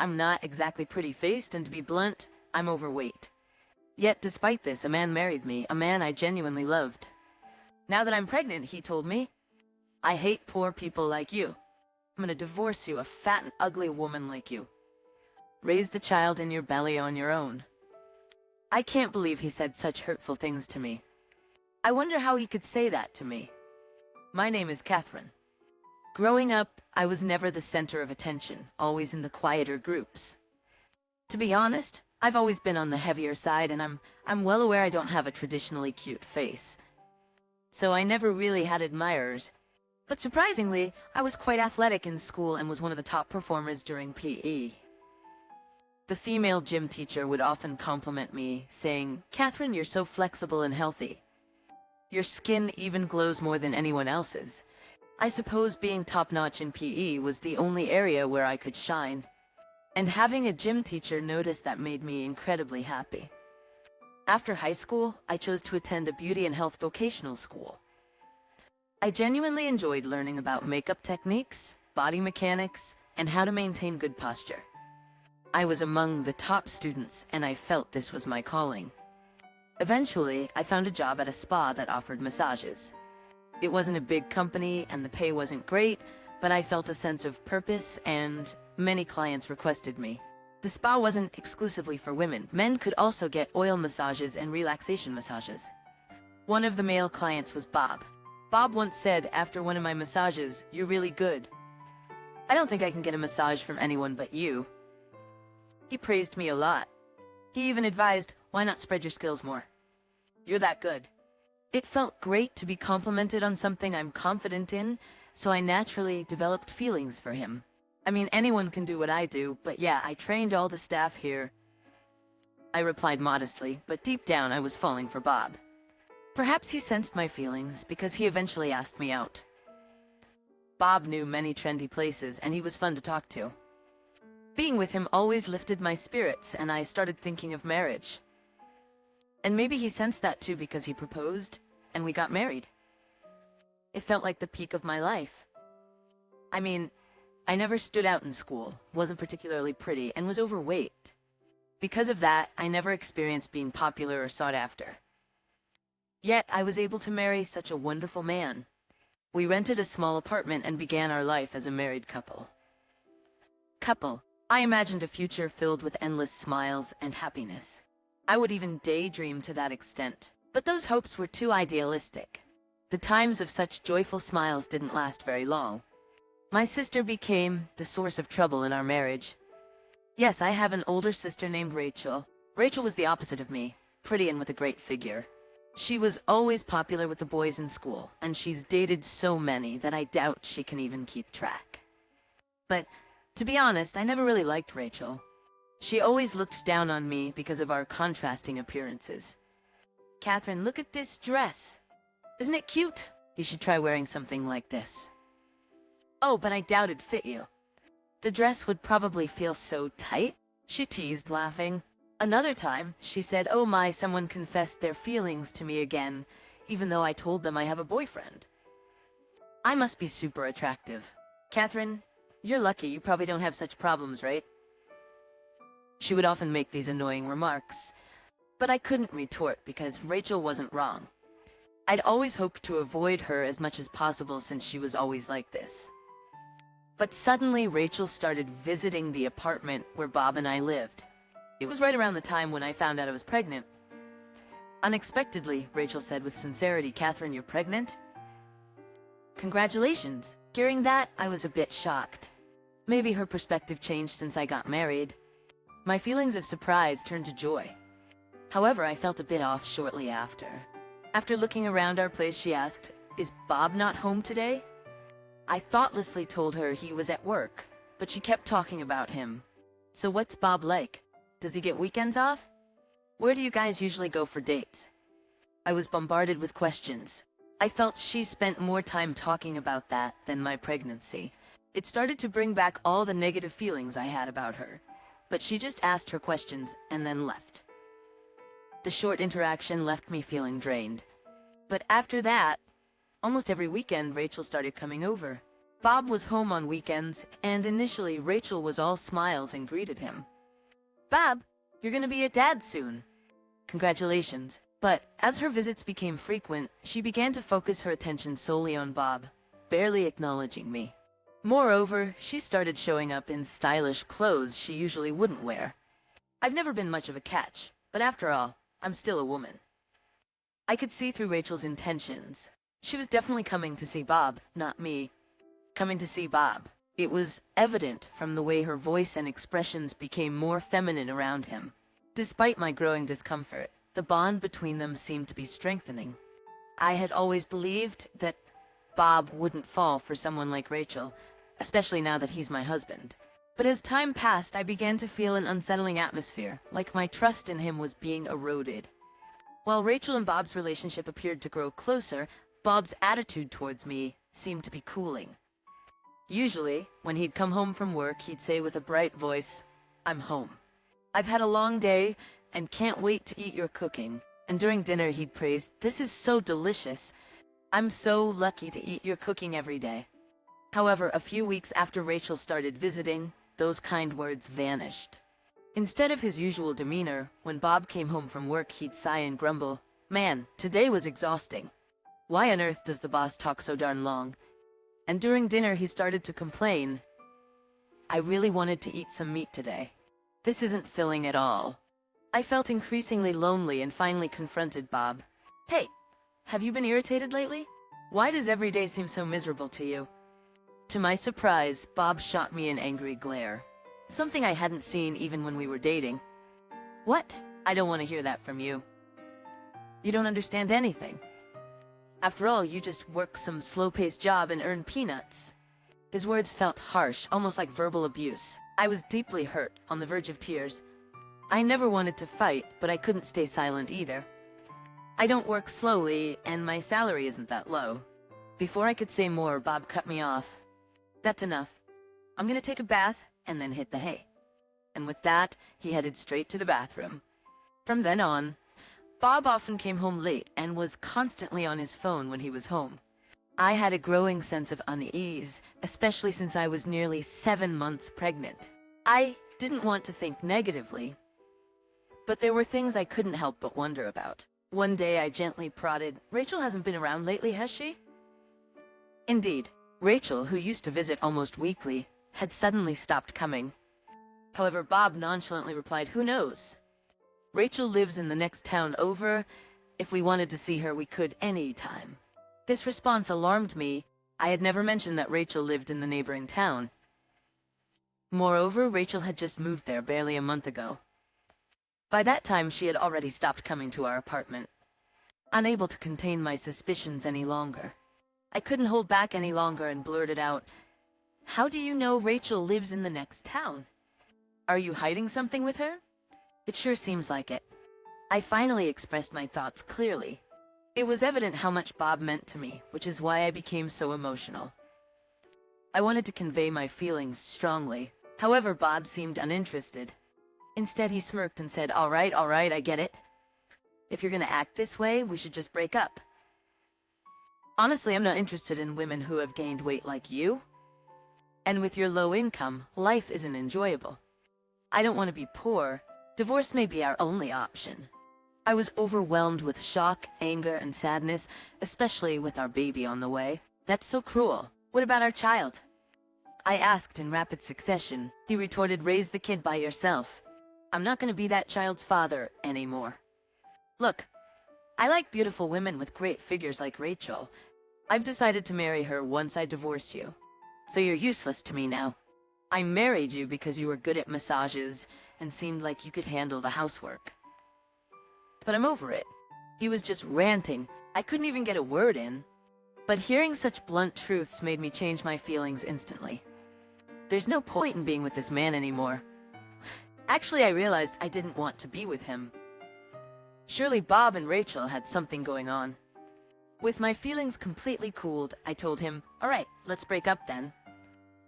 I'm not exactly pretty-faced, and to be blunt, I'm overweight. Yet despite this, a man married me, a man I genuinely loved. Now that I'm pregnant, he told me, I hate poor people like you. I'm gonna divorce you, a fat and ugly woman like you. Raise the child in your belly on your own. I can't believe he said such hurtful things to me. I wonder how he could say that to me. My name is Catherine. Growing up, I was never the center of attention, always in the quieter groups. To be honest, I've always been on the heavier side, and I'm well aware I don't have a traditionally cute face. So I never really had admirers. But surprisingly, I was quite athletic in school and was one of the top performers during PE. The female gym teacher would often compliment me, saying, "Catherine, you're so flexible and healthy. Your skin even glows more than anyone else's." I suppose being top-notch in PE was the only area where I could shine. And having a gym teacher notice that made me incredibly happy. After high school, I chose to attend a beauty and health vocational school. I genuinely enjoyed learning about makeup techniques, body mechanics, and how to maintain good posture. I was among the top students, and I felt this was my calling. Eventually, I found a job at a spa that offered massages. It wasn't a big company, and the pay wasn't great, but I felt a sense of purpose, and many clients requested me. The spa wasn't exclusively for women. Men could also get oil massages and relaxation massages. One of the male clients was Bob. Bob once said after one of my massages, "You're really good. I don't think I can get a massage from anyone but you." He praised me a lot. He even advised, "Why not spread your skills more? You're that good." It felt great to be complimented on something I'm confident in, so I naturally developed feelings for him. I mean, anyone can do what I do, but yeah, I trained all the staff here. I replied modestly, but deep down I was falling for Bob. Perhaps he sensed my feelings because he eventually asked me out. Bob knew many trendy places, and he was fun to talk to. Being with him always lifted my spirits, and I started thinking of marriage. And maybe he sensed that too because he proposed, and we got married. It felt like the peak of my life. I mean, I never stood out in school, wasn't particularly pretty, and was overweight. Because of that, I never experienced being popular or sought after. Yet, I was able to marry such a wonderful man. We rented a small apartment and began our life as a married couple. I imagined a future filled with endless smiles and happiness. I would even daydream to that extent, but those hopes were too idealistic. The times of such joyful smiles didn't last very long. My sister became the source of trouble in our marriage. Yes, I have an older sister named Rachel. Rachel was the opposite of me, pretty and with a great figure. She was always popular with the boys in school, and she's dated so many that I doubt she can even keep track. But, to be honest, I never really liked Rachel. She always looked down on me because of our contrasting appearances. "Catherine, look at this dress. Isn't it cute? You should try wearing something like this." "Oh, but I doubt it'd fit you. The dress would probably feel so tight," she teased, laughing. Another time, she said, "Oh my, someone confessed their feelings to me again, even though I told them I have a boyfriend. I must be super attractive. Catherine, you're lucky, you probably don't have such problems, right?" She would often make these annoying remarks, but I couldn't retort because Rachel wasn't wrong. I'd always hoped to avoid her as much as possible since she was always like this. But suddenly Rachel started visiting the apartment where Bob and I lived. It was right around the time when I found out I was pregnant. Unexpectedly, Rachel said with sincerity, "Catherine, you're pregnant?" "Congratulations." Hearing that, I was a bit shocked. Maybe her perspective changed since I got married. My feelings of surprise turned to joy. However, I felt a bit off shortly after. After looking around our place, she asked, "Is Bob not home today?" I thoughtlessly told her he was at work, but she kept talking about him. "So what's Bob like? Does he get weekends off? Where do you guys usually go for dates?" I was bombarded with questions. I felt she spent more time talking about that than my pregnancy. It started to bring back all the negative feelings I had about her, but she just asked her questions and then left. The short interaction left me feeling drained. But after that, almost every weekend Rachel started coming over. Bob was home on weekends, and initially Rachel was all smiles and greeted him. "Bob, you're gonna be a dad soon. Congratulations." But as her visits became frequent, she began to focus her attention solely on Bob, barely acknowledging me. Moreover, she started showing up in stylish clothes she usually wouldn't wear. I've never been much of a catch, but after all, I'm still a woman. I could see through Rachel's intentions. She was definitely coming to see Bob, not me. Coming to see Bob. It was evident from the way her voice and expressions became more feminine around him. Despite my growing discomfort, the bond between them seemed to be strengthening. I had always believed that Bob wouldn't fall for someone like Rachel, especially now that he's my husband. But as time passed, I began to feel an unsettling atmosphere, like my trust in him was being eroded. While Rachel and Bob's relationship appeared to grow closer, Bob's attitude towards me seemed to be cooling. Usually, when he'd come home from work, he'd say with a bright voice, "I'm home. I've had a long day and can't wait to eat your cooking." And during dinner, he'd praise, "This is so delicious. I'm so lucky to eat your cooking every day." However, a few weeks after Rachel started visiting, those kind words vanished. Instead of his usual demeanor, when Bob came home from work, he'd sigh and grumble, "Man, today was exhausting. Why on earth does the boss talk so darn long?" And during dinner, he started to complain, "I really wanted to eat some meat today. This isn't filling at all." I felt increasingly lonely and finally confronted Bob. "Hey, have you been irritated lately? Why does every day seem so miserable to you?" To my surprise, Bob shot me an angry glare. Something I hadn't seen even when we were dating. "What? I don't want to hear that from you. You don't understand anything. After all, you just work some slow-paced job and earn peanuts." His words felt harsh, almost like verbal abuse. I was deeply hurt, on the verge of tears. I never wanted to fight, but I couldn't stay silent either. "I don't work slowly, and my salary isn't that low." Before I could say more, Bob cut me off. "That's enough. I'm gonna take a bath and then hit the hay." And with that, he headed straight to the bathroom. From then on, Bob often came home late and was constantly on his phone when he was home. I had a growing sense of unease, especially since I was nearly 7 months pregnant. I didn't want to think negatively, but there were things I couldn't help but wonder about. One day I gently prodded, "Rachel hasn't been around lately, has she?" Indeed, Rachel, who used to visit almost weekly, had suddenly stopped coming. However, Bob nonchalantly replied, "Who knows? Rachel lives in the next town over. If we wanted to see her, we could any time." This response alarmed me. I had never mentioned that Rachel lived in the neighboring town. Moreover, Rachel had just moved there barely a month ago. By that time, she had already stopped coming to our apartment. Unable to contain my suspicions any longer, I couldn't hold back any longer and blurted out, "How do you know Rachel lives in the next town? Are you hiding something with her? It sure seems like it." I finally expressed my thoughts clearly. It was evident how much Bob meant to me, which is why I became so emotional. I wanted to convey my feelings strongly. However, Bob seemed uninterested. Instead, he smirked and said, all right, I get it. If you're gonna act this way, we should just break up. Honestly, I'm not interested in women who have gained weight like you. And with your low income, life isn't enjoyable. I don't want to be poor. Divorce may be our only option." I was overwhelmed with shock, anger, and sadness, especially with our baby on the way. "That's so cruel. What about our child?" I asked in rapid succession. He retorted, "Raise the kid by yourself. I'm not going to be that child's father anymore. Look, I like beautiful women with great figures like Rachel. I've decided to marry her once I divorce you. So you're useless to me now. I married you because you were good at massages and seemed like you could handle the housework. But I'm over it." He was just ranting. I couldn't even get a word in. But hearing such blunt truths made me change my feelings instantly. There's no point in being with this man anymore. Actually, I realized I didn't want to be with him. Surely Bob and Rachel had something going on. With my feelings completely cooled, I told him, "All right, let's break up then.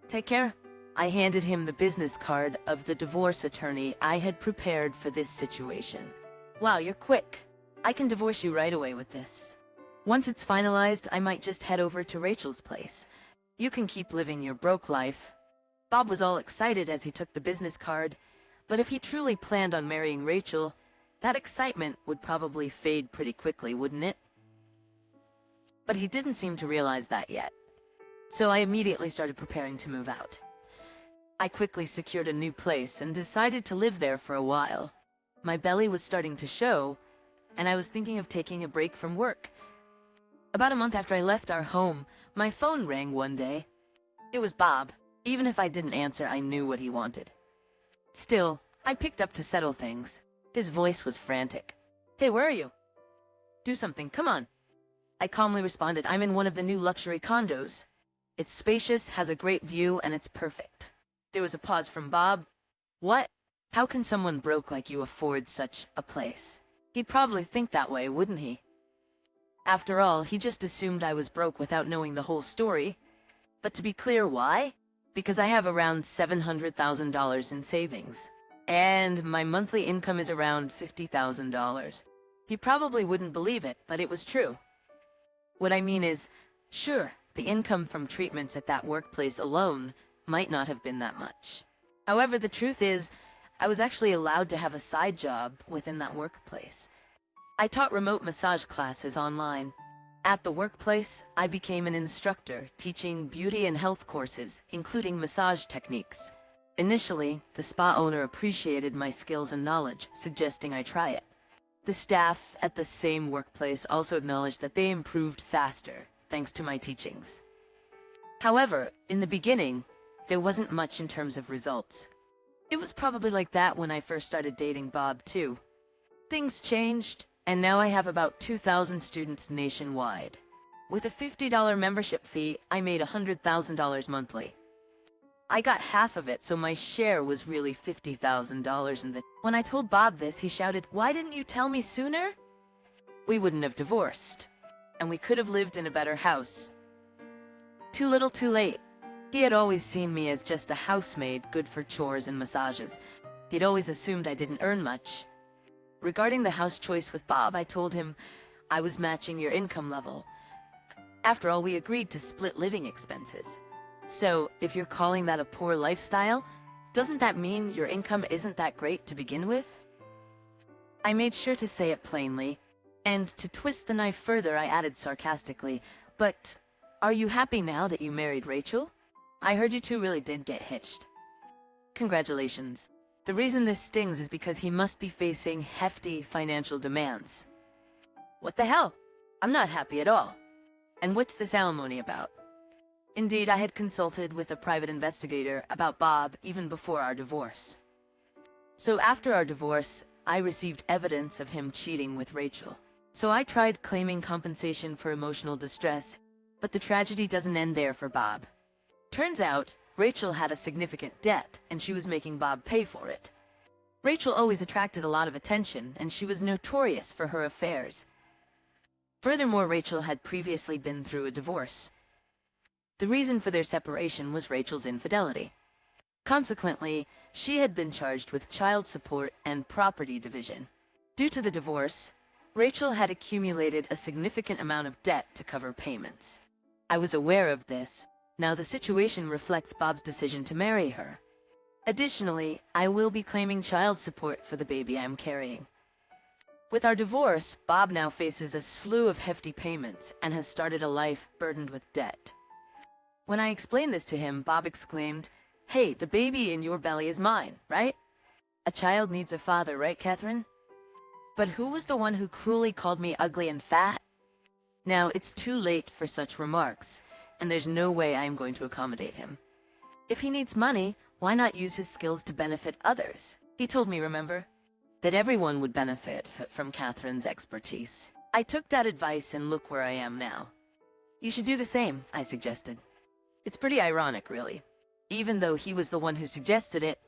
Take care." I handed him the business card of the divorce attorney I had prepared for this situation. "Wow, you're quick. I can divorce you right away with this. Once it's finalized, I might just head over to Rachel's place. You can keep living your broke life. Bob was all excited as he took the business card, but if he truly planned on marrying Rachel, that excitement would probably fade pretty quickly, wouldn't it? But he didn't seem to realize that yet. So I immediately started preparing to move out. I quickly secured a new place and decided to live there for a while. My belly was starting to show, and I was thinking of taking a break from work. About a month after I left our home, my phone rang one day. It was Bob. Even if I didn't answer, I knew what he wanted. Still, I picked up to settle things. His voice was frantic. "Hey, where are you? Do something, come on." I calmly responded, "I'm in one of the new luxury condos. It's spacious, has a great view, and it's perfect." There was a pause from Bob. "What? How can someone broke like you afford such a place?" He'd probably think that way, wouldn't he? After all, he just assumed I was broke without knowing the whole story. But to be clear, why? Because I have around $700,000 in savings. And my monthly income is around $50,000. He probably wouldn't believe it, but it was true. What I mean is, sure, the income from treatments at that workplace alone might not have been that much. However, the truth is, I was actually allowed to have a side job within that workplace. I taught remote massage classes online. At the workplace, I became an instructor teaching beauty and health courses, including massage techniques. Initially, the spa owner appreciated my skills and knowledge, suggesting I try it. The staff at the same workplace also acknowledged that they improved faster, thanks to my teachings. However, in the beginning, there wasn't much in terms of results. It was probably like that when I first started dating Bob, too. Things changed, and now I have about 2,000 students nationwide. With a $50 membership fee, I made $100,000 monthly. I got half of it, so my share was really $50,000 in the... When I told Bob this, he shouted, "Why didn't you tell me sooner?" We wouldn't have divorced, and we could have lived in a better house. Too little, too late. He had always seen me as just a housemaid, good for chores and massages. He'd always assumed I didn't earn much. Regarding the house choice with Bob, I told him I was matching your income level. After all, we agreed to split living expenses. So, if you're calling that a poor lifestyle, doesn't that mean your income isn't that great to begin with? I made sure to say it plainly, and to twist the knife further, I added sarcastically, "But are you happy now that you married Rachel? I heard you two really did get hitched." Congratulations. The reason this stings is because he must be facing hefty financial demands. What the hell? I'm not happy at all. And what's this alimony about? Indeed, I had consulted with a private investigator about Bob even before our divorce. So after our divorce, I received evidence of him cheating with Rachel. So I tried claiming compensation for emotional distress, but the tragedy doesn't end there for Bob. Turns out, Rachel had a significant debt, and she was making Bob pay for it. Rachel always attracted a lot of attention, and she was notorious for her affairs. Furthermore, Rachel had previously been through a divorce. The reason for their separation was Rachel's infidelity. Consequently, she had been charged with child support and property division. Due to the divorce, Rachel had accumulated a significant amount of debt to cover payments. I was aware of this. Now the situation reflects Bob's decision to marry her. Additionally, I will be claiming child support for the baby I'm carrying. With our divorce, Bob now faces a slew of hefty payments and has started a life burdened with debt. When I explained this to him, Bob exclaimed, "Hey, the baby in your belly is mine, right? A child needs a father, right, Catherine? But who was the one who cruelly called me ugly and fat?" Now, it's too late for such remarks, and there's no way I am going to accommodate him. If he needs money, why not use his skills to benefit others? He told me, remember, that everyone would benefit from Catherine's expertise. I took that advice and look where I am now. You should do the same, I suggested. It's pretty ironic, really. Even though he was the one who suggested it,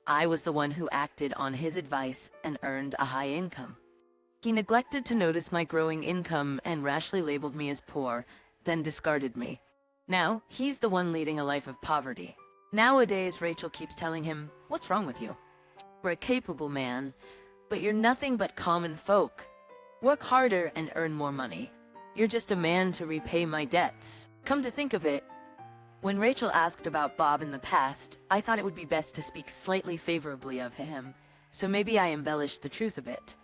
I was the one who acted on his advice and earned a high income. He neglected to notice my growing income and rashly labeled me as poor, then discarded me. Now, he's the one leading a life of poverty. Nowadays, Rachel keeps telling him, "What's wrong with you? We're a capable man, but you're nothing but common folk. Work harder and earn more money. You're just a man to repay my debts." Come to think of it, When Rachel asked about Bob in the past, I thought it would be best to speak slightly favorably of him, so maybe I embellished the truth a bit.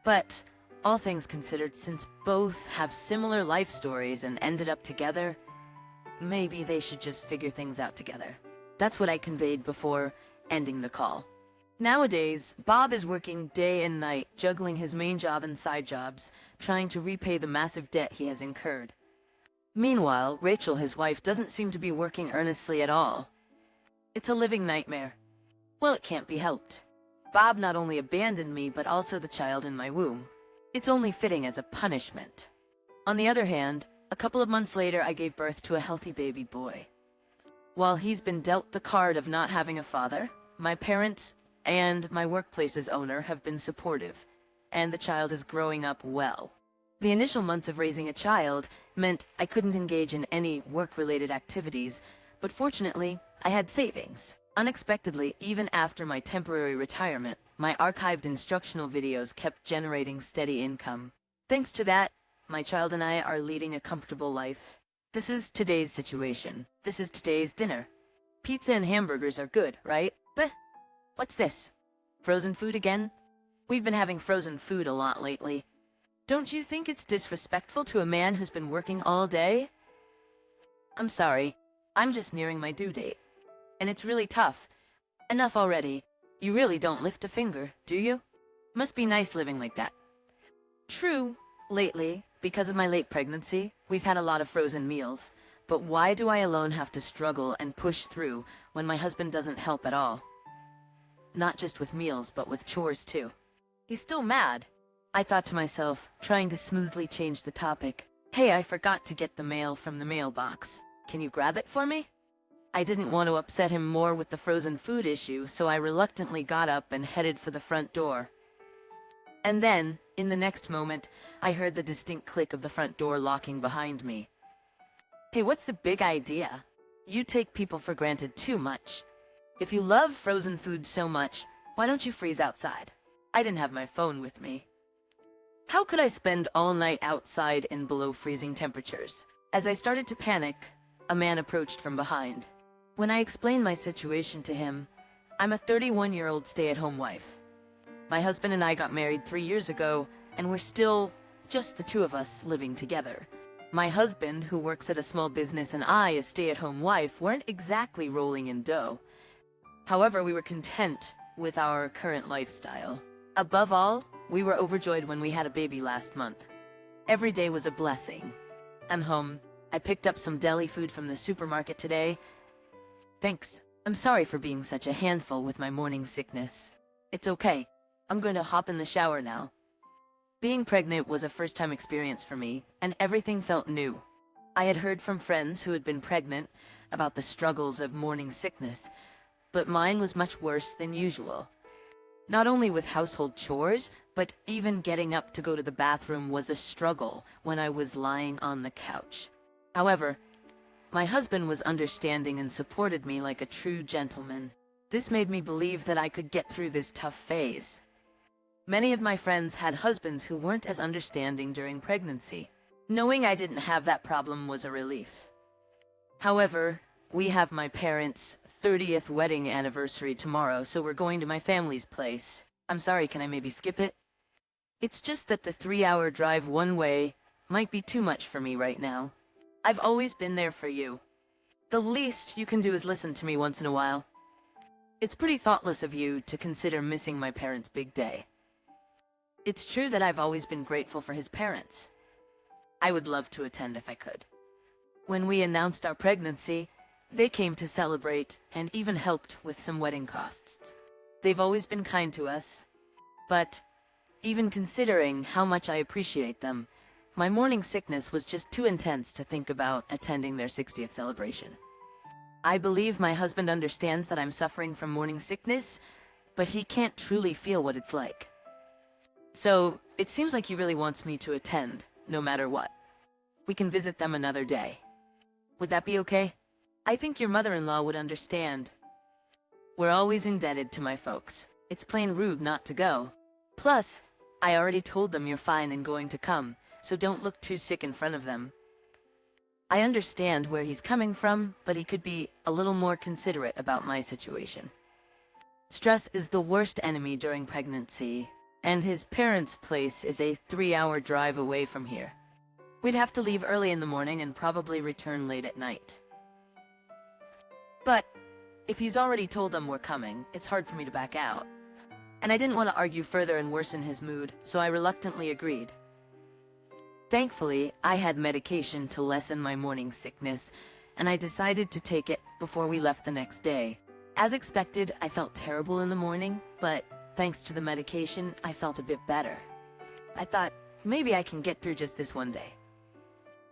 But, all things considered, since both have similar life stories and ended up together, maybe they should just figure things out together. That's what I conveyed before ending the call. Nowadays, Bob is working day and night, juggling his main job and side jobs, trying to repay the massive debt he has incurred. Meanwhile, Rachel, his wife, doesn't seem to be working earnestly at all. It's a living nightmare. Well, it can't be helped. Bob not only abandoned me, but also the child in my womb. It's only fitting as a punishment. On the other hand, a couple of months later, I gave birth to a healthy baby boy. While he's been dealt the card of not having a father, my parents and my workplace's owner have been supportive, and the child is growing up well. The initial months of raising a child meant I couldn't engage in any work-related activities, but fortunately, I had savings. Unexpectedly, even after my temporary retirement, my archived instructional videos kept generating steady income. Thanks to that, my child and I are leading a comfortable life. This is today's situation. This is today's dinner. Pizza and hamburgers are good, right? But what's this? Frozen food again? We've been having frozen food a lot lately. Don't you think it's disrespectful to a man who's been working all day? I'm sorry. I'm just nearing my due date. And it's really tough. Enough already. You really don't lift a finger, do you? Must be nice living like that. True, lately, because of my late pregnancy, we've had a lot of frozen meals. But why do I alone have to struggle and push through when my husband doesn't help at all? Not just with meals, but with chores too. He's still mad. I thought to myself, trying to smoothly change the topic. Hey, I forgot to get the mail from the mailbox. Can you grab it for me? I didn't want to upset him more with the frozen food issue, so I reluctantly got up and headed for the front door. And then, in the next moment, I heard the distinct click of the front door locking behind me. Hey, what's the big idea? You take people for granted too much. If you love frozen food so much, why don't you freeze outside? I didn't have my phone with me. How could I spend all night outside in below freezing temperatures? As I started to panic, a man approached from behind. When I explained my situation to him, I'm a 31-year-old stay-at-home wife. My husband and I got married 3 years ago, and we're still just the two of us living together. My husband, who works at a small business, and I, a stay-at-home wife, weren't exactly rolling in dough. However, we were content with our current lifestyle. Above all, we were overjoyed when we had a baby last month. Every day was a blessing. I'm home. I picked up some deli food from the supermarket today. Thanks. I'm sorry for being such a handful with my morning sickness. It's okay. I'm going to hop in the shower now. Being pregnant was a first-time experience for me, and everything felt new. I had heard from friends who had been pregnant about the struggles of morning sickness, but mine was much worse than usual. Not only with household chores, but even getting up to go to the bathroom was a struggle when I was lying on the couch. However, my husband was understanding and supported me like a true gentleman. This made me believe that I could get through this tough phase. Many of my friends had husbands who weren't as understanding during pregnancy. Knowing I didn't have that problem was a relief. However, we have my parents' 30th wedding anniversary tomorrow, so we're going to my family's place. I'm sorry, can I maybe skip it? It's just that the 3-hour drive one way might be too much for me right now. I've always been there for you. The least you can do is listen to me once in a while. It's pretty thoughtless of you to consider missing my parents' big day. It's true that I've always been grateful for his parents. I would love to attend if I could. When we announced our pregnancy, they came to celebrate and even helped with some wedding costs. They've always been kind to us, but even considering how much I appreciate them, my morning sickness was just too intense to think about attending their 60th celebration. I believe my husband understands that I'm suffering from morning sickness, but he can't truly feel what it's like. So, it seems like he really wants me to attend, no matter what. We can visit them another day. Would that be okay? I think your mother-in-law would understand. We're always indebted to my folks. It's plain rude not to go. Plus, I already told them you're fine and going to come, so don't look too sick in front of them. I understand where he's coming from, but he could be a little more considerate about my situation. Stress is the worst enemy during pregnancy, and his parents' place is a 3-hour drive away from here. We'd have to leave early in the morning and probably return late at night. But if he's already told them we're coming, it's hard for me to back out. And I didn't want to argue further and worsen his mood, so I reluctantly agreed. Thankfully, I had medication to lessen my morning sickness, and I decided to take it before we left the next day. As expected, I felt terrible in the morning, but thanks to the medication, I felt a bit better. I thought, maybe I can get through just this one day.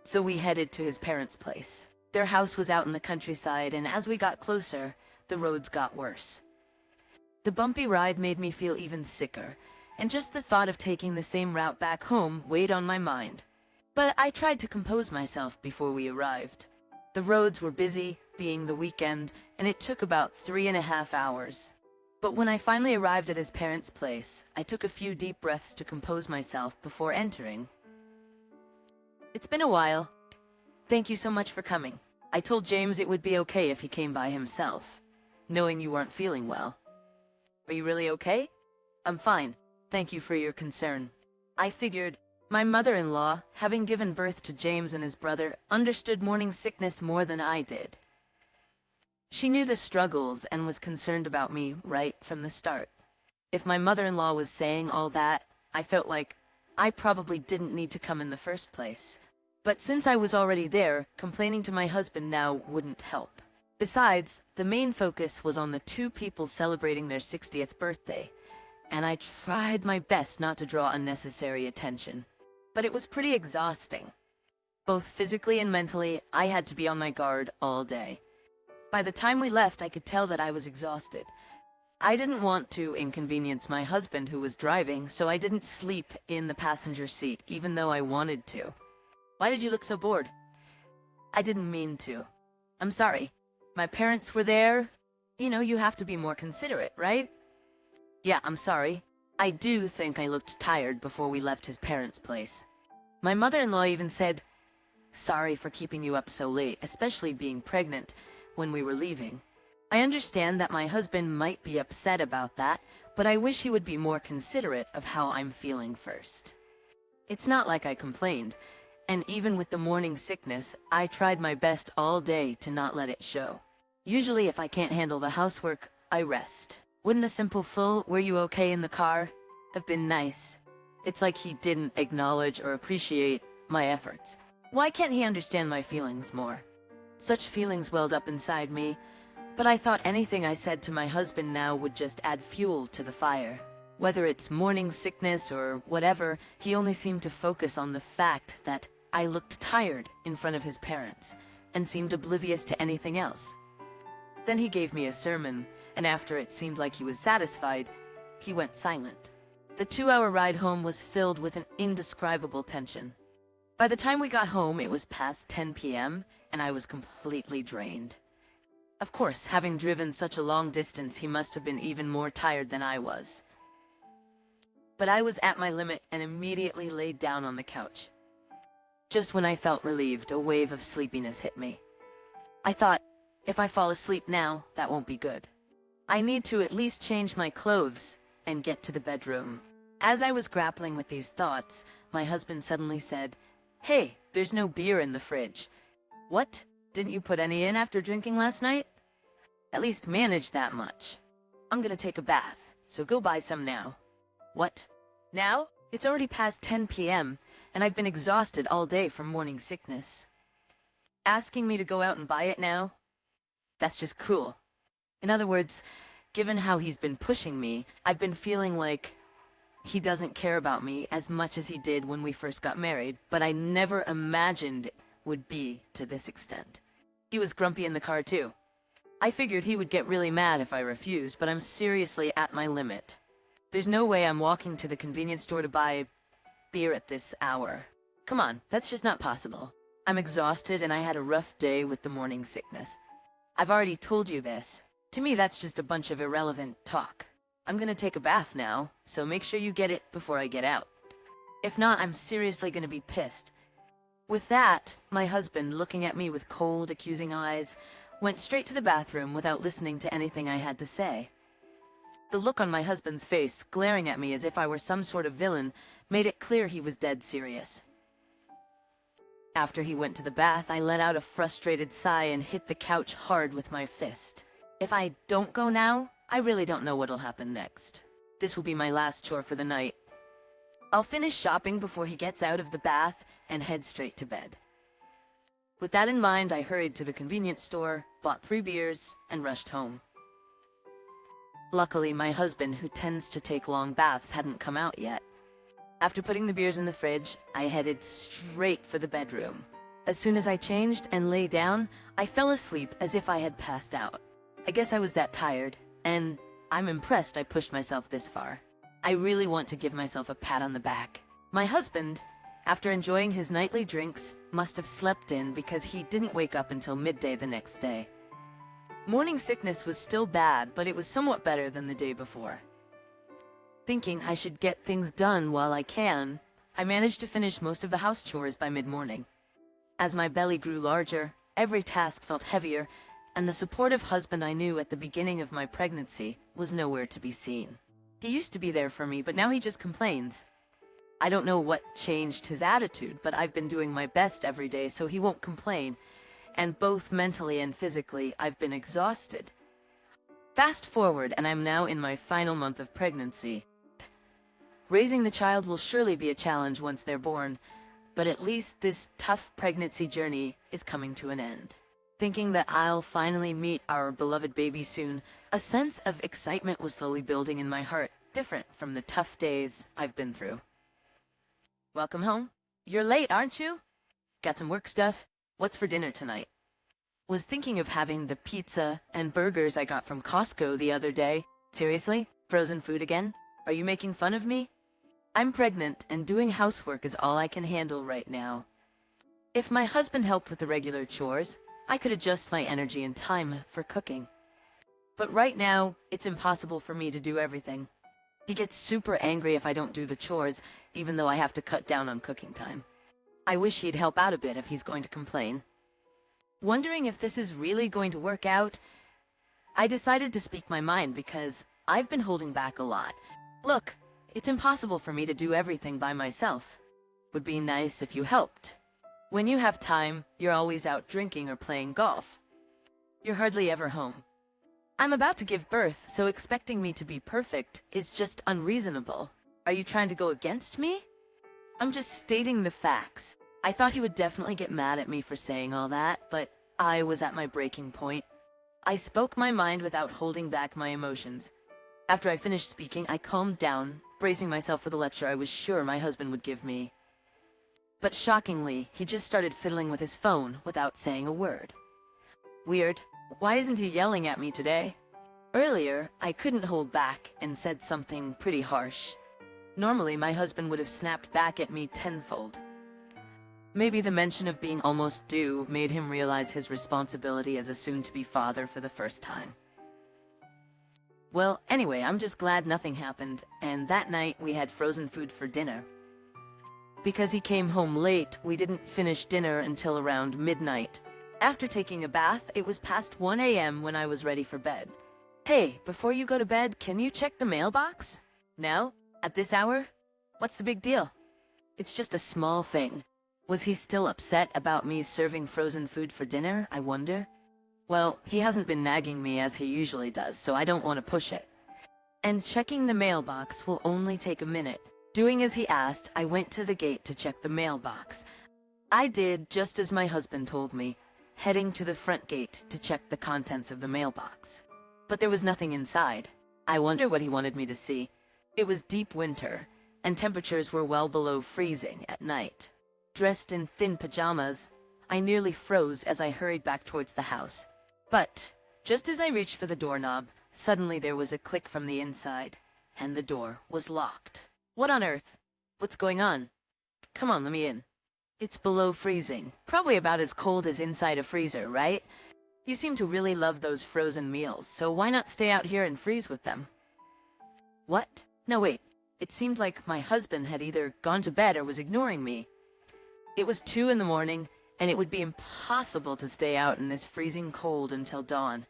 So we headed to his parents' place. Their house was out in the countryside, and as we got closer, the roads got worse. The bumpy ride made me feel even sicker, and just the thought of taking the same route back home weighed on my mind. But I tried to compose myself before we arrived. The roads were busy, being the weekend, and it took about 3.5 hours. But when I finally arrived at his parents' place, I took a few deep breaths to compose myself before entering. It's been a while. Thank you so much for coming. I told James it would be okay if he came by himself, knowing you weren't feeling well. Are you really okay? I'm fine. Thank you for your concern. I figured my mother-in-law, having given birth to James and his brother, understood morning sickness more than I did. She knew the struggles and was concerned about me right from the start. If my mother-in-law was saying all that, I felt like I probably didn't need to come in the first place. But since I was already there, complaining to my husband now wouldn't help. Besides, the main focus was on the two people celebrating their 60th birthday, and I tried my best not to draw unnecessary attention. But it was pretty exhausting. Both physically and mentally, I had to be on my guard all day. By the time we left, I could tell that I was exhausted. I didn't want to inconvenience my husband who was driving, so I didn't sleep in the passenger seat, even though I wanted to. Why did you look so bored? I didn't mean to. I'm sorry. My parents were there. You know, you have to be more considerate, right? Yeah, I'm sorry. I do think I looked tired before we left his parents' place. My mother-in-law even said, "Sorry for keeping you up so late, especially being pregnant," when we were leaving. I understand that my husband might be upset about that, but I wish he would be more considerate of how I'm feeling first. It's not like I complained, and even with the morning sickness, I tried my best all day to not let it show. Usually if I can't handle the housework, I rest. Wouldn't a simple full "were you okay in the car" have been nice? It's like he didn't acknowledge or appreciate my efforts. Why can't he understand my feelings more? Such feelings welled up inside me, but I thought anything I said to my husband now would just add fuel to the fire. Whether it's morning sickness or whatever, he only seemed to focus on the fact that I looked tired in front of his parents and seemed oblivious to anything else. Then he gave me a sermon, and after it seemed like he was satisfied, he went silent. The 2-hour ride home was filled with an indescribable tension. By the time we got home, it was past 10 p.m., and I was completely drained. Of course, having driven such a long distance, he must have been even more tired than I was. But I was at my limit and immediately laid down on the couch. Just when I felt relieved, a wave of sleepiness hit me. I thought, if I fall asleep now, that won't be good. I need to at least change my clothes and get to the bedroom. As I was grappling with these thoughts, my husband suddenly said, "Hey, there's no beer in the fridge." "What? Didn't you put any in after drinking last night?" "At least manage that much." "I'm gonna take a bath, so go buy some now." "What? Now? It's already past 10 p.m., and I've been exhausted all day from morning sickness. Asking me to go out and buy it now? That's just cruel. In other words, given how he's been pushing me, I've been feeling like he doesn't care about me as much as he did when we first got married, but I never imagined it would be to this extent. He was grumpy in the car too. I figured he would get really mad if I refused, but I'm seriously at my limit. There's no way I'm walking to the convenience store to buy beer at this hour. Come on, that's just not possible. I'm exhausted and I had a rough day with the morning sickness. I've already told you this. To me, that's just a bunch of irrelevant talk. I'm gonna take a bath now, so make sure you get it before I get out. If not, I'm seriously gonna be pissed. With that, my husband, looking at me with cold, accusing eyes, went straight to the bathroom without listening to anything I had to say. The look on my husband's face, glaring at me as if I were some sort of villain, made it clear he was dead serious. After he went to the bath, I let out a frustrated sigh and hit the couch hard with my fist. If I don't go now, I really don't know what'll happen next. This will be my last chore for the night. I'll finish shopping before he gets out of the bath and head straight to bed. With that in mind, I hurried to the convenience store, bought 3 beers, and rushed home. Luckily, my husband, who tends to take long baths, hadn't come out yet. After putting the beers in the fridge, I headed straight for the bedroom. As soon as I changed and lay down, I fell asleep as if I had passed out. I guess I was that tired, and I'm impressed I pushed myself this far. I really want to give myself a pat on the back. My husband, after enjoying his nightly drinks, must have slept in because he didn't wake up until midday the next day. Morning sickness was still bad, but it was somewhat better than the day before. Thinking I should get things done while I can, I managed to finish most of the house chores by mid-morning. As my belly grew larger, every task felt heavier, and the supportive husband I knew at the beginning of my pregnancy was nowhere to be seen. He used to be there for me, but now he just complains. I don't know what changed his attitude, but I've been doing my best every day so he won't complain, and both mentally and physically I've been exhausted. Fast forward, and I'm now in my final month of pregnancy. Raising the child will surely be a challenge once they're born, but at least this tough pregnancy journey is coming to an end. Thinking that I'll finally meet our beloved baby soon, a sense of excitement was slowly building in my heart, different from the tough days I've been through. Welcome home. You're late, aren't you? Got some work stuff? What's for dinner tonight? Was thinking of having the pizza and burgers I got from Costco the other day. Seriously? Frozen food again? Are you making fun of me? I'm pregnant, and doing housework is all I can handle right now. If my husband helped with the regular chores, I could adjust my energy and time for cooking. But right now, it's impossible for me to do everything. He gets super angry if I don't do the chores, even though I have to cut down on cooking time. I wish he'd help out a bit if he's going to complain. Wondering if this is really going to work out, I decided to speak my mind because I've been holding back a lot. Look, it's impossible for me to do everything by myself. Would be nice if you helped. When you have time, you're always out drinking or playing golf. You're hardly ever home. I'm about to give birth, so expecting me to be perfect is just unreasonable. Are you trying to go against me? I'm just stating the facts. I thought he would definitely get mad at me for saying all that, but I was at my breaking point. I spoke my mind without holding back my emotions. After I finished speaking, I calmed down, bracing myself for the lecture I was sure my husband would give me. But shockingly, he just started fiddling with his phone without saying a word. Weird. Why isn't he yelling at me today? Earlier, I couldn't hold back and said something pretty harsh. Normally, my husband would have snapped back at me tenfold. Maybe the mention of being almost due made him realize his responsibility as a soon-to-be father for the first time. Well, anyway, I'm just glad nothing happened, and that night we had frozen food for dinner. Because he came home late, we didn't finish dinner until around midnight. After taking a bath, it was past 1 a.m. when I was ready for bed. Hey, before you go to bed, can you check the mailbox? Now? At this hour? What's the big deal? It's just a small thing. Was he still upset about me serving frozen food for dinner, I wonder? Well, he hasn't been nagging me as he usually does, so I don't want to push it. And checking the mailbox will only take a minute. Doing as he asked, I went to the gate to check the mailbox. I did just as my husband told me, heading to the front gate to check the contents of the mailbox. But there was nothing inside. I wonder what he wanted me to see. It was deep winter, and temperatures were well below freezing at night. Dressed in thin pajamas, I nearly froze as I hurried back towards the house. But, just as I reached for the doorknob, suddenly there was a click from the inside, and the door was locked. What on earth? What's going on? Come on, let me in. It's below freezing. Probably about as cold as inside a freezer, right? You seem to really love those frozen meals, so why not stay out here and freeze with them? What? No, wait. It seemed like my husband had either gone to bed or was ignoring me. It was 2 in the morning, and it would be impossible to stay out in this freezing cold until dawn.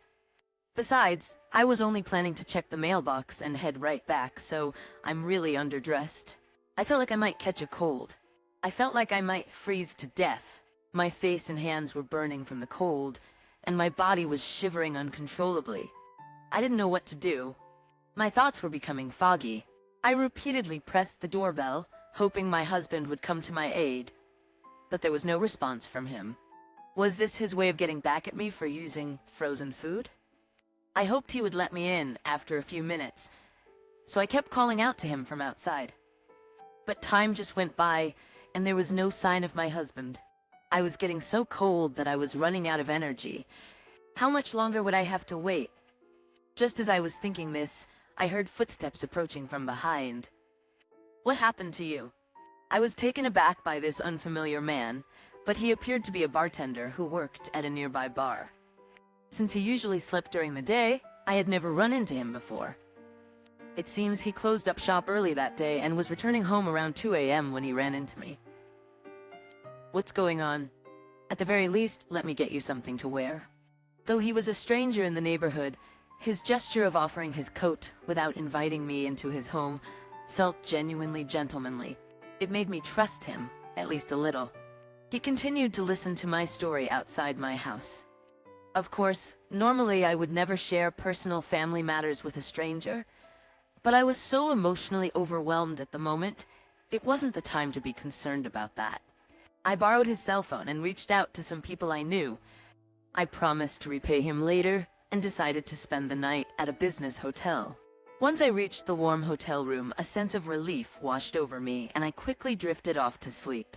Besides, I was only planning to check the mailbox and head right back, so I'm really underdressed. I felt like I might catch a cold. I felt like I might freeze to death. My face and hands were burning from the cold, and my body was shivering uncontrollably. I didn't know what to do. My thoughts were becoming foggy. I repeatedly pressed the doorbell, hoping my husband would come to my aid, but there was no response from him. Was this his way of getting back at me for using frozen food? I hoped he would let me in after a few minutes, so I kept calling out to him from outside. But time just went by, and there was no sign of my husband. I was getting so cold that I was running out of energy. How much longer would I have to wait? Just as I was thinking this, I heard footsteps approaching from behind. What happened to you? I was taken aback by this unfamiliar man, but he appeared to be a bartender who worked at a nearby bar. Since he usually slept during the day, I had never run into him before. It seems he closed up shop early that day and was returning home around 2 a.m. when he ran into me. What's going on? At the very least, let me get you something to wear. Though he was a stranger in the neighborhood, his gesture of offering his coat without inviting me into his home felt genuinely gentlemanly. It made me trust him, at least a little. He continued to listen to my story outside my house. Of course, normally I would never share personal family matters with a stranger, but I was so emotionally overwhelmed at the moment, it wasn't the time to be concerned about that. I borrowed his cell phone and reached out to some people I knew. I promised to repay him later and decided to spend the night at a business hotel. Once I reached the warm hotel room, a sense of relief washed over me and I quickly drifted off to sleep.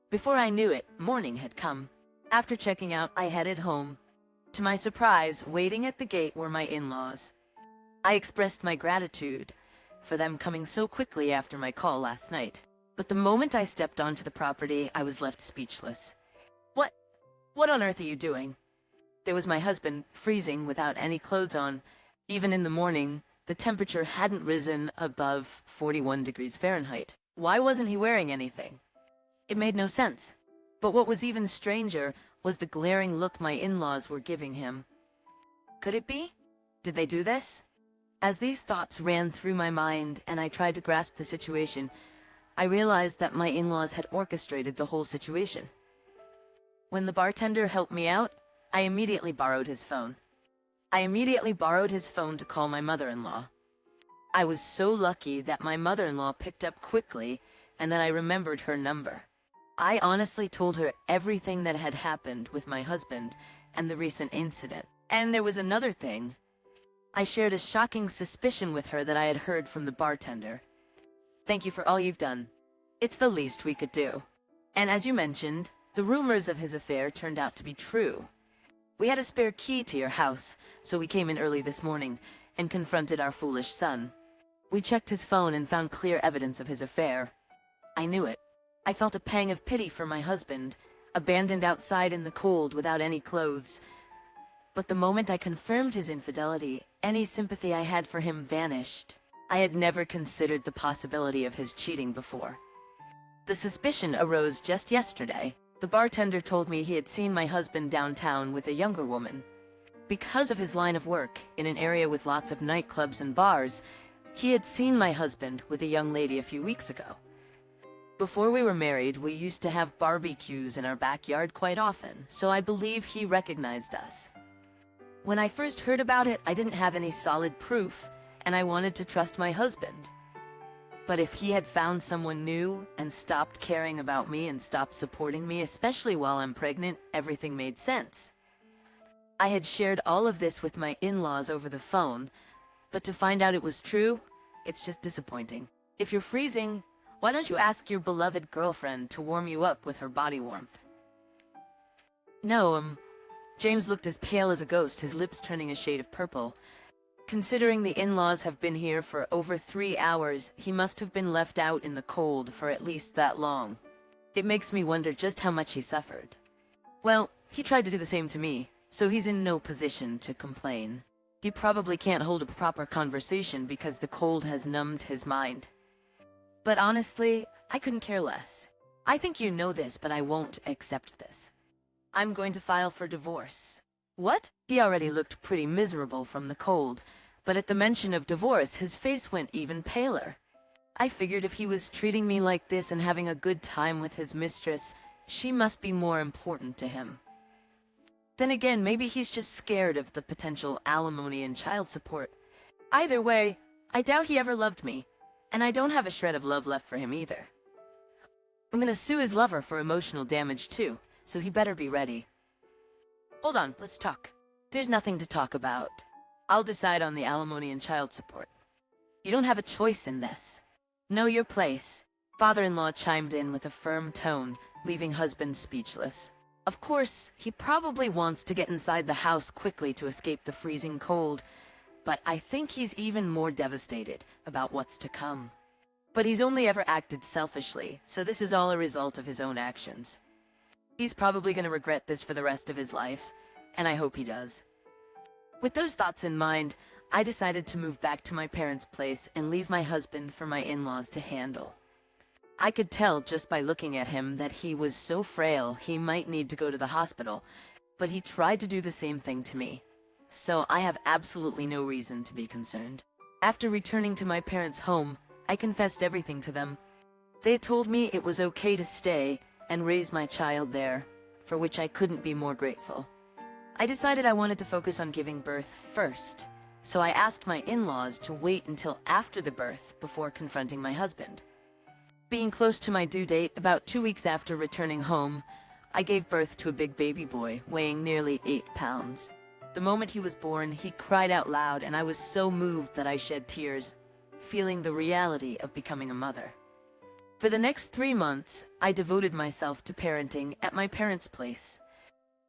Before I knew it, morning had come. After checking out, I headed home. To my surprise, waiting at the gate were my in-laws. I expressed my gratitude for them coming so quickly after my call last night. But the moment I stepped onto the property, I was left speechless. What on earth are you doing? There was my husband, freezing without any clothes on. Even in the morning, the temperature hadn't risen above 41 degrees Fahrenheit. Why wasn't he wearing anything? It made no sense. But what was even stranger was the glaring look my in-laws were giving him. Could it be? Did they do this? As these thoughts ran through my mind and I tried to grasp the situation, I realized that my in-laws had orchestrated the whole situation. When the bartender helped me out, I immediately borrowed his phone. To call my mother-in-law. I was so lucky that my mother-in-law picked up quickly and that I remembered her number. I honestly told her everything that had happened with my husband and the recent incident. And there was another thing. I shared a shocking suspicion with her that I had heard from the bartender. Thank you for all you've done. It's the least we could do. And as you mentioned, the rumors of his affair turned out to be true. We had a spare key to your house, so we came in early this morning and confronted our foolish son. We checked his phone and found clear evidence of his affair. I knew it. I felt a pang of pity for my husband, abandoned outside in the cold without any clothes. But the moment I confirmed his infidelity, any sympathy I had for him vanished. I had never considered the possibility of his cheating before. The suspicion arose just yesterday. The bartender told me he had seen my husband downtown with a younger woman. Because of his line of work, in an area with lots of nightclubs and bars, he had seen my husband with a young lady a few weeks ago. Before we were married, we used to have barbecues in our backyard quite often, so I believe he recognized us. When I first heard about it, I didn't have any solid proof, and I wanted to trust my husband. But if he had found someone new and stopped caring about me and stopped supporting me, especially while I'm pregnant, everything made sense. I had shared all of this with my in-laws over the phone, but to find out it was true, it's just disappointing. If you're freezing, why don't you ask your beloved girlfriend to warm you up with her body warmth? No, James looked as pale as a ghost, his lips turning a shade of purple. Considering the in-laws have been here for over 3 hours, he must have been left out in the cold for at least that long. It makes me wonder just how much he suffered. Well, he tried to do the same to me, so he's in no position to complain. He probably can't hold a proper conversation because the cold has numbed his mind. But honestly, I couldn't care less. I think you know this, but I won't accept this. I'm going to file for divorce. What? He already looked pretty miserable from the cold, but at the mention of divorce, his face went even paler. I figured if he was treating me like this and having a good time with his mistress, she must be more important to him. Then again, maybe he's just scared of the potential alimony and child support. Either way, I doubt he ever loved me, and I don't have a shred of love left for him either. I'm gonna sue his lover for emotional damage too, so he better be ready. Hold on, let's talk. There's nothing to talk about. I'll decide on the alimony and child support. You don't have a choice in this. Know your place. Father-in-law chimed in with a firm tone, leaving husband speechless. Of course, he probably wants to get inside the house quickly to escape the freezing cold, but I think he's even more devastated about what's to come. But he's only ever acted selfishly, so this is all a result of his own actions. He's probably going to regret this for the rest of his life, and I hope he does. With those thoughts in mind, I decided to move back to my parents' place and leave my husband for my in-laws to handle. I could tell just by looking at him that he was so frail he might need to go to the hospital, but he tried to do the same thing to me, so I have absolutely no reason to be concerned. After returning to my parents' home, I confessed everything to them. They told me it was okay to stay and raise my child there, for which I couldn't be more grateful. I decided I wanted to focus on giving birth first, so I asked my in-laws to wait until after the birth before confronting my husband. Being close to my due date, about 2 weeks after returning home, I gave birth to a big baby boy, weighing nearly 8 pounds. The moment he was born, he cried out loud, and I was so moved that I shed tears, feeling the reality of becoming a mother. For the next 3 months, I devoted myself to parenting at my parents' place.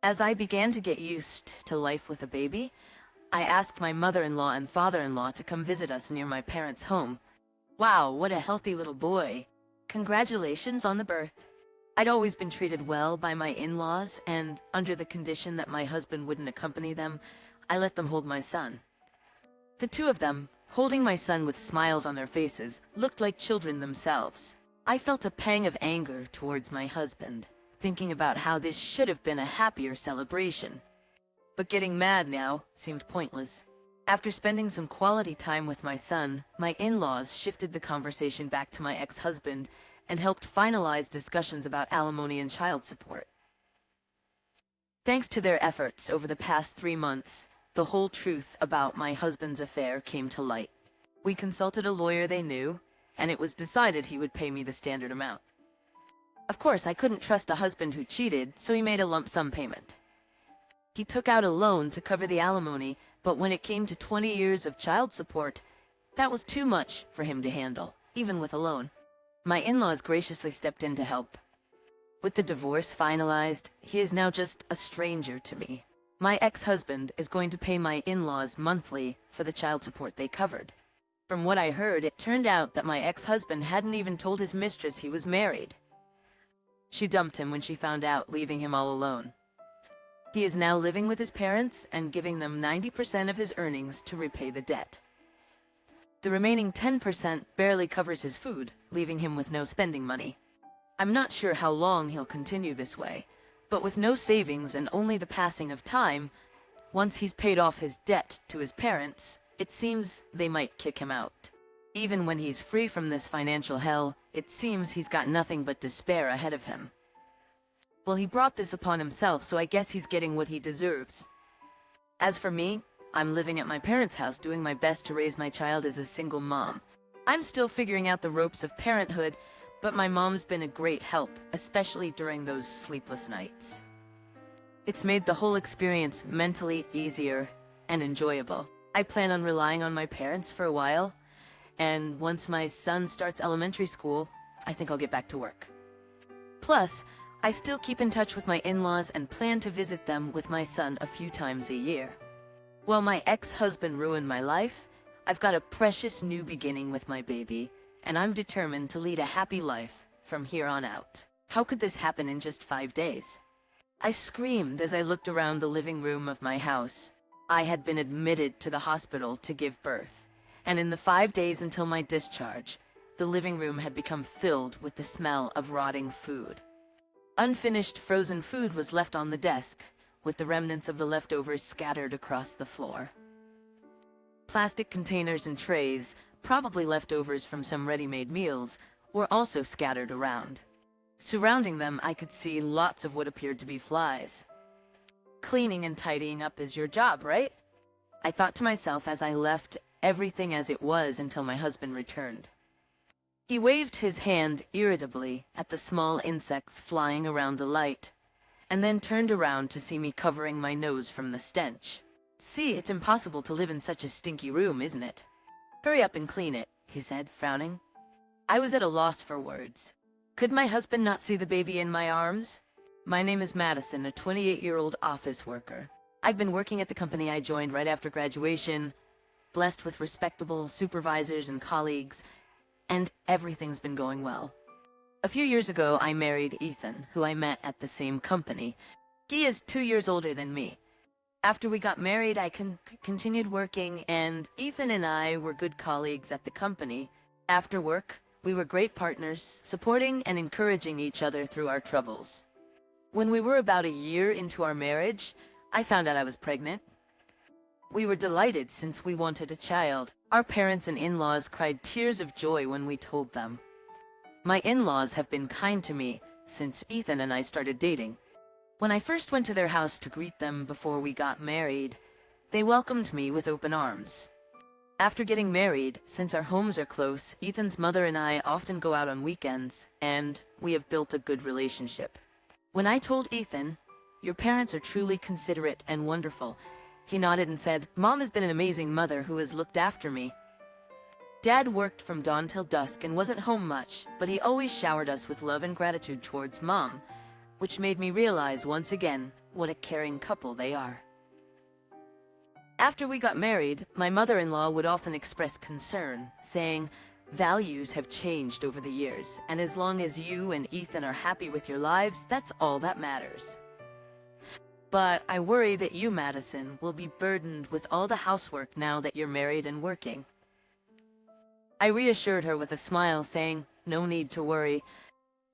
As I began to get used to life with a baby, I asked my mother-in-law and father-in-law to come visit us near my parents' home. Wow, what a healthy little boy. Congratulations on the birth. I'd always been treated well by my in-laws, and under the condition that my husband wouldn't accompany them, I let them hold my son. The two of them, holding my son with smiles on their faces, looked like children themselves. I felt a pang of anger towards my husband, thinking about how this should have been a happier celebration. But getting mad now seemed pointless. After spending some quality time with my son, my in-laws shifted the conversation back to my ex-husband and helped finalize discussions about alimony and child support. Thanks to their efforts over the past 3 months, the whole truth about my husband's affair came to light. We consulted a lawyer they knew, and it was decided he would pay me the standard amount. Of course, I couldn't trust a husband who cheated, so he made a lump sum payment. He took out a loan to cover the alimony, but when it came to 20 years of child support, that was too much for him to handle, even with a loan. My in-laws graciously stepped in to help. With the divorce finalized, he is now just a stranger to me. My ex-husband is going to pay my in-laws monthly for the child support they covered. From what I heard, it turned out that my ex-husband hadn't even told his mistress he was married. She dumped him when she found out, leaving him all alone. He is now living with his parents and giving them 90% of his earnings to repay the debt. The remaining 10% barely covers his food, leaving him with no spending money. I'm not sure how long he'll continue this way, but with no savings and only the passing of time, once he's paid off his debt to his parents, it seems they might kick him out. Even when he's free from this financial hell, it seems he's got nothing but despair ahead of him. Well, he brought this upon himself, so I guess he's getting what he deserves. As for me, I'm living at my parents' house doing my best to raise my child as a single mom. I'm still figuring out the ropes of parenthood, but my mom's been a great help, especially during those sleepless nights. It's made the whole experience mentally easier and enjoyable. I plan on relying on my parents for a while, and once my son starts elementary school, I think I'll get back to work. Plus, I still keep in touch with my in-laws and plan to visit them with my son a few times a year. While my ex-husband ruined my life, I've got a precious new beginning with my baby, and I'm determined to lead a happy life from here on out. How could this happen in just 5 days? I screamed as I looked around the living room of my house. I had been admitted to the hospital to give birth, and in the 5 days until my discharge, the living room had become filled with the smell of rotting food. Unfinished frozen food was left on the desk, with the remnants of the leftovers scattered across the floor. Plastic containers and trays, probably leftovers from some ready-made meals, were also scattered around. Surrounding them, I could see lots of what appeared to be flies. Cleaning and tidying up is your job, right? I thought to myself as I left everything as it was until my husband returned. He waved his hand irritably at the small insects flying around the light, and then turned around to see me covering my nose from the stench. "See, it's impossible to live in such a stinky room, isn't it? Hurry up and clean it," he said, frowning. I was at a loss for words. Could my husband not see the baby in my arms? My name is Madison, a 28-year-old office worker. I've been working at the company I joined right after graduation, blessed with respectable supervisors and colleagues, and everything's been going well. A few years ago, I married Ethan, who I met at the same company. He is 2 years older than me. After we got married, I continued working, and Ethan and I were good colleagues at the company. After work, we were great partners, supporting and encouraging each other through our troubles. When we were about a year into our marriage, I found out I was pregnant. We were delighted since we wanted a child. Our parents and in-laws cried tears of joy when we told them. My in-laws have been kind to me since Ethan and I started dating. When I first went to their house to greet them before we got married, they welcomed me with open arms. After getting married, since our homes are close, Ethan's mother and I often go out on weekends, and we have built a good relationship. When I told Ethan, "Your parents are truly considerate and wonderful," he nodded and said, "Mom has been an amazing mother who has looked after me." Dad worked from dawn till dusk and wasn't home much, but he always showered us with love and gratitude towards Mom, which made me realize once again what a caring couple they are. After we got married, my mother-in-law would often express concern, saying, "Values have changed over the years, and as long as you and Ethan are happy with your lives, that's all that matters. But I worry that you, Madison, will be burdened with all the housework now that you're married and working." I reassured her with a smile, saying, "No need to worry.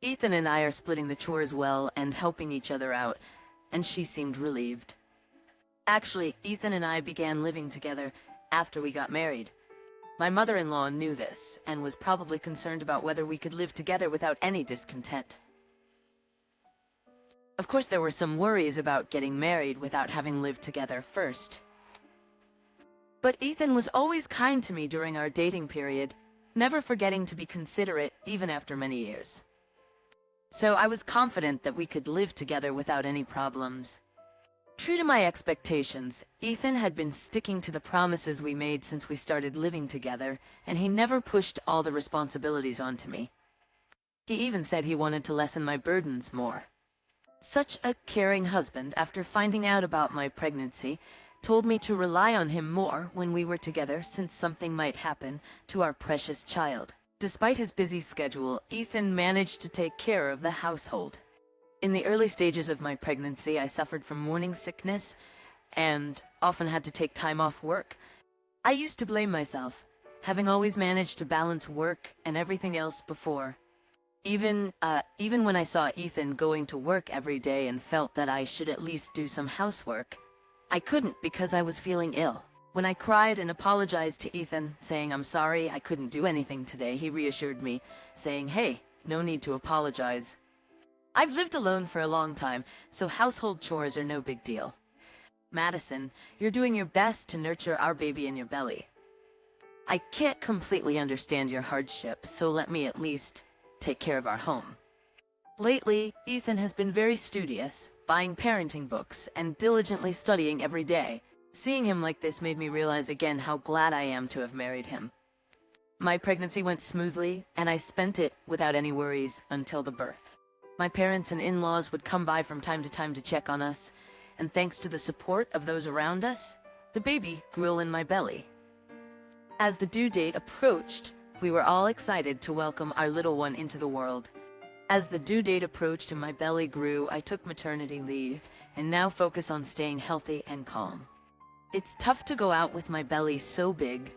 Ethan and I are splitting the chores well and helping each other out," and she seemed relieved. Actually, Ethan and I began living together after we got married. My mother-in-law knew this and was probably concerned about whether we could live together without any discontent. Of course, there were some worries about getting married without having lived together first. But Ethan was always kind to me during our dating period, never forgetting to be considerate even after many years. So I was confident that we could live together without any problems. True to my expectations, Ethan had been sticking to the promises we made since we started living together, and he never pushed all the responsibilities onto me. He even said he wanted to lessen my burdens more. Such a caring husband, after finding out about my pregnancy, told me to rely on him more when we were together since something might happen to our precious child. Despite his busy schedule, Ethan managed to take care of the household. In the early stages of my pregnancy, I suffered from morning sickness and often had to take time off work. I used to blame myself, having always managed to balance work and everything else before. Even when I saw Ethan going to work every day and felt that I should at least do some housework, I couldn't because I was feeling ill. When I cried and apologized to Ethan, saying I'm sorry I couldn't do anything today, he reassured me, saying, "Hey, no need to apologize. I've lived alone for a long time, so household chores are no big deal. Madison, you're doing your best to nurture our baby in your belly. I can't completely understand your hardship, so let me at least take care of our home." Lately, Ethan has been very studious, buying parenting books and diligently studying every day. Seeing him like this made me realize again how glad I am to have married him. My pregnancy went smoothly, and I spent it without any worries until the birth. My parents and in-laws would come by from time to check on us, and thanks to the support of those around us, the baby grew in my belly. As the due date approached, we were all excited to welcome our little one into the world. As the due date approached and my belly grew, I took maternity leave and now focus on staying healthy and calm. It's tough to go out with my belly so big,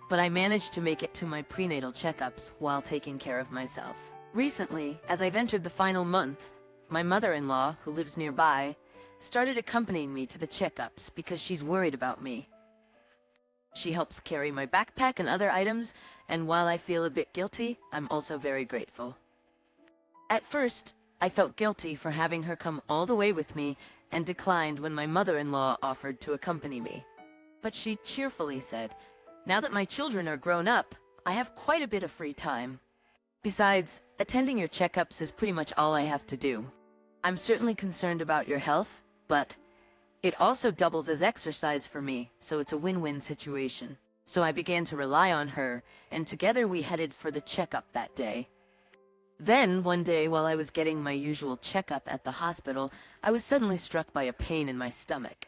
but I managed to make it to my prenatal checkups while taking care of myself. Recently, as I've entered the final month, my mother-in-law, who lives nearby, started accompanying me to the checkups because she's worried about me. She helps carry my backpack and other items, and while I feel a bit guilty, I'm also very grateful. At first, I felt guilty for having her come all the way with me and declined when my mother-in-law offered to accompany me. But she cheerfully said, "Now that my children are grown up, I have quite a bit of free time. Besides, attending your checkups is pretty much all I have to do. I'm certainly concerned about your health, but it also doubles as exercise for me, so it's a win-win situation." So I began to rely on her, and together we headed for the checkup that day. Then, one day while I was getting my usual checkup at the hospital, I was suddenly struck by a pain in my stomach.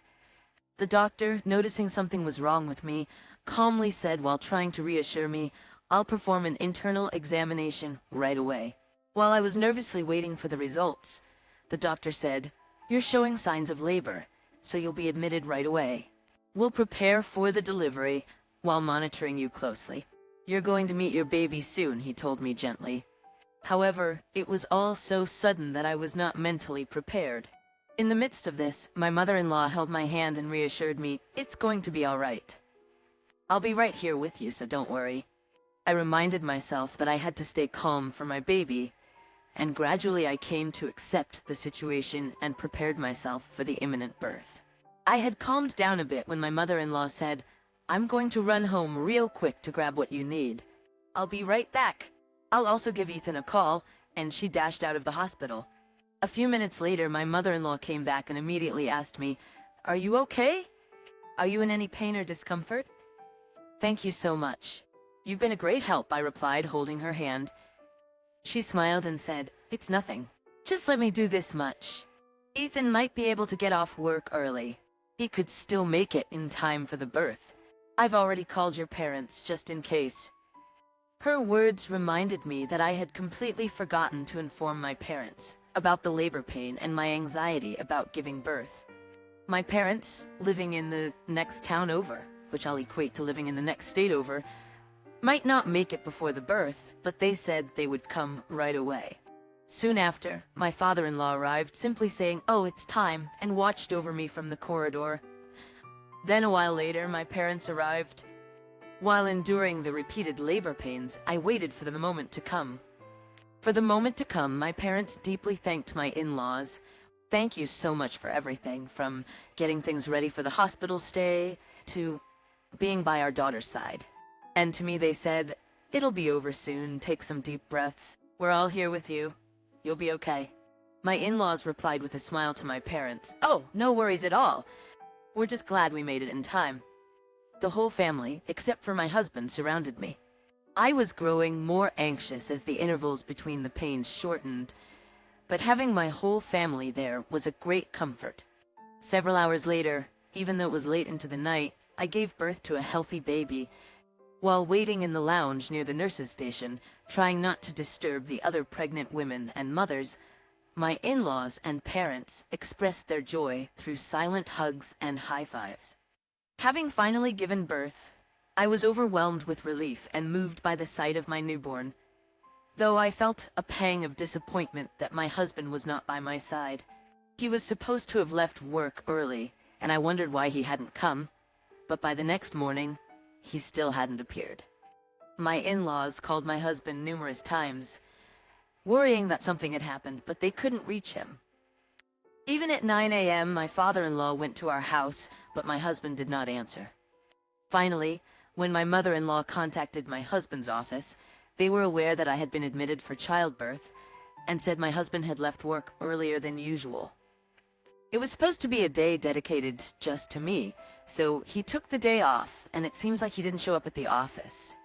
The doctor, noticing something was wrong with me, calmly said while trying to reassure me, "I'll perform an internal examination right away." While I was nervously waiting for the results, the doctor said, "You're showing signs of labor, so you'll be admitted right away. We'll prepare for the delivery while monitoring you closely. You're going to meet your baby soon," he told me gently. However, it was all so sudden that I was not mentally prepared. In the midst of this, my mother-in-law held my hand and reassured me, "It's going to be all right. I'll be right here with you, so don't worry." I reminded myself that I had to stay calm for my baby, and gradually I came to accept the situation and prepared myself for the imminent birth. I had calmed down a bit when my mother-in-law said, "I'm going to run home real quick to grab what you need. I'll be right back. I'll also give Ethan a call," and she dashed out of the hospital. A few minutes later, my mother-in-law came back and immediately asked me, "Are you okay? Are you in any pain or discomfort?" "Thank you so much. You've been a great help," I replied, holding her hand. She smiled and said, "It's nothing. Just let me do this much. Ethan might be able to get off work early. He could still make it in time for the birth. I've already called your parents just in case." Her words reminded me that I had completely forgotten to inform my parents about the labor pain and my anxiety about giving birth. My parents, living in the next town over, which I'll equate to living in the next state over, might not make it before the birth, but they said they would come right away. Soon after, my father-in-law arrived, simply saying, "Oh, it's time," and watched over me from the corridor. Then a while later, my parents arrived. While enduring the repeated labor pains, I waited for the moment to come. For the moment to come, my parents deeply thanked my in-laws. "Thank you so much for everything, from getting things ready for the hospital stay to being by our daughter's side." And to me they said, "It'll be over soon, take some deep breaths. We're all here with you. You'll be okay." My in-laws replied with a smile to my parents, "Oh, no worries at all. We're just glad we made it in time." The whole family, except for my husband, surrounded me. I was growing more anxious as the intervals between the pains shortened, but having my whole family there was a great comfort. Several hours later, even though it was late into the night, I gave birth to a healthy baby. While waiting in the lounge near the nurse's station, trying not to disturb the other pregnant women and mothers, my in-laws and parents expressed their joy through silent hugs and high fives. Having finally given birth, I was overwhelmed with relief and moved by the sight of my newborn, though I felt a pang of disappointment that my husband was not by my side. He was supposed to have left work early, and I wondered why he hadn't come, but by the next morning, he still hadn't appeared. My in-laws called my husband numerous times, worrying that something had happened, but they couldn't reach him. Even at 9 a.m., my father-in-law went to our house, but my husband did not answer. Finally, when my mother-in-law contacted my husband's office, they were aware that I had been admitted for childbirth and said my husband had left work earlier than usual. It was supposed to be a day dedicated just to me, so he took the day off, and it seems like he didn't show up at the office.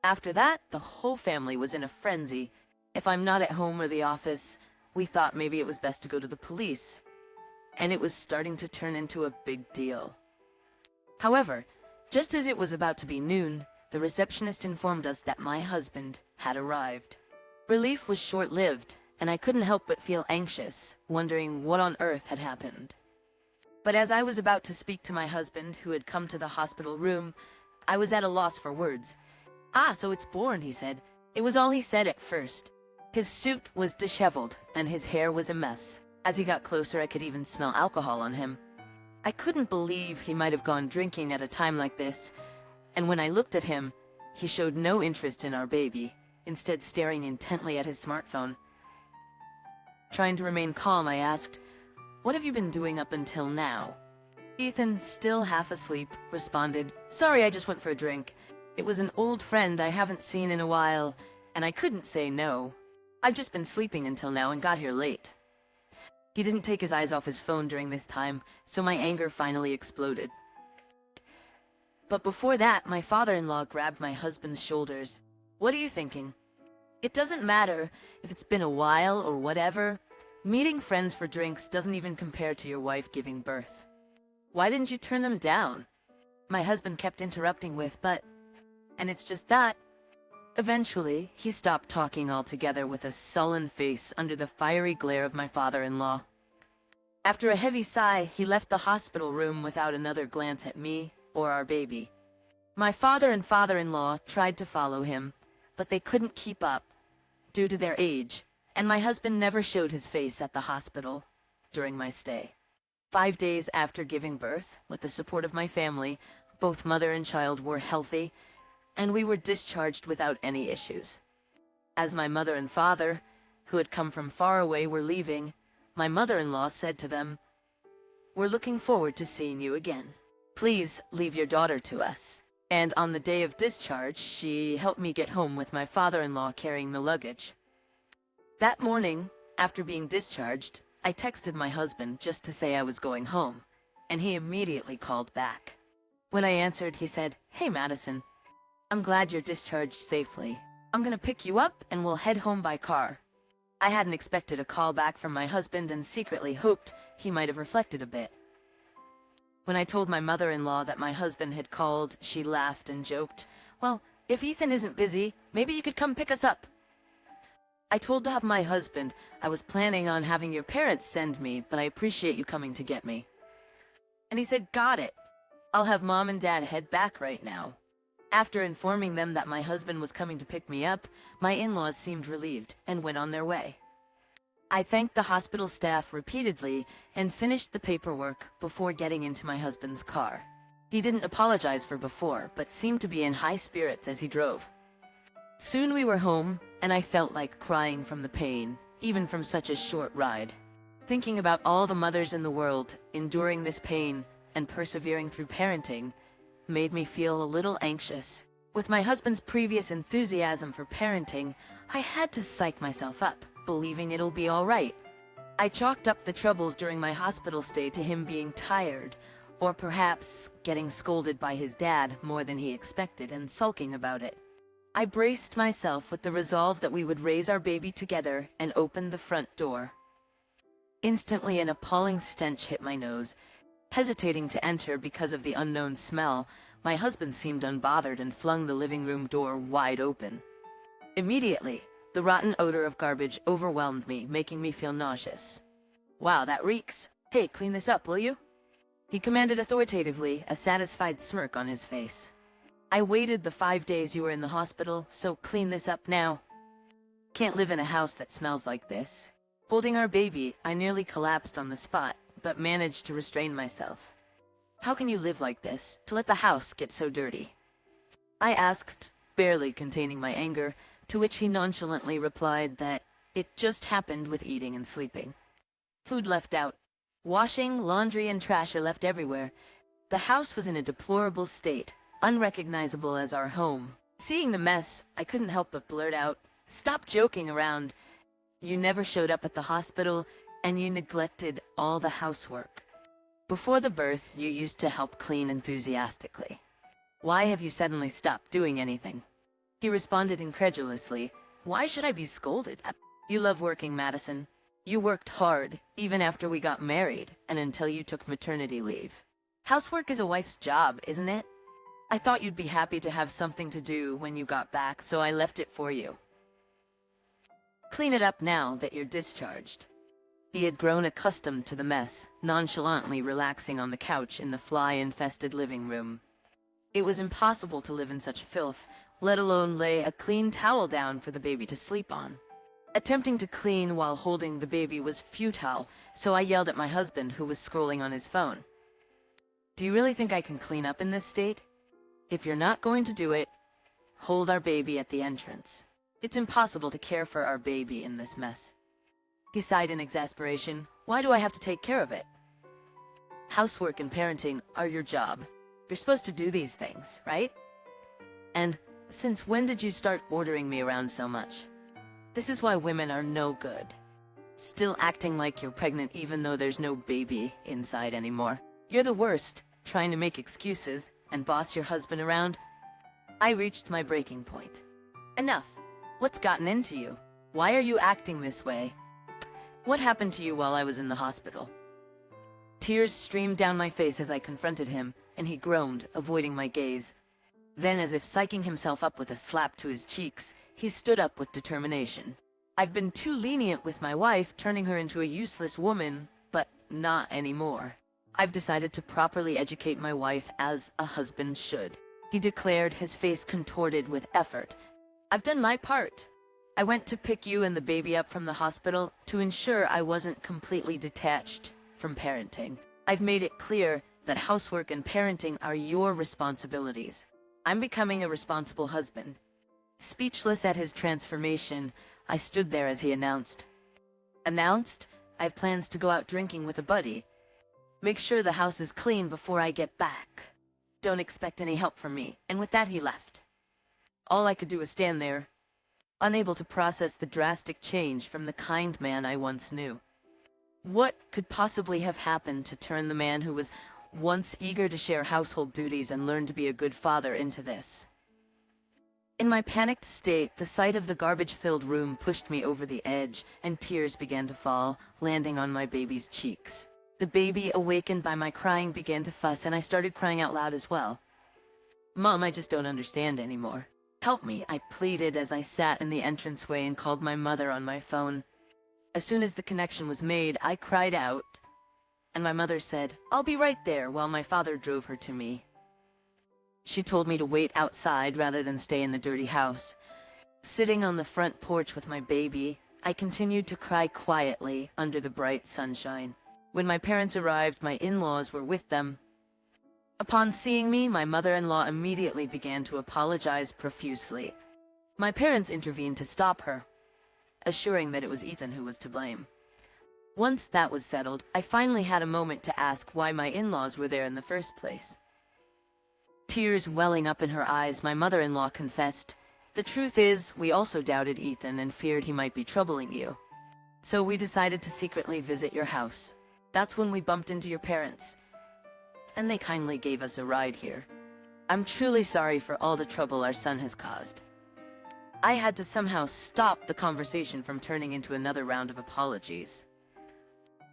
After that, the whole family was in a frenzy. If I'm not at home or the office, we thought maybe it was best to go to the police, and it was starting to turn into a big deal. However, just as it was about to be noon, the receptionist informed us that my husband had arrived. Relief was short-lived, and I couldn't help but feel anxious, wondering what on earth had happened. But as I was about to speak to my husband, who had come to the hospital room, I was at a loss for words. "Ah, so it's born," he said. It was all he said at first. His suit was disheveled, and his hair was a mess. As he got closer, I could even smell alcohol on him. I couldn't believe he might have gone drinking at a time like this, and when I looked at him, he showed no interest in our baby, instead staring intently at his smartphone. Trying to remain calm, I asked, "What have you been doing up until now?" Ethan, still half asleep, responded, "Sorry, I just went for a drink. It was an old friend I haven't seen in a while, and I couldn't say no. I've just been sleeping until now and got here late." He didn't take his eyes off his phone during this time, so my anger finally exploded. But before that, my father-in-law grabbed my husband's shoulders. "What are you thinking? It doesn't matter if it's been a while or whatever. Meeting friends for drinks doesn't even compare to your wife giving birth. Why didn't you turn them down?" My husband kept interrupting with, "But," and it's just that. Eventually, he stopped talking altogether with a sullen face under the fiery glare of my father-in-law. After a heavy sigh, he left the hospital room without another glance at me or our baby. My father and father-in-law tried to follow him, but they couldn't keep up due to their age, and my husband never showed his face at the hospital during my stay. 5 days after giving birth, with the support of my family, both mother and child were healthy, and we were discharged without any issues. As my mother and father, who had come from far away, were leaving, my mother-in-law said to them, "We're looking forward to seeing you again. Please leave your daughter to us." And on the day of discharge, she helped me get home with my father-in-law carrying the luggage. That morning, after being discharged, I texted my husband just to say I was going home, and he immediately called back. When I answered, he said, "Hey, Madison. I'm glad you're discharged safely. I'm gonna pick you up and we'll head home by car." I hadn't expected a call back from my husband and secretly hoped he might have reflected a bit. When I told my mother-in-law that my husband had called, she laughed and joked, "Well, if Ethan isn't busy, maybe you could come pick us up." I told my husband I was planning on having your parents send me, but I appreciate you coming to get me. And he said, "Got it. I'll have Mom and Dad head back right now." After informing them that my husband was coming to pick me up, my in-laws seemed relieved and went on their way. I thanked the hospital staff repeatedly and finished the paperwork before getting into my husband's car. He didn't apologize for before, but seemed to be in high spirits as he drove. Soon we were home, and I felt like crying from the pain, even from such a short ride. Thinking about all the mothers in the world enduring this pain and persevering through parenting made me feel a little anxious. With my husband's previous enthusiasm for parenting, I had to psych myself up, believing it'll be all right. I chalked up the troubles during my hospital stay to him being tired, or perhaps getting scolded by his dad more than he expected and sulking about it. I braced myself with the resolve that we would raise our baby together and open the front door. Instantly, an appalling stench hit my nose. Hesitating to enter because of the unknown smell, my husband seemed unbothered and flung the living room door wide open. Immediately, the rotten odor of garbage overwhelmed me, making me feel nauseous. "Wow, that reeks. Hey, clean this up, will you?" He commanded authoritatively, a satisfied smirk on his face. "I waited the 5 days you were in the hospital, so clean this up now. Can't live in a house that smells like this." Holding our baby, I nearly collapsed on the spot, but managed to restrain myself. "How can you live like this, to let the house get so dirty?" I asked, barely containing my anger, to which he nonchalantly replied that it just happened with eating and sleeping. Food left out. Washing, laundry, and trash are left everywhere. The house was in a deplorable state, unrecognizable as our home. Seeing the mess, I couldn't help but blurt out, "Stop joking around. You never showed up at the hospital, and you neglected all the housework. Before the birth, you used to help clean enthusiastically. Why have you suddenly stopped doing anything?" He responded incredulously, "Why should I be scolded? You love working, Madison. You worked hard, even after we got married, and until you took maternity leave. Housework is a wife's job, isn't it? I thought you'd be happy to have something to do when you got back, so I left it for you. Clean it up now that you're discharged." He had grown accustomed to the mess, nonchalantly relaxing on the couch in the fly-infested living room. It was impossible to live in such filth, let alone lay a clean towel down for the baby to sleep on. Attempting to clean while holding the baby was futile, so I yelled at my husband, who was scrolling on his phone. Do you really think I can clean up in this state? If you're not going to do it, hold our baby at the entrance. It's impossible to care for our baby in this mess. He sighed in exasperation. Why do I have to take care of it? Housework and parenting are your job. You're supposed to do these things, right? And since when did you start ordering me around so much? This is why women are no good. Still acting like you're pregnant even though there's no baby inside anymore. You're the worst, trying to make excuses and boss your husband around. I reached my breaking point. Enough. What's gotten into you? Why are you acting this way? What happened to you while I was in the hospital? Tears streamed down my face as I confronted him, and he groaned, avoiding my gaze. Then, as if psyching himself up with a slap to his cheeks, he stood up with determination. I've been too lenient with my wife, turning her into a useless woman, but not anymore. I've decided to properly educate my wife as a husband should. He declared, his face contorted with effort. I've done my part. I went to pick you and the baby up from the hospital to ensure I wasn't completely detached from parenting. I've made it clear that housework and parenting are your responsibilities. I'm becoming a responsible husband. Speechless at his transformation, I stood there as he announced. Announced? I have plans to go out drinking with a buddy. Make sure the house is clean before I get back. Don't expect any help from me. And with that, he left. All I could do was stand there, unable to process the drastic change from the kind man I once knew. What could possibly have happened to turn the man who was once eager to share household duties and learn to be a good father into this? In my panicked state, the sight of the garbage-filled room pushed me over the edge, and tears began to fall, landing on my baby's cheeks. The baby, awakened by my crying, began to fuss, and I started crying out loud as well. Mom, I just don't understand anymore. Help me, I pleaded as I sat in the entranceway and called my mother on my phone. As soon as the connection was made, I cried out, and my mother said, "I'll be right there," while my father drove her to me. She told me to wait outside rather than stay in the dirty house. Sitting on the front porch with my baby, I continued to cry quietly under the bright sunshine. When my parents arrived, my in-laws were with them. Upon seeing me, my mother-in-law immediately began to apologize profusely. My parents intervened to stop her, assuring that it was Ethan who was to blame. Once that was settled, I finally had a moment to ask why my in-laws were there in the first place. Tears welling up in her eyes, my mother-in-law confessed, "The truth is, we also doubted Ethan and feared he might be troubling you. So we decided to secretly visit your house. That's when we bumped into your parents, and they kindly gave us a ride here. I'm truly sorry for all the trouble our son has caused." I had to somehow stop the conversation from turning into another round of apologies.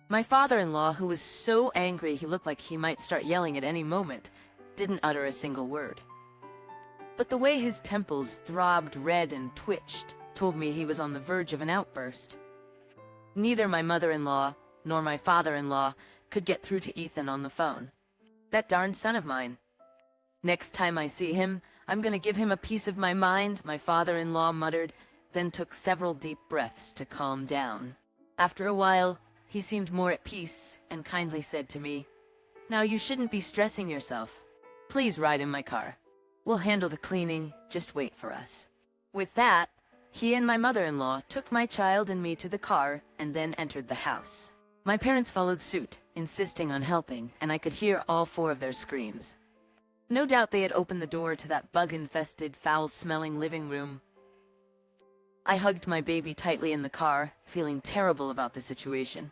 My father-in-law, who was so angry he looked like he might start yelling at any moment, didn't utter a single word. But the way his temples throbbed red and twitched told me he was on the verge of an outburst. Neither my mother-in-law nor my father-in-law could get through to Ethan on the phone. That darn son of mine. Next time I see him, I'm gonna give him a piece of my mind, my father-in-law muttered, then took several deep breaths to calm down. After a while, he seemed more at peace and kindly said to me, "Now you shouldn't be stressing yourself. Please ride in my car. We'll handle the cleaning, just wait for us." With that, he and my mother-in-law took my child and me to the car and then entered the house. My parents followed suit, insisting on helping, and I could hear all four of their screams. No doubt they had opened the door to that bug-infested, foul-smelling living room. I hugged my baby tightly in the car, feeling terrible about the situation.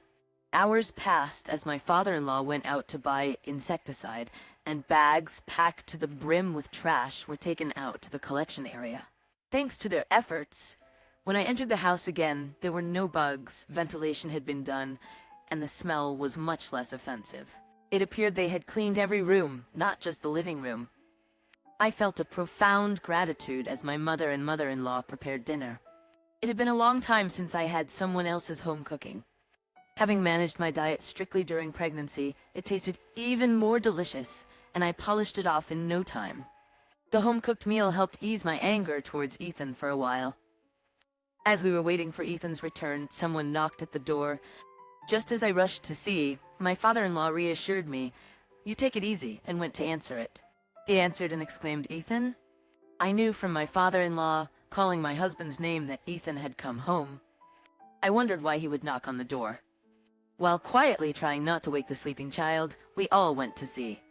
Hours passed as my father-in-law went out to buy insecticide, and bags packed to the brim with trash were taken out to the collection area. Thanks to their efforts, when I entered the house again, there were no bugs, ventilation had been done, and the smell was much less offensive. It appeared they had cleaned every room, not just the living room. I felt a profound gratitude as my mother and mother-in-law prepared dinner. It had been a long time since I had someone else's home cooking. Having managed my diet strictly during pregnancy, it tasted even more delicious, and I polished it off in no time. The home-cooked meal helped ease my anger towards Ethan for a while. As we were waiting for Ethan's return, someone knocked at the door. Just as I rushed to see, my father-in-law reassured me, "You take it easy," and went to answer it. He answered and exclaimed, "Ethan?" I knew from my father-in-law calling my husband's name that Ethan had come home. I wondered why he would knock on the door. While quietly trying not to wake the sleeping child, we all went to see.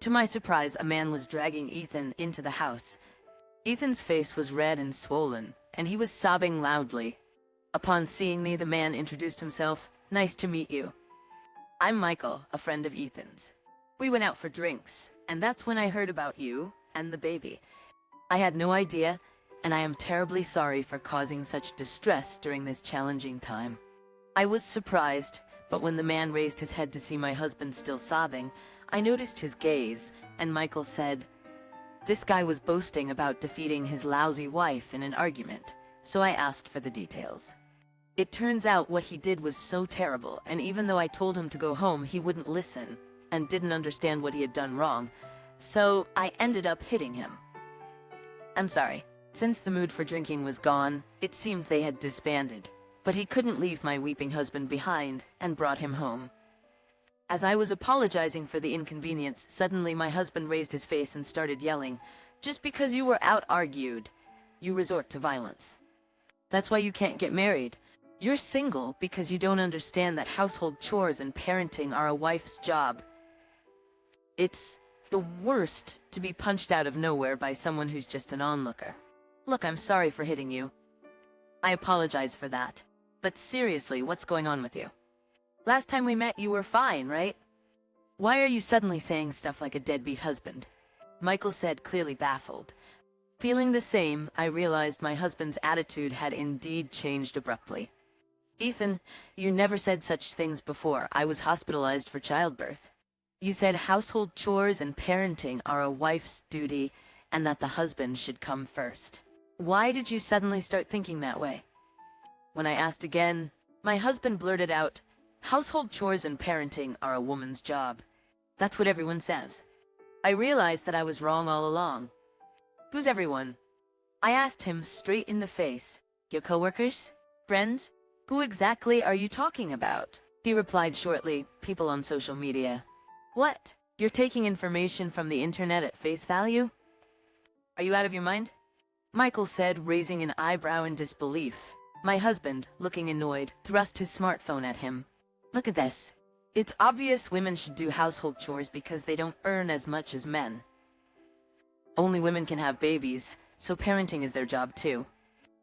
To my surprise, a man was dragging Ethan into the house. Ethan's face was red and swollen, and he was sobbing loudly. Upon seeing me, the man introduced himself. "Nice to meet you. I'm Michael, a friend of Ethan's. We went out for drinks, and that's when I heard about you and the baby. I had no idea, and I am terribly sorry for causing such distress during this challenging time." I was surprised, but when the man raised his head to see my husband still sobbing, I noticed his gaze, and Michael said, "This guy was boasting about defeating his lousy wife in an argument, so I asked for the details. It turns out what he did was so terrible, and even though I told him to go home, he wouldn't listen, and didn't understand what he had done wrong, so I ended up hitting him. I'm sorry. Since the mood for drinking was gone, it seemed they had disbanded, but he couldn't leave my weeping husband behind, and brought him home. As I was apologizing for the inconvenience, suddenly my husband raised his face and started yelling, 'Just because you were out-argued, you resort to violence. That's why you can't get married. You're single because you don't understand that household chores and parenting are a wife's job.' It's the worst to be punched out of nowhere by someone who's just an onlooker. Look, I'm sorry for hitting you. I apologize for that. But seriously, what's going on with you? Last time we met, you were fine, right? Why are you suddenly saying stuff like a deadbeat husband?" Michael said, clearly baffled. Feeling the same, I realized my husband's attitude had indeed changed abruptly. "Ethan, you never said such things before. I was hospitalized for childbirth. You said household chores and parenting are a wife's duty, and that the husband should come first. Why did you suddenly start thinking that way?" When I asked again, my husband blurted out, "Household chores and parenting are a woman's job. That's what everyone says." I realized that I was wrong all along. "Who's everyone?" I asked him straight in the face. "Your coworkers? Friends? Who exactly are you talking about?" He replied shortly, "People on social media." "What? You're taking information from the internet at face value? Are you out of your mind?" Michael said, raising an eyebrow in disbelief. My husband, looking annoyed, thrust his smartphone at him. "Look at this. It's obvious women should do household chores because they don't earn as much as men. Only women can have babies, so parenting is their job too.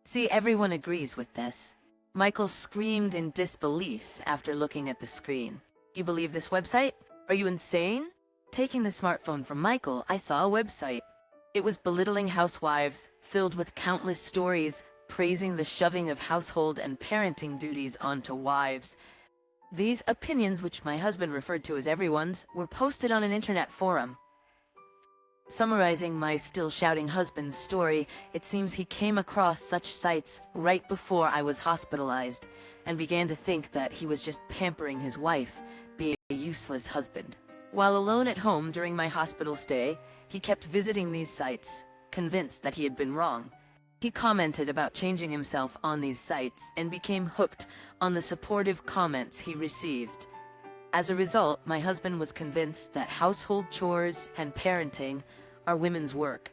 See, everyone agrees with this." Michael screamed in disbelief after looking at the screen. "You believe this website? Are you insane?" Taking the smartphone from Michael, I saw a website. It was belittling housewives, filled with countless stories praising the shoving of household and parenting duties onto wives. These opinions, which my husband referred to as everyone's, were posted on an internet forum. Summarizing my still shouting husband's story, it seems he came across such sites right before I was hospitalized, and began to think that he was just pampering his wife, being a useless husband. While alone at home during my hospital stay, he kept visiting these sites, convinced that he had been wrong. He commented about changing himself on these sites and became hooked on the supportive comments he received. As a result, my husband was convinced that household chores and parenting are women's work,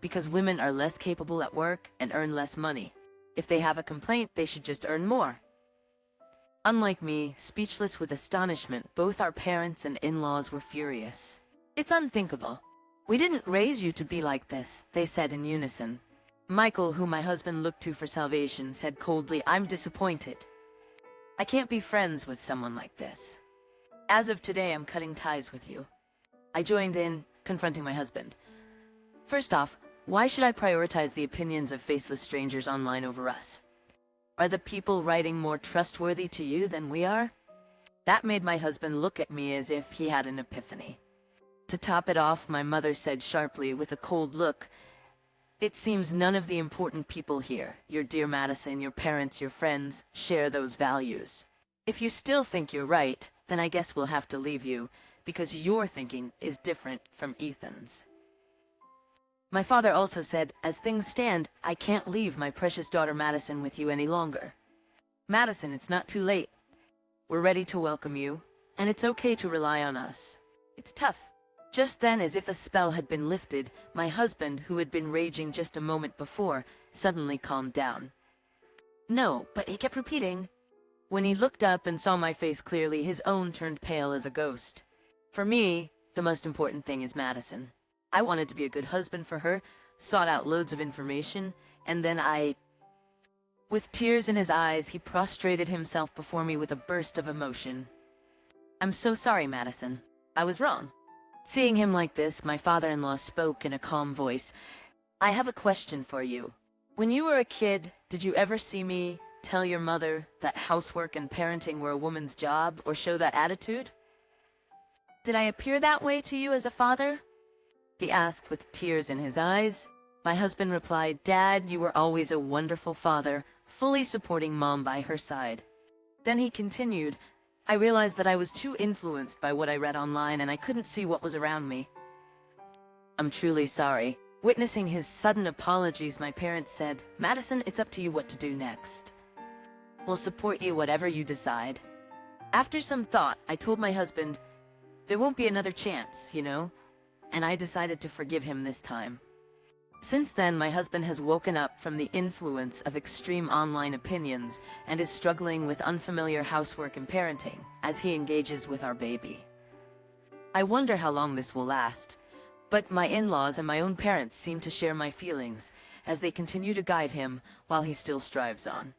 because women are less capable at work and earn less money. If they have a complaint, they should just earn more. Unlike me, speechless with astonishment, both our parents and in-laws were furious. "It's unthinkable. We didn't raise you to be like this," they said in unison. Michael, who my husband looked to for salvation, said coldly, "I'm disappointed. I can't be friends with someone like this. As of today, I'm cutting ties with you." I joined in, confronting my husband. "First off, why should I prioritize the opinions of faceless strangers online over us? Are the people writing more trustworthy to you than we are?" That made my husband look at me as if he had an epiphany. To top it off, my mother said sharply, with a cold look, "It seems none of the important people here, your dear Madison, your parents, your friends, share those values. If you still think you're right, then I guess we'll have to leave you, because your thinking is different from Ethan's." My father also said, as things stand, I can't leave my precious daughter Madison with you any longer. Madison, it's not too late. We're ready to welcome you, and it's okay to rely on us. It's tough. Just then, as if a spell had been lifted, my husband, who had been raging just a moment before, suddenly calmed down. No, but he kept repeating. When he looked up and saw my face clearly, his own turned pale as a ghost. For me, the most important thing is Madison. I wanted to be a good husband for her, sought out loads of information, and then With tears in his eyes, he prostrated himself before me with a burst of emotion. I'm so sorry, Madison. I was wrong. Seeing him like this, my father-in-law spoke in a calm voice. I have a question for you. When you were a kid, did you ever see me tell your mother that housework and parenting were a woman's job, or show that attitude? Did I appear that way to you as a father? He asked with tears in his eyes. My husband replied, Dad, you were always a wonderful father, fully supporting Mom by her side. Then he continued, I realized that I was too influenced by what I read online and I couldn't see what was around me. I'm truly sorry. Witnessing his sudden apologies, my parents said, Madison, it's up to you what to do next. We'll support you whatever you decide. After some thought, I told my husband, there won't be another chance, you know? And I decided to forgive him this time. Since then, my husband has woken up from the influence of extreme online opinions and is struggling with unfamiliar housework and parenting as he engages with our baby. I wonder how long this will last, but my in-laws and my own parents seem to share my feelings as they continue to guide him while he still strives on.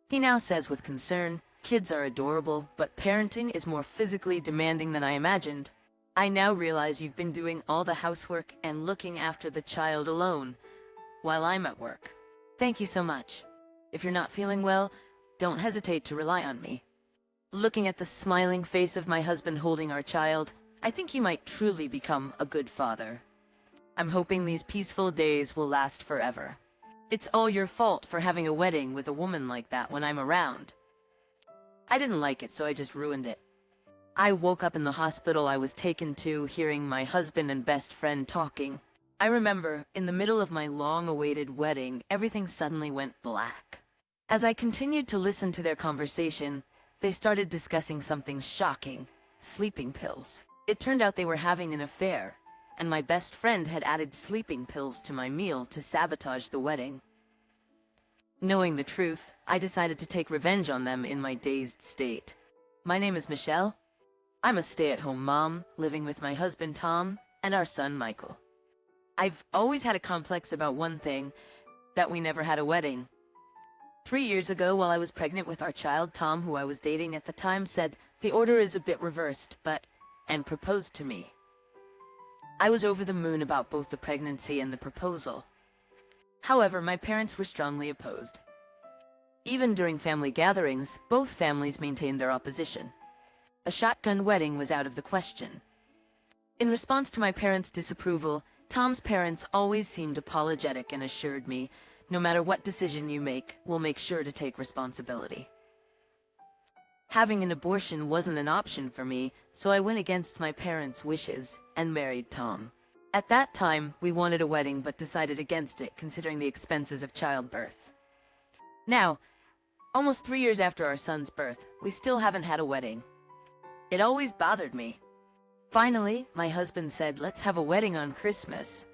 He now says with concern, kids are adorable, but parenting is more physically demanding than I imagined. I now realize you've been doing all the housework and looking after the child alone, while I'm at work. Thank you so much. If you're not feeling well, don't hesitate to rely on me. Looking at the smiling face of my husband holding our child, I think he might truly become a good father. I'm hoping these peaceful days will last forever. It's all your fault for having a wedding with a woman like that when I'm around. I didn't like it, so I just ruined it. I woke up in the hospital I was taken to, hearing my husband and best friend talking. I remember, in the middle of my long-awaited wedding, everything suddenly went black. As I continued to listen to their conversation, they started discussing something shocking: sleeping pills. It turned out they were having an affair, and my best friend had added sleeping pills to my meal to sabotage the wedding. Knowing the truth, I decided to take revenge on them in my dazed state. My name is Michelle. I'm a stay-at-home mom, living with my husband Tom and our son Michael. I've always had a complex about one thing, that we never had a wedding. 3 years ago, while I was pregnant with our child, Tom, who I was dating at the time, said, the order is a bit reversed, and proposed to me. I was over the moon about both the pregnancy and the proposal. However, my parents were strongly opposed. Even during family gatherings, both families maintained their opposition. A shotgun wedding was out of the question. In response to my parents' disapproval, Tom's parents always seemed apologetic and assured me, no matter what decision you make, we'll make sure to take responsibility. Having an abortion wasn't an option for me, so I went against my parents' wishes and married Tom. At that time, we wanted a wedding but decided against it, considering the expenses of childbirth. Now, almost 3 years after our son's birth, we still haven't had a wedding. It always bothered me. Finally, my husband said, let's have a wedding on Christmas.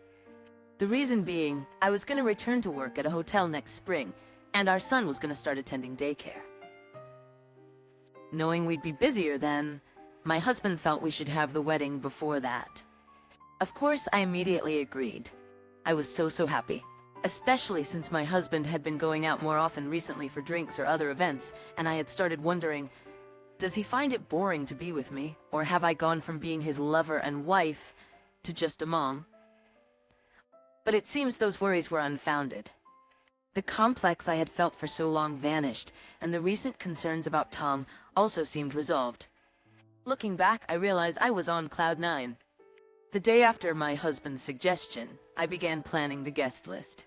The reason being, I was going to return to work at a hotel next spring, and our son was going to start attending daycare. Knowing we'd be busier then, my husband felt we should have the wedding before that. Of course, I immediately agreed. I was so happy, especially since my husband had been going out more often recently for drinks or other events, and I had started wondering, does he find it boring to be with me, or have I gone from being his lover and wife to just a mom? But it seems those worries were unfounded. The complex I had felt for so long vanished, and the recent concerns about Tom also seemed resolved. Looking back, I realized I was on cloud 9. The day after my husband's suggestion, I began planning the guest list.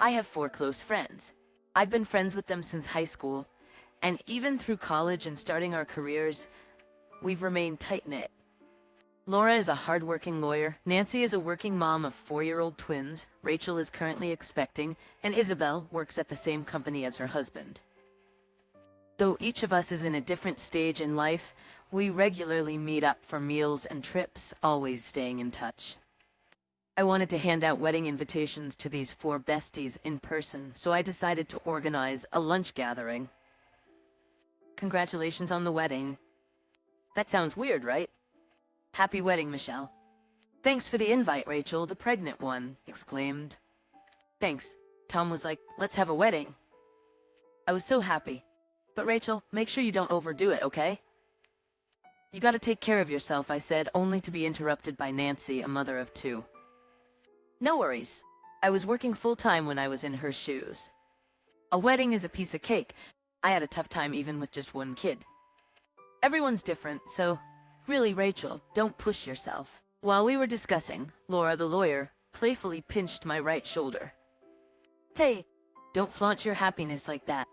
I have 4 close friends. I've been friends with them since high school, and even through college and starting our careers, we've remained tight-knit. Laura is a hardworking lawyer, Nancy is a working mom of 4-year-old twins, Rachel is currently expecting, and Isabel works at the same company as her husband. Though each of us is in a different stage in life, we regularly meet up for meals and trips, always staying in touch. I wanted to hand out wedding invitations to these 4 besties in person, so I decided to organize a lunch gathering. Congratulations on the wedding. That sounds weird, right? Happy wedding, Michelle. Thanks for the invite, Rachel, the pregnant one exclaimed. Thanks. Tom was like, let's have a wedding. I was so happy. But Rachel, make sure you don't overdo it, okay? You gotta take care of yourself, I said, only to be interrupted by Nancy, a mother of 2. No worries. I was working full-time when I was in her shoes. A wedding is a piece of cake. I had a tough time even with just 1 kid. Everyone's different, so really, Rachel, don't push yourself. While we were discussing, Laura, the lawyer, playfully pinched my right shoulder. Hey, don't flaunt your happiness like that.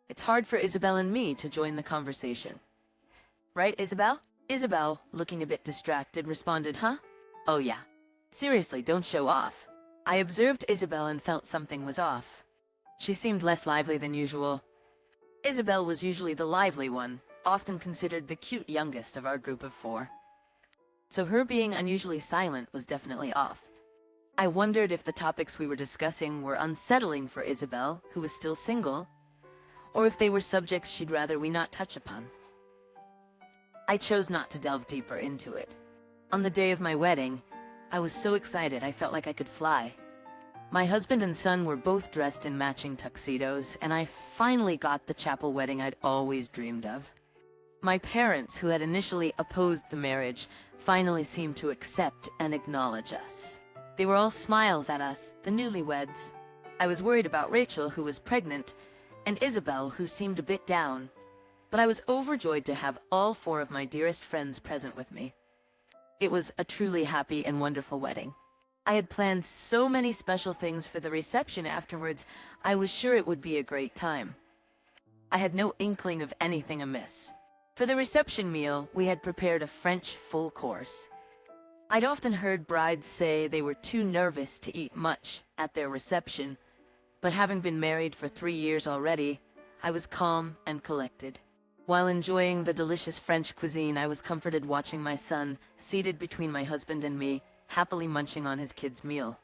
It's hard for Isabel and me to join the conversation. Right, Isabel? Isabel, looking a bit distracted, responded, huh? Oh yeah. Seriously, don't show off. I observed Isabel and felt something was off. She seemed less lively than usual. Isabel was usually the lively one, often considered the cute youngest of our group of 4. So her being unusually silent was definitely off. I wondered if the topics we were discussing were unsettling for Isabel, who was still single, or if they were subjects she'd rather we not touch upon. I chose not to delve deeper into it. On the day of my wedding, I was so excited I felt like I could fly. My husband and son were both dressed in matching tuxedos, and I finally got the chapel wedding I'd always dreamed of. My parents, who had initially opposed the marriage, finally seemed to accept and acknowledge us. They were all smiles at us, the newlyweds. I was worried about Rachel, who was pregnant, and Isabel, who seemed a bit down, but I was overjoyed to have all 4 of my dearest friends present with me. It was a truly happy and wonderful wedding. I had planned so many special things for the reception afterwards, I was sure it would be a great time. I had no inkling of anything amiss. For the reception meal, we had prepared a French full course. I'd often heard brides say they were too nervous to eat much at their reception, but having been married for 3 years already, I was calm and collected. While enjoying the delicious French cuisine, I was comforted watching my son, seated between my husband and me, happily munching on his kid's meal.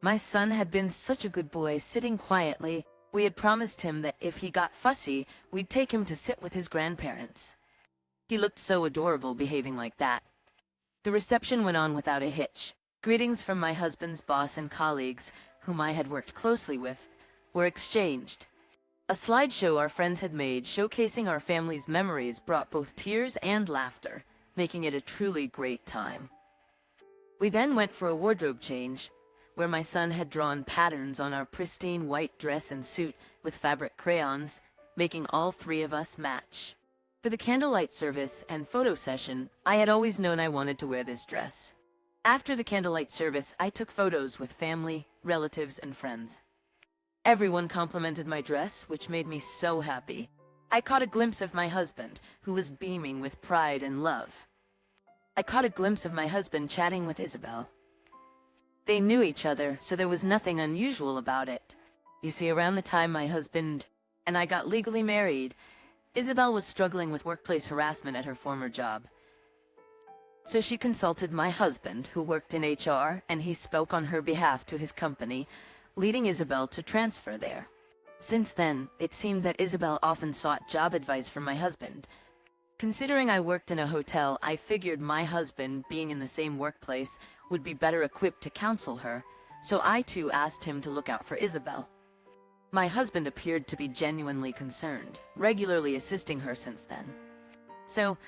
My son had been such a good boy, sitting quietly. We had promised him that if he got fussy, we'd take him to sit with his grandparents. He looked so adorable behaving like that. The reception went on without a hitch. Greetings from my husband's boss and colleagues, whom I had worked closely with, were exchanged. A slideshow our friends had made showcasing our family's memories brought both tears and laughter, making it a truly great time. We then went for a wardrobe change, where my son had drawn patterns on our pristine white dress and suit with fabric crayons, making all 3 of us match. For the candlelight service and photo session, I had always known I wanted to wear this dress. After the candlelight service, I took photos with family, relatives, and friends. Everyone complimented my dress, which made me so happy. I caught a glimpse of my husband, who was beaming with pride and love. I caught a glimpse of my husband chatting with Isabel. They knew each other, so there was nothing unusual about it. You see, around the time my husband and I got legally married, Isabel was struggling with workplace harassment at her former job. So she consulted my husband, who worked in HR, and he spoke on her behalf to his company, leading Isabel to transfer there. Since then, it seemed that Isabel often sought job advice from my husband. Considering I worked in a hotel, I figured my husband, being in the same workplace, would be better equipped to counsel her, so I too asked him to look out for Isabel. My husband appeared to be genuinely concerned, regularly assisting her since then. So,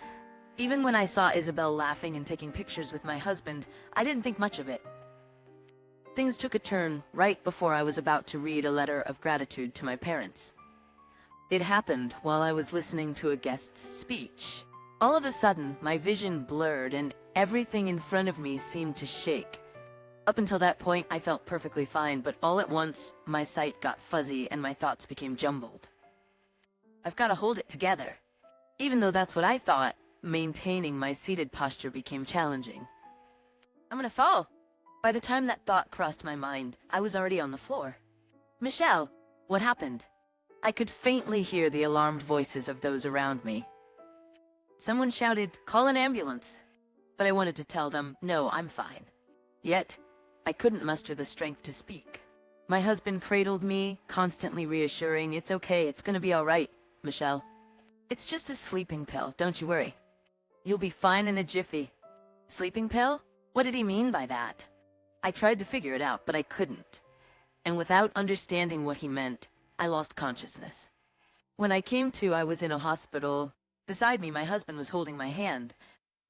even when I saw Isabel laughing and taking pictures with my husband, I didn't think much of it. Things took a turn right before I was about to read a letter of gratitude to my parents. It happened while I was listening to a guest's speech. All of a sudden, my vision blurred and everything in front of me seemed to shake. Up until that point, I felt perfectly fine, but all at once, my sight got fuzzy and my thoughts became jumbled. I've got to hold it together. Even though that's what I thought, maintaining my seated posture became challenging. I'm gonna fall. By the time that thought crossed my mind, I was already on the floor. Michelle, what happened? I could faintly hear the alarmed voices of those around me. Someone shouted, "Call an ambulance." But I wanted to tell them, no, I'm fine. Yet, I couldn't muster the strength to speak. My husband cradled me, constantly reassuring, "It's okay, it's gonna be all right, Michelle. It's just a sleeping pill, don't you worry. You'll be fine in a jiffy." Sleeping pill? What did he mean by that? I tried to figure it out, but I couldn't. And without understanding what he meant, I lost consciousness. When I came to, I was in a hospital. Beside me, my husband was holding my hand.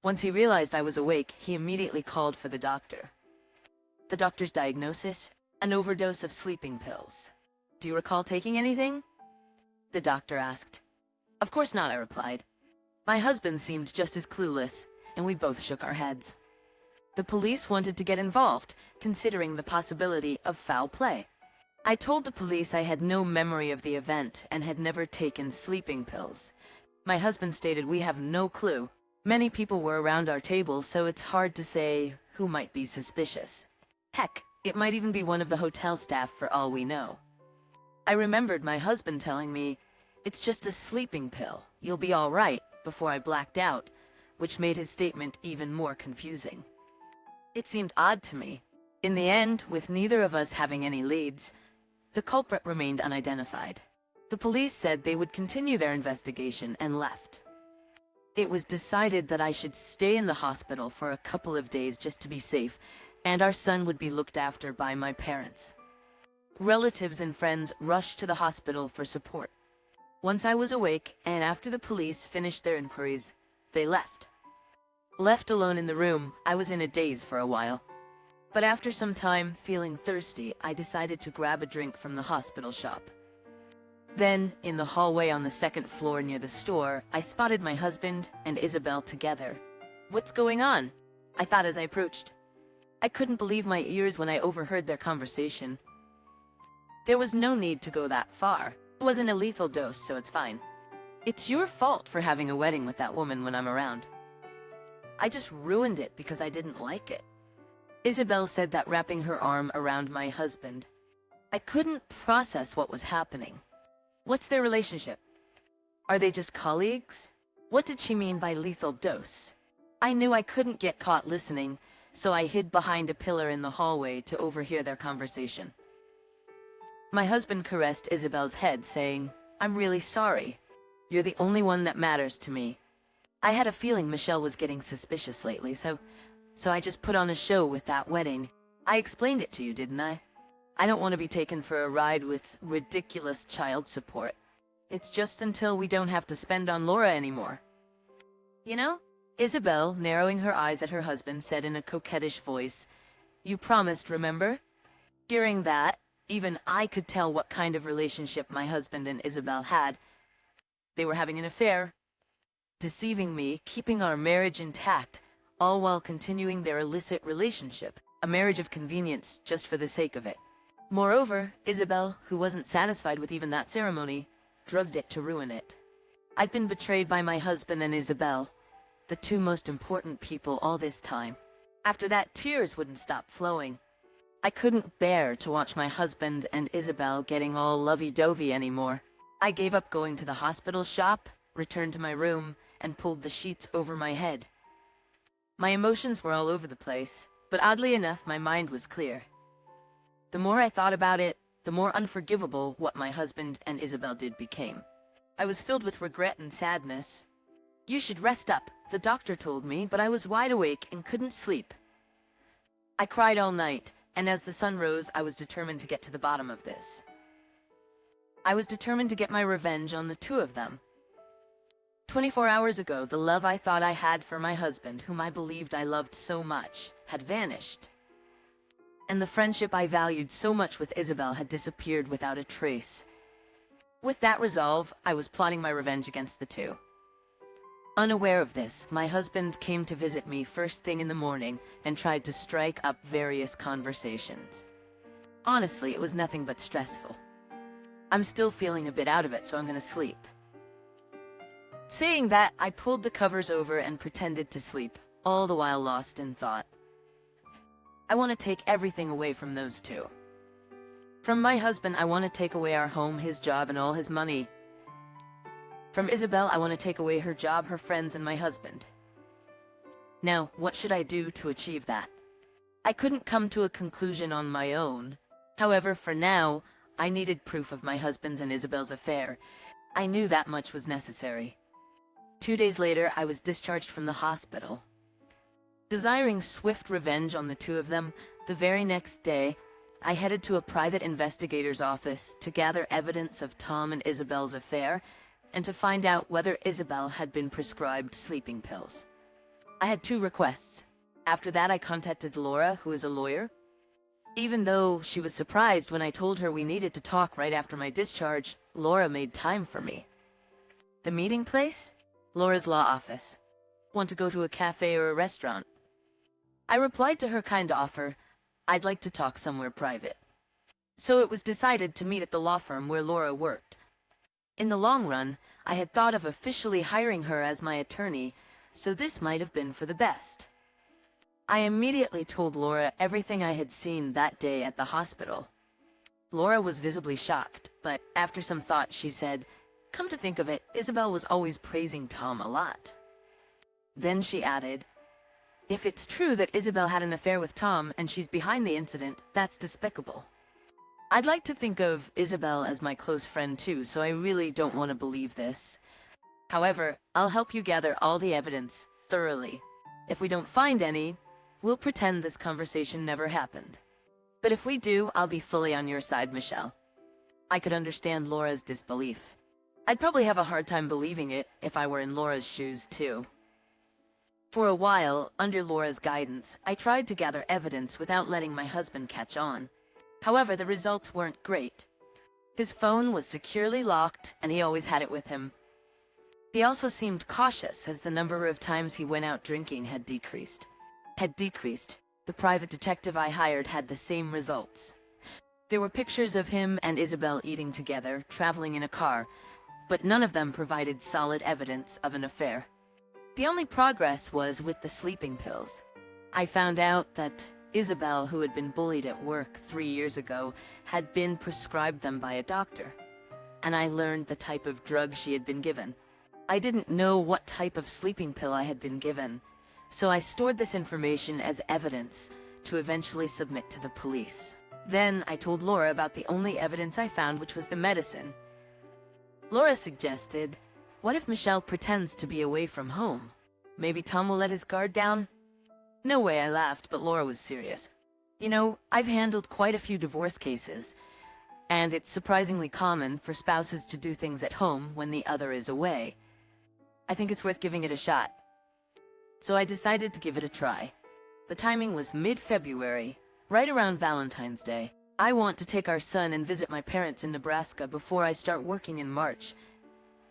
Once he realized I was awake, he immediately called for the doctor. The doctor's diagnosis? An overdose of sleeping pills. "Do you recall taking anything?" the doctor asked. "Of course not," I replied. My husband seemed just as clueless, and we both shook our heads. The police wanted to get involved, considering the possibility of foul play. I told the police I had no memory of the event and had never taken sleeping pills. My husband stated, "We have no clue. Many people were around our table, so it's hard to say who might be suspicious. Heck, it might even be one of the hotel staff for all we know." I remembered my husband telling me, "It's just a sleeping pill. You'll be all right," before I blacked out, which made his statement even more confusing. It seemed odd to me. In the end, with neither of us having any leads, the culprit remained unidentified. The police said they would continue their investigation and left. It was decided that I should stay in the hospital for a couple of days just to be safe, and our son would be looked after by my parents. Relatives and friends rushed to the hospital for support. Once I was awake, and after the police finished their inquiries, they left. Left alone in the room, I was in a daze for a while. But after some time, feeling thirsty, I decided to grab a drink from the hospital shop. Then, in the hallway on the second floor near the store, I spotted my husband and Isabel together. "What's going on?" I thought as I approached. I couldn't believe my ears when I overheard their conversation. "There was no need to go that far. It wasn't a lethal dose, so it's fine. It's your fault for having a wedding with that woman when I'm around. I just ruined it because I didn't like it." Isabel said that, wrapping her arm around my husband. I couldn't process what was happening. What's their relationship? Are they just colleagues? What did she mean by lethal dose? I knew I couldn't get caught listening, so I hid behind a pillar in the hallway to overhear their conversation. My husband caressed Isabel's head, saying, "I'm really sorry. You're the only one that matters to me. I had a feeling Michelle was getting suspicious lately, so I just put on a show with that wedding. I explained it to you, didn't I? I don't want to be taken for a ride with ridiculous child support. It's just until we don't have to spend on Laura anymore." "You know," Isabel, narrowing her eyes at her husband, said in a coquettish voice, "You promised, remember?" Hearing that, even I could tell what kind of relationship my husband and Isabel had. They were having an affair, deceiving me, keeping our marriage intact, all while continuing their illicit relationship, a marriage of convenience just for the sake of it. Moreover, Isabel, who wasn't satisfied with even that ceremony, drugged it to ruin it. I've been betrayed by my husband and Isabel, the two most important people all this time. After that, tears wouldn't stop flowing. I couldn't bear to watch my husband and Isabel getting all lovey-dovey anymore. I gave up going to the hospital shop, returned to my room, and pulled the sheets over my head. My emotions were all over the place, but oddly enough, my mind was clear. The more I thought about it, the more unforgivable what my husband and Isabel did became. I was filled with regret and sadness. "You should rest up," the doctor told me, but I was wide awake and couldn't sleep. I cried all night, and as the sun rose, I was determined to get to the bottom of this. I was determined to get my revenge on the two of them. 24 hours ago, the love I thought I had for my husband, whom I believed I loved so much, had vanished. And the friendship I valued so much with Isabel had disappeared without a trace. With that resolve, I was plotting my revenge against the two. Unaware of this, my husband came to visit me first thing in the morning and tried to strike up various conversations. Honestly, it was nothing but stressful. I'm still feeling a bit out of it, so I'm gonna sleep. Saying that, I pulled the covers over and pretended to sleep, all the while lost in thought. I want to take everything away from those two. From my husband, I want to take away our home, his job, and all his money. From Isabel, I want to take away her job, her friends, and my husband. Now, what should I do to achieve that? I couldn't come to a conclusion on my own. However, for now, I needed proof of my husband's and Isabel's affair. I knew that much was necessary. 2 days later, I was discharged from the hospital. Desiring swift revenge on the two of them, the very next day, I headed to a private investigator's office to gather evidence of Tom and Isabel's affair and to find out whether Isabel had been prescribed sleeping pills. I had 2 requests. After that, I contacted Laura, who is a lawyer. Even though she was surprised when I told her we needed to talk right after my discharge, Laura made time for me. The meeting place? Laura's law office. Want to go to a cafe or a restaurant? I replied to her kind offer. I'd like to talk somewhere private. So it was decided to meet at the law firm where Laura worked. In the long run, I had thought of officially hiring her as my attorney, so this might have been for the best. I immediately told Laura everything I had seen that day at the hospital. Laura was visibly shocked, but after some thought she said, "Come to think of it, Isabel was always praising Tom a lot." Then she added, "If it's true that Isabel had an affair with Tom and she's behind the incident, that's despicable. I'd like to think of Isabel as my close friend too, so I really don't want to believe this. However, I'll help you gather all the evidence thoroughly. If we don't find any, we'll pretend this conversation never happened. But if we do, I'll be fully on your side, Michelle." I could understand Laura's disbelief. I'd probably have a hard time believing it if I were in Laura's shoes too. For a while, under Laura's guidance, I tried to gather evidence without letting my husband catch on. However, the results weren't great. His phone was securely locked, and he always had it with him. He also seemed cautious as the number of times he went out drinking had decreased. The private detective I hired had the same results. There were pictures of him and Isabel eating together, traveling in a car, but none of them provided solid evidence of an affair. The only progress was with the sleeping pills. I found out that Isabel, who had been bullied at work 3 years ago, had been prescribed them by a doctor, and I learned the type of drug she had been given. I didn't know what type of sleeping pill I had been given, so I stored this information as evidence to eventually submit to the police. Then I told Laura about the only evidence I found, which was the medicine. Laura suggested, "What if Michelle pretends to be away from home? Maybe Tom will let his guard down?" No way, I laughed, but Laura was serious. "You know, I've handled quite a few divorce cases, and it's surprisingly common for spouses to do things at home when the other is away. I think it's worth giving it a shot." So I decided to give it a try. The timing was mid-February, right around Valentine's Day. I want to take our son and visit my parents in Nebraska before I start working in March,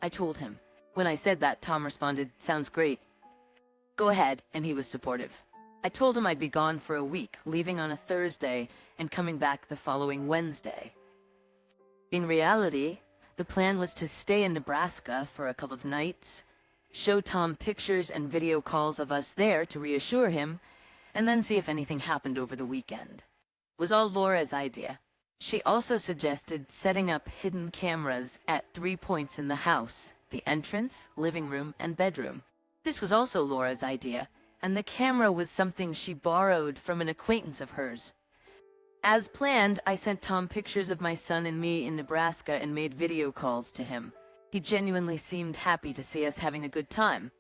I told him. When I said that, Tom responded, "Sounds great. Go ahead," and he was supportive. I told him I'd be gone for a week, leaving on a Thursday and coming back the following Wednesday. In reality, the plan was to stay in Nebraska for a couple of nights, show Tom pictures and video calls of us there to reassure him, and then see if anything happened over the weekend. It was all Laura's idea. She also suggested setting up hidden cameras at 3 points in the house: the entrance, living room, and bedroom. This was also Laura's idea, and the camera was something she borrowed from an acquaintance of hers. As planned, I sent Tom pictures of my son and me in Nebraska and made video calls to him. He genuinely seemed happy to see us having a good time.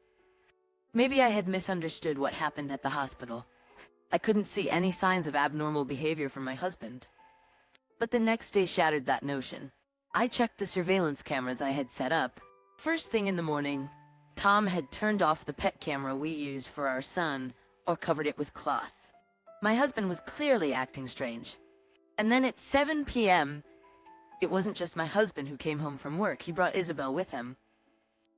Maybe I had misunderstood what happened at the hospital. I couldn't see any signs of abnormal behavior from my husband. But the next day shattered that notion. I checked the surveillance cameras I had set up. First thing in the morning, Tom had turned off the pet camera we use for our son, or covered it with cloth. My husband was clearly acting strange. And then at 7 p.m., it wasn't just my husband who came home from work. He brought Isabel with him.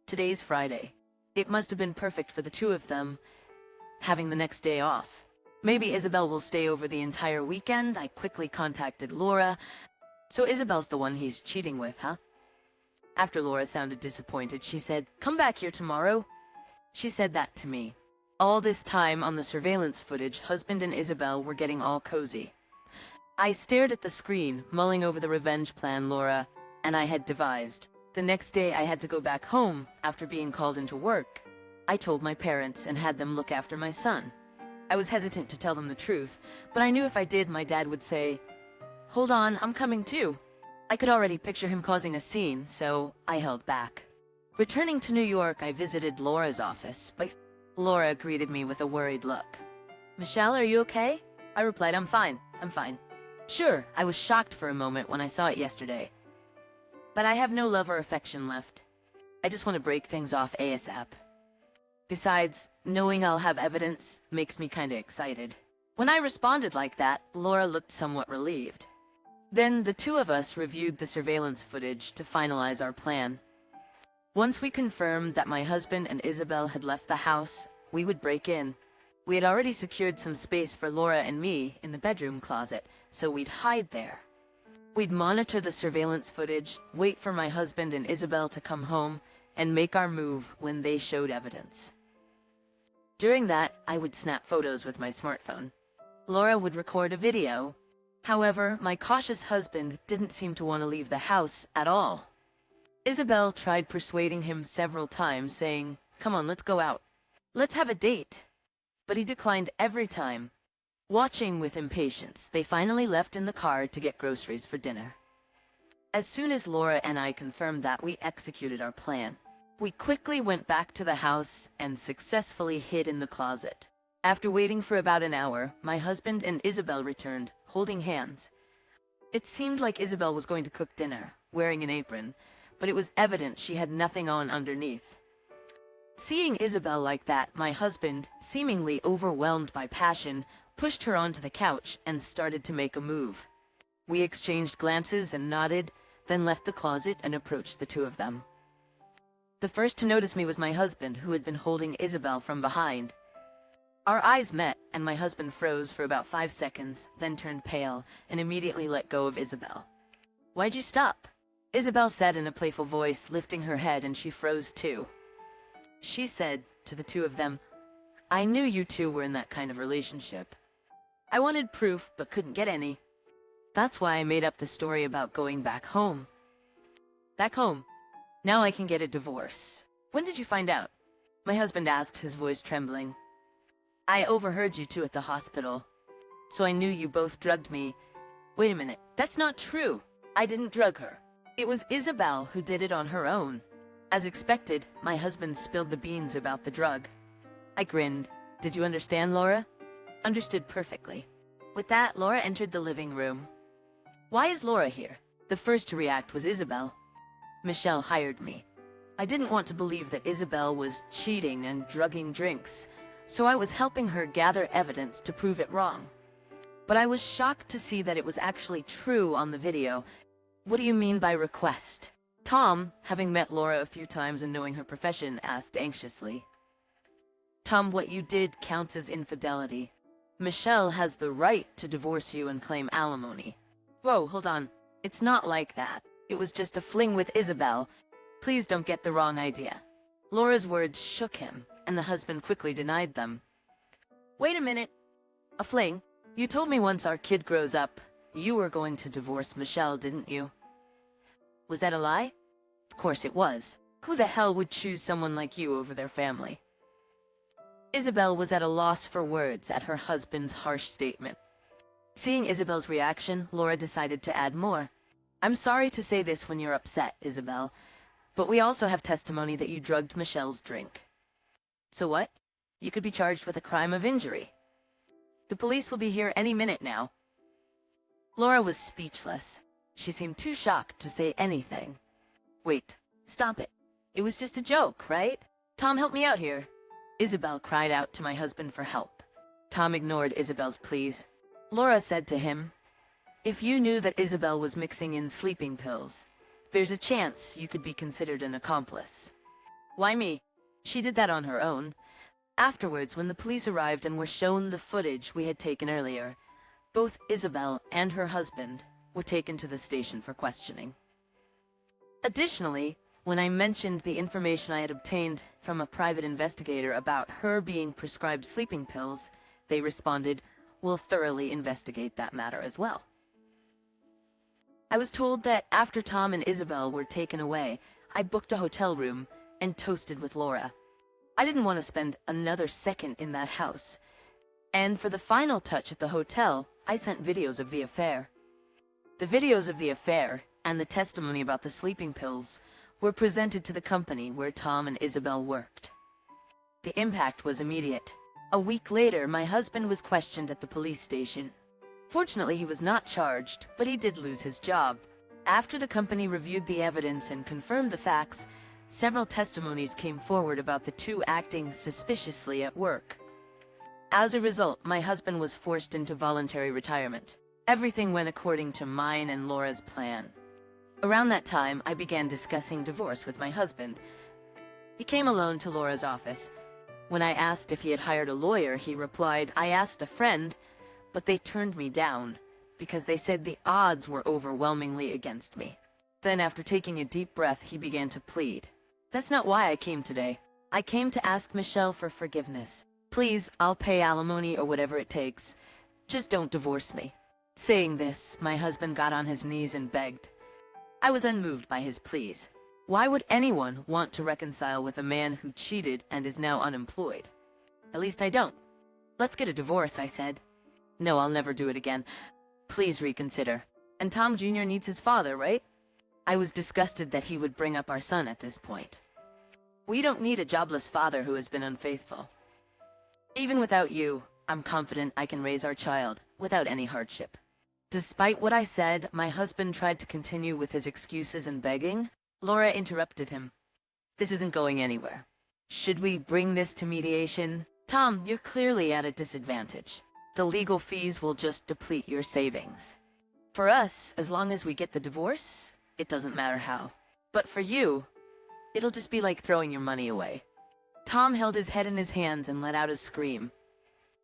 Today's Friday. It must have been perfect for the two of them, having the next day off. Maybe Isabel will stay over the entire weekend. I quickly contacted Laura. So Isabel's the one he's cheating with, huh? After Laura sounded disappointed, she said, "Come back here tomorrow." She said that to me. All this time on the surveillance footage, husband and Isabel were getting all cozy. I stared at the screen, mulling over the revenge plan Laura and I had devised. The next day I had to go back home after being called into work. I told my parents and had them look after my son. I was hesitant to tell them the truth, but I knew if I did, my dad would say, "Hold on, I'm coming too." I could already picture him causing a scene, so I held back. Returning to New York, I visited Laura's office, but Laura greeted me with a worried look. "Michelle, are you okay?" I replied, I'm fine. Sure, I was shocked for a moment when I saw it yesterday. But I have no love or affection left. I just want to break things off ASAP. Besides, knowing I'll have evidence makes me kinda excited. When I responded like that, Laura looked somewhat relieved. Then the two of us reviewed the surveillance footage to finalize our plan. Once we confirmed that my husband and Isabel had left the house, we would break in. We had already secured some space for Laura and me in the bedroom closet, so we'd hide there. We'd monitor the surveillance footage, wait for my husband and Isabel to come home, and make our move when they showed evidence. During that, I would snap photos with my smartphone. Laura would record a video. However, my cautious husband didn't seem to want to leave the house at all. Isabel tried persuading him several times, saying, "Come on, let's go out. Let's have a date." But he declined every time. Watching with impatience, they finally left in the car to get groceries for dinner. As soon as Laura and I confirmed that, we executed our plan. We quickly went back to the house and successfully hid in the closet. After waiting for about an hour, my husband and Isabel returned, holding hands. It seemed like Isabel was going to cook dinner, wearing an apron, but it was evident she had nothing on underneath. Seeing Isabel like that, my husband, seemingly overwhelmed by passion, pushed her onto the couch and started to make a move. We exchanged glances and nodded, then left the closet and approached the two of them. The first to notice me was my husband, who had been holding Isabel from behind. Our eyes met, and my husband froze for about 5 seconds, then turned pale, and immediately let go of Isabel. "Why'd you stop?" Isabel said in a playful voice, lifting her head, and she froze too. She said to the two of them, "I knew you two were in that kind of relationship. I wanted proof, but couldn't get any. That's why I made up the story about going back home. Back home. Now I can get a divorce." "When did you find out?" my husband asked, his voice trembling. "I overheard you two at the hospital, so I knew you both drugged me." "Wait a minute, that's not true. I didn't drug her. It was Isabel who did it on her own." As expected, my husband spilled the beans about the drug. I grinned. "Did you understand, Laura?" "Understood perfectly." With that, Laura entered the living room. "Why is Laura here?" The first to react was Isabel. "Michelle hired me. I didn't want to believe that Isabel was cheating and drugging drinks, so I was helping her gather evidence to prove it wrong. But I was shocked to see that it was actually true on the video." "What do you mean by request?" Tom, having met Laura a few times and knowing her profession, asked anxiously. "Tom, what you did counts as infidelity. Michelle has the right to divorce you and claim alimony." "Whoa, hold on. It's not like that. It was just a fling with Isabel. Please don't get the wrong idea." Laura's words shook him, and the husband quickly denied them. "Wait a minute. A fling? You told me once our kid grows up, you were going to divorce Michelle, didn't you?" "Was that a lie?" "Of course it was. Who the hell would choose someone like you over their family?" Isabel was at a loss for words at her husband's harsh statement. Seeing Isabel's reaction, Laura decided to add more. "I'm sorry to say this when you're upset, Isabel, but we also have testimony that you drugged Michelle's drink." "So what? You could be charged with a crime of injury. The police will be here any minute now." Laura was speechless. She seemed too shocked to say anything. "Wait, stop it. It was just a joke, right? Tom, help me out here." Isabel cried out to my husband for help. Tom ignored Isabel's pleas. Laura said to him, "If you knew that Isabel was mixing in sleeping pills, there's a chance you could be considered an accomplice." "Why me? She did that on her own." Afterwards, when the police arrived and were shown the footage we had taken earlier, both Isabel and her husband were taken to the station for questioning. Additionally, When I mentioned the information I had obtained from a private investigator about her being prescribed sleeping pills, they responded, "We'll thoroughly investigate that matter as well." I was told that after Tom and Isabel were taken away, I booked a hotel room and toasted with Laura. I didn't want to spend another second in that house. And for the final touch at the hotel, I sent videos of the affair. The videos of the affair and the testimony about the sleeping pills were presented to the company where Tom and Isabel worked. The impact was immediate. A week later, my husband was questioned at the police station. Fortunately, he was not charged, but he did lose his job. After the company reviewed the evidence and confirmed the facts, several testimonies came forward about the two acting suspiciously at work. As a result, my husband was forced into voluntary retirement. Everything went according to mine and Laura's plan. Around that time, I began discussing divorce with my husband. He came alone to Laura's office. When I asked if he had hired a lawyer, he replied, "I asked a friend, but they turned me down because they said the odds were overwhelmingly against me." Then, after taking a deep breath, he began to plead. "That's not why I came today. I came to ask Michelle for forgiveness. Please, I'll pay alimony or whatever it takes. Just don't divorce me." Saying this, my husband got on his knees and begged. I was unmoved by his pleas. Why would anyone want to reconcile with a man who cheated and is now unemployed? At least I don't. "Let's get a divorce," I said. "No, I'll never do it again. Please reconsider. And Tom Jr. needs his father, right?" I was disgusted that he would bring up our son at this point. "We don't need a jobless father who has been unfaithful. Even without you, I'm confident I can raise our child without any hardship." Despite what I said, my husband tried to continue with his excuses and begging. Laura interrupted him. "This isn't going anywhere. Should we bring this to mediation? Tom, you're clearly at a disadvantage. The legal fees will just deplete your savings. For us, as long as we get the divorce, it doesn't matter how. But for you, it'll just be like throwing your money away." Tom held his head in his hands and let out a scream.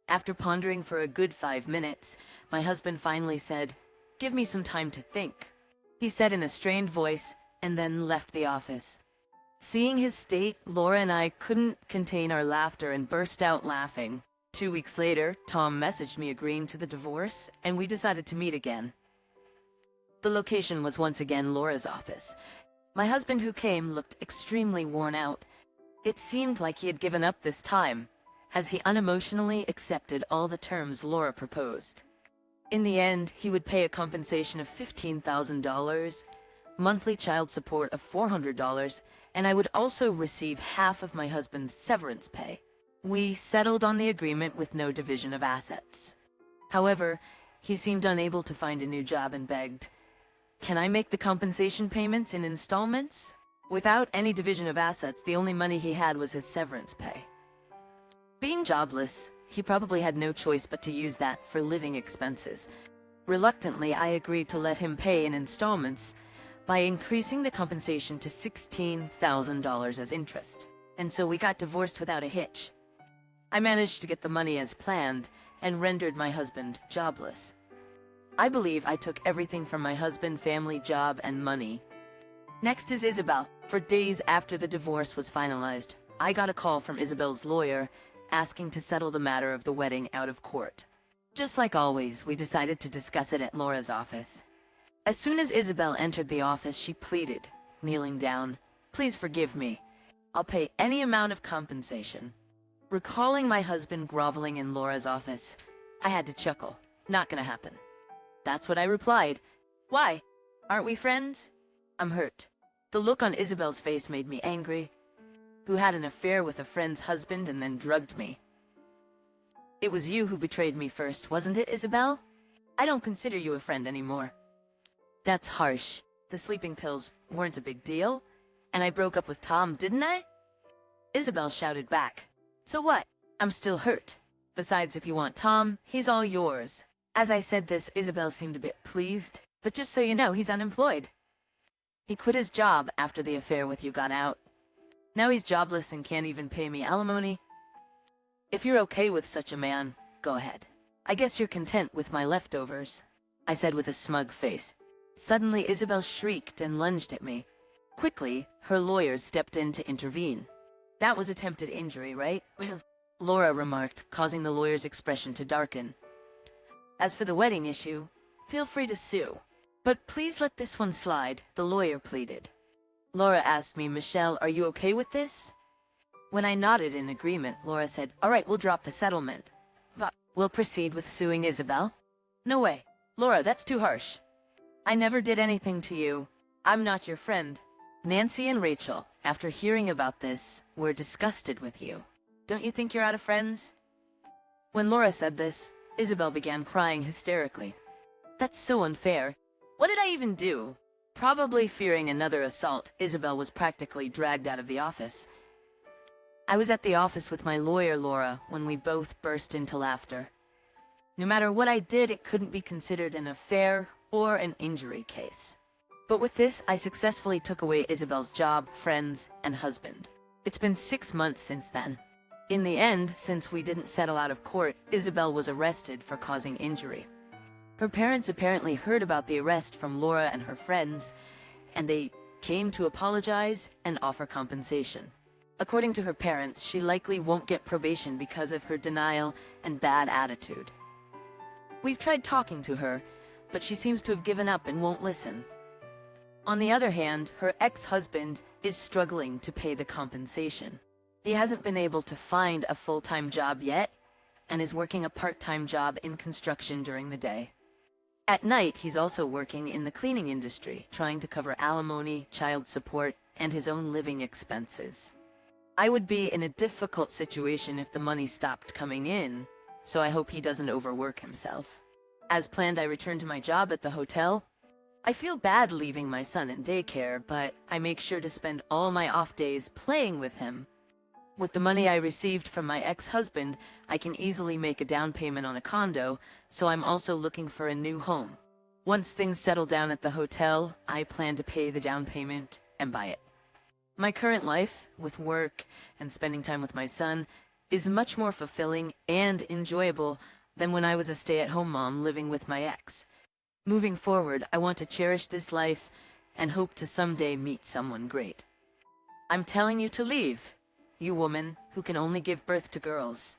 After pondering for a good 5 minutes, my husband finally said, "Give me some time to think," he said in a strained voice, and then left the office. Seeing his state, Laura and I couldn't contain our laughter and burst out laughing. 2 weeks later, Tom messaged me agreeing to the divorce, and we decided to meet again. The location was once again Laura's office. My husband, who came, looked extremely worn out. It seemed like he had given up this time, as he unemotionally accepted all the terms Laura proposed. In the end, he would pay a compensation of $15,000, monthly child support of $400, and I would also receive half of my husband's severance pay. We settled on the agreement with no division of assets. However, he seemed unable to find a new job and begged, "Can I make the compensation payments in installments?" Without any division of assets, the only money he had was his severance pay. Being jobless, he probably had no choice but to use that for living expenses. Reluctantly, I agreed to let him pay in installments by increasing the compensation to $16,000 as interest. And so we got divorced without a hitch. I managed to get the money as planned and rendered my husband jobless. I believe I took everything from my husband, family, job, and money. Next is Isabel. For days after the divorce was finalized, I got a call from Isabel's lawyer asking to settle the matter of the wedding out of court. Just like always, we decided to discuss it at Laura's office. As soon as Isabel entered the office, she pleaded, kneeling down, "Please forgive me. I'll pay any amount of compensation." Recalling my husband groveling in Laura's office, I had to chuckle. Not gonna happen. That's what I replied. "Why? Aren't we friends?" "I'm hurt." The look on Isabel's face made me angry. "Who had an affair with a friend's husband and then drugged me?" "It was you who betrayed me first, wasn't it, Isabel? I don't consider you a friend anymore." "That's harsh. The sleeping pills weren't a big deal, and I broke up with Tom, didn't I?" Isabel shouted back, "So what? I'm still hurt. Besides, if you want Tom, he's all yours." As I said this, Isabel seemed a bit pleased, "But just so you know, he's unemployed. He quit his job after the affair with you got out. Now he's jobless and can't even pay me alimony. If you're okay with such a man, go ahead. I guess you're content with my leftovers," I said with a smug face. Suddenly, Isabel shrieked and lunged at me. Quickly, her lawyers stepped in to intervene. That was attempted injury, right? Laura remarked, causing the lawyer's expression to darken. As for the wedding issue, feel free to sue. But please let this one slide, the lawyer pleaded. Laura asked me, Michelle, are you okay with this? When I nodded in agreement, Laura said, all right, we'll drop the settlement. But we'll proceed with suing Isabel? No way. Laura, that's too harsh. I never did anything to you. I'm not your friend. Nancy and Rachel, after hearing about this, were disgusted with you. Don't you think you're out of friends? When Laura said this, Isabel began crying hysterically. That's so unfair. What did I even do? Probably fearing another assault, Isabel was practically dragged out of the office. I was at the office with my lawyer, Laura, when we both burst into laughter. No matter what I did, it couldn't be considered an affair or an injury case. But with this, I successfully took away Isabel's job, friends, and husband. It's been 6 months since then. In the end, since we didn't settle out of court, Isabel was arrested for causing injury. Her parents apparently heard about the arrest from Laura and her friends, and they came to apologize and offer compensation. According to her parents, she likely won't get probation because of her denial and bad attitude. We've tried talking to her, but she seems to have given up and won't listen. On the other hand, her ex-husband is struggling to pay the compensation. He hasn't been able to find a full-time job yet, and is working a part-time job in construction during the day. At night, he's also working in the cleaning industry, trying to cover alimony, child support, and his own living expenses. I would be in a difficult situation if the money stopped coming in, so I hope he doesn't overwork himself. As planned, I return to my job at the hotel. I feel bad leaving my son in daycare, but I make sure to spend all my off days playing with him. With the money I received from my ex-husband, I can easily make a down payment on a condo, so I'm also looking for a new home. Once things settle down at the hotel, I plan to pay the down payment and buy it. My current life, with work and spending time with my son, is much more fulfilling and enjoyable than when I was a stay-at-home mom living with my ex. Moving forward, I want to cherish this life and hope to someday meet someone great. I'm telling you to leave, you woman who can only give birth to girls.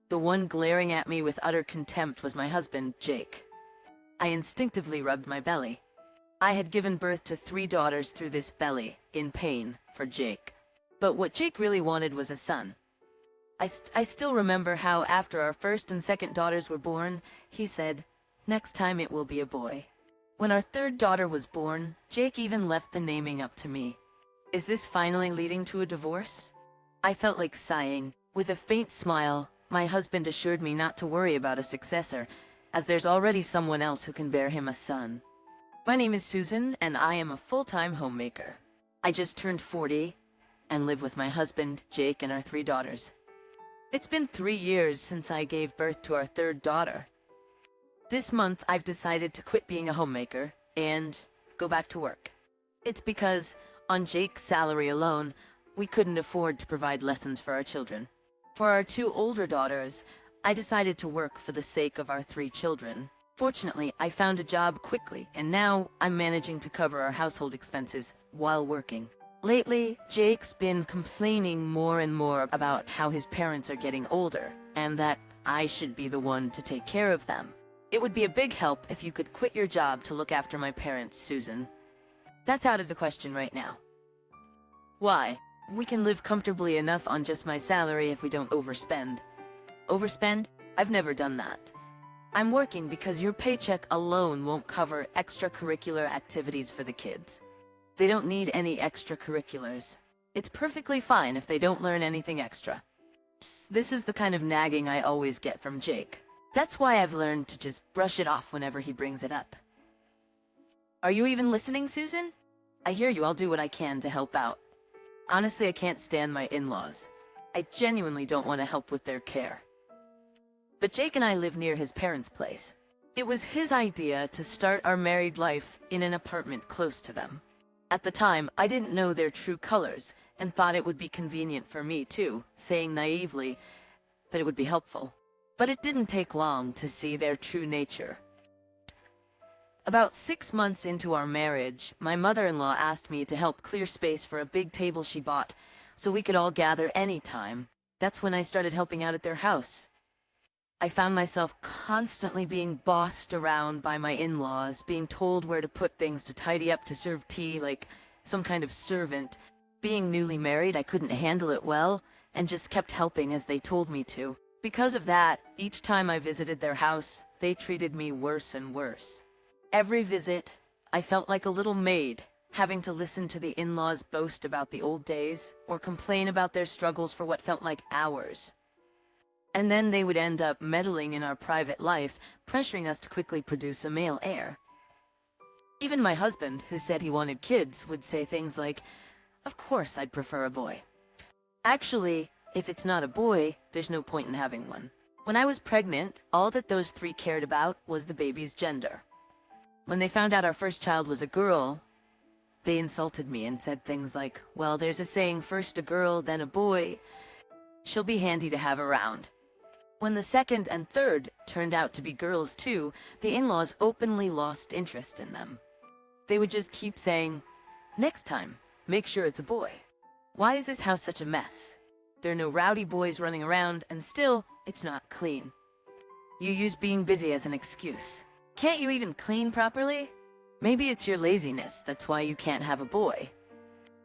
The one glaring at me with utter contempt was my husband, Jake. I instinctively rubbed my belly. I had given birth to 3 daughters through this belly, in pain, for Jake. But what Jake really wanted was a son. I still remember how after our first and second daughters were born, he said, next time it will be a boy. When our 3rd daughter was born, Jake even left the naming up to me. Is this finally leading to a divorce? I felt like sighing. With a faint smile, my husband assured me not to worry about a successor, as there's already someone else who can bear him a son. My name is Susan, and I am a full-time homemaker. I just turned 40, and live with my husband, Jake, and our 3 daughters. It's been 3 years since I gave birth to our 3rd daughter. This month, I've decided to quit being a homemaker and go back to work. It's because, on Jake's salary alone, we couldn't afford to provide lessons for our children. For our 2 older daughters, I decided to work for the sake of our 3 children. Fortunately, I found a job quickly, and now I'm managing to cover our household expenses while working. Lately, Jake's been complaining more and more about how his parents are getting older, and that I should be the one to take care of them. It would be a big help if you could quit your job to look after my parents, Susan. That's out of the question right now. Why? We can live comfortably enough on just my salary if we don't overspend. Overspend? I've never done that. I'm working because your paycheck alone won't cover extracurricular activities for the kids. They don't need any extracurriculars. It's perfectly fine if they don't learn anything extra. This is the kind of nagging I always get from Jake. That's why I've learned to just brush it off whenever he brings it up. Are you even listening, Susan? I hear you. I'll do what I can to help out. Honestly, I can't stand my in-laws. I genuinely don't want to help with their care. But Jake and I live near his parents' place. It was his idea to start our married life in an apartment close to them. At the time, I didn't know their true colors and thought it would be convenient for me too, saying naively that it would be helpful. But it didn't take long to see their true nature. About 6 months into our marriage, my mother-in-law asked me to help clear space for a big table she bought, so we could all gather anytime. That's when I started helping out at their house. I found myself constantly being bossed around by my in-laws, being told where to put things to tidy up to serve tea like some kind of servant. Being newly married, I couldn't handle it well, and just kept helping as they told me to. Because of that, each time I visited their house, they treated me worse and worse. Every visit, I felt like a little maid, having to listen to the in-laws boast about the old days, or complain about their struggles for what felt like hours. And then they would end up meddling in our private life, pressuring us to quickly produce a male heir. Even my husband, who said he wanted kids, would say things like, "Of course I'd prefer a boy. Actually, if it's not a boy, there's no point in having one." When I was pregnant, all that those three cared about was the baby's gender. When they found out our first child was a girl, they insulted me and said things like, "Well, there's a saying, first a girl, then a boy. She'll be handy to have around." When the second and third turned out to be girls too, the in-laws openly lost interest in them. They would just keep saying, "Next time, make sure it's a boy. Why is this house such a mess? There are no rowdy boys running around, and still, it's not clean. You use being busy as an excuse. Can't you even clean properly? Maybe it's your laziness, that's why you can't have a boy.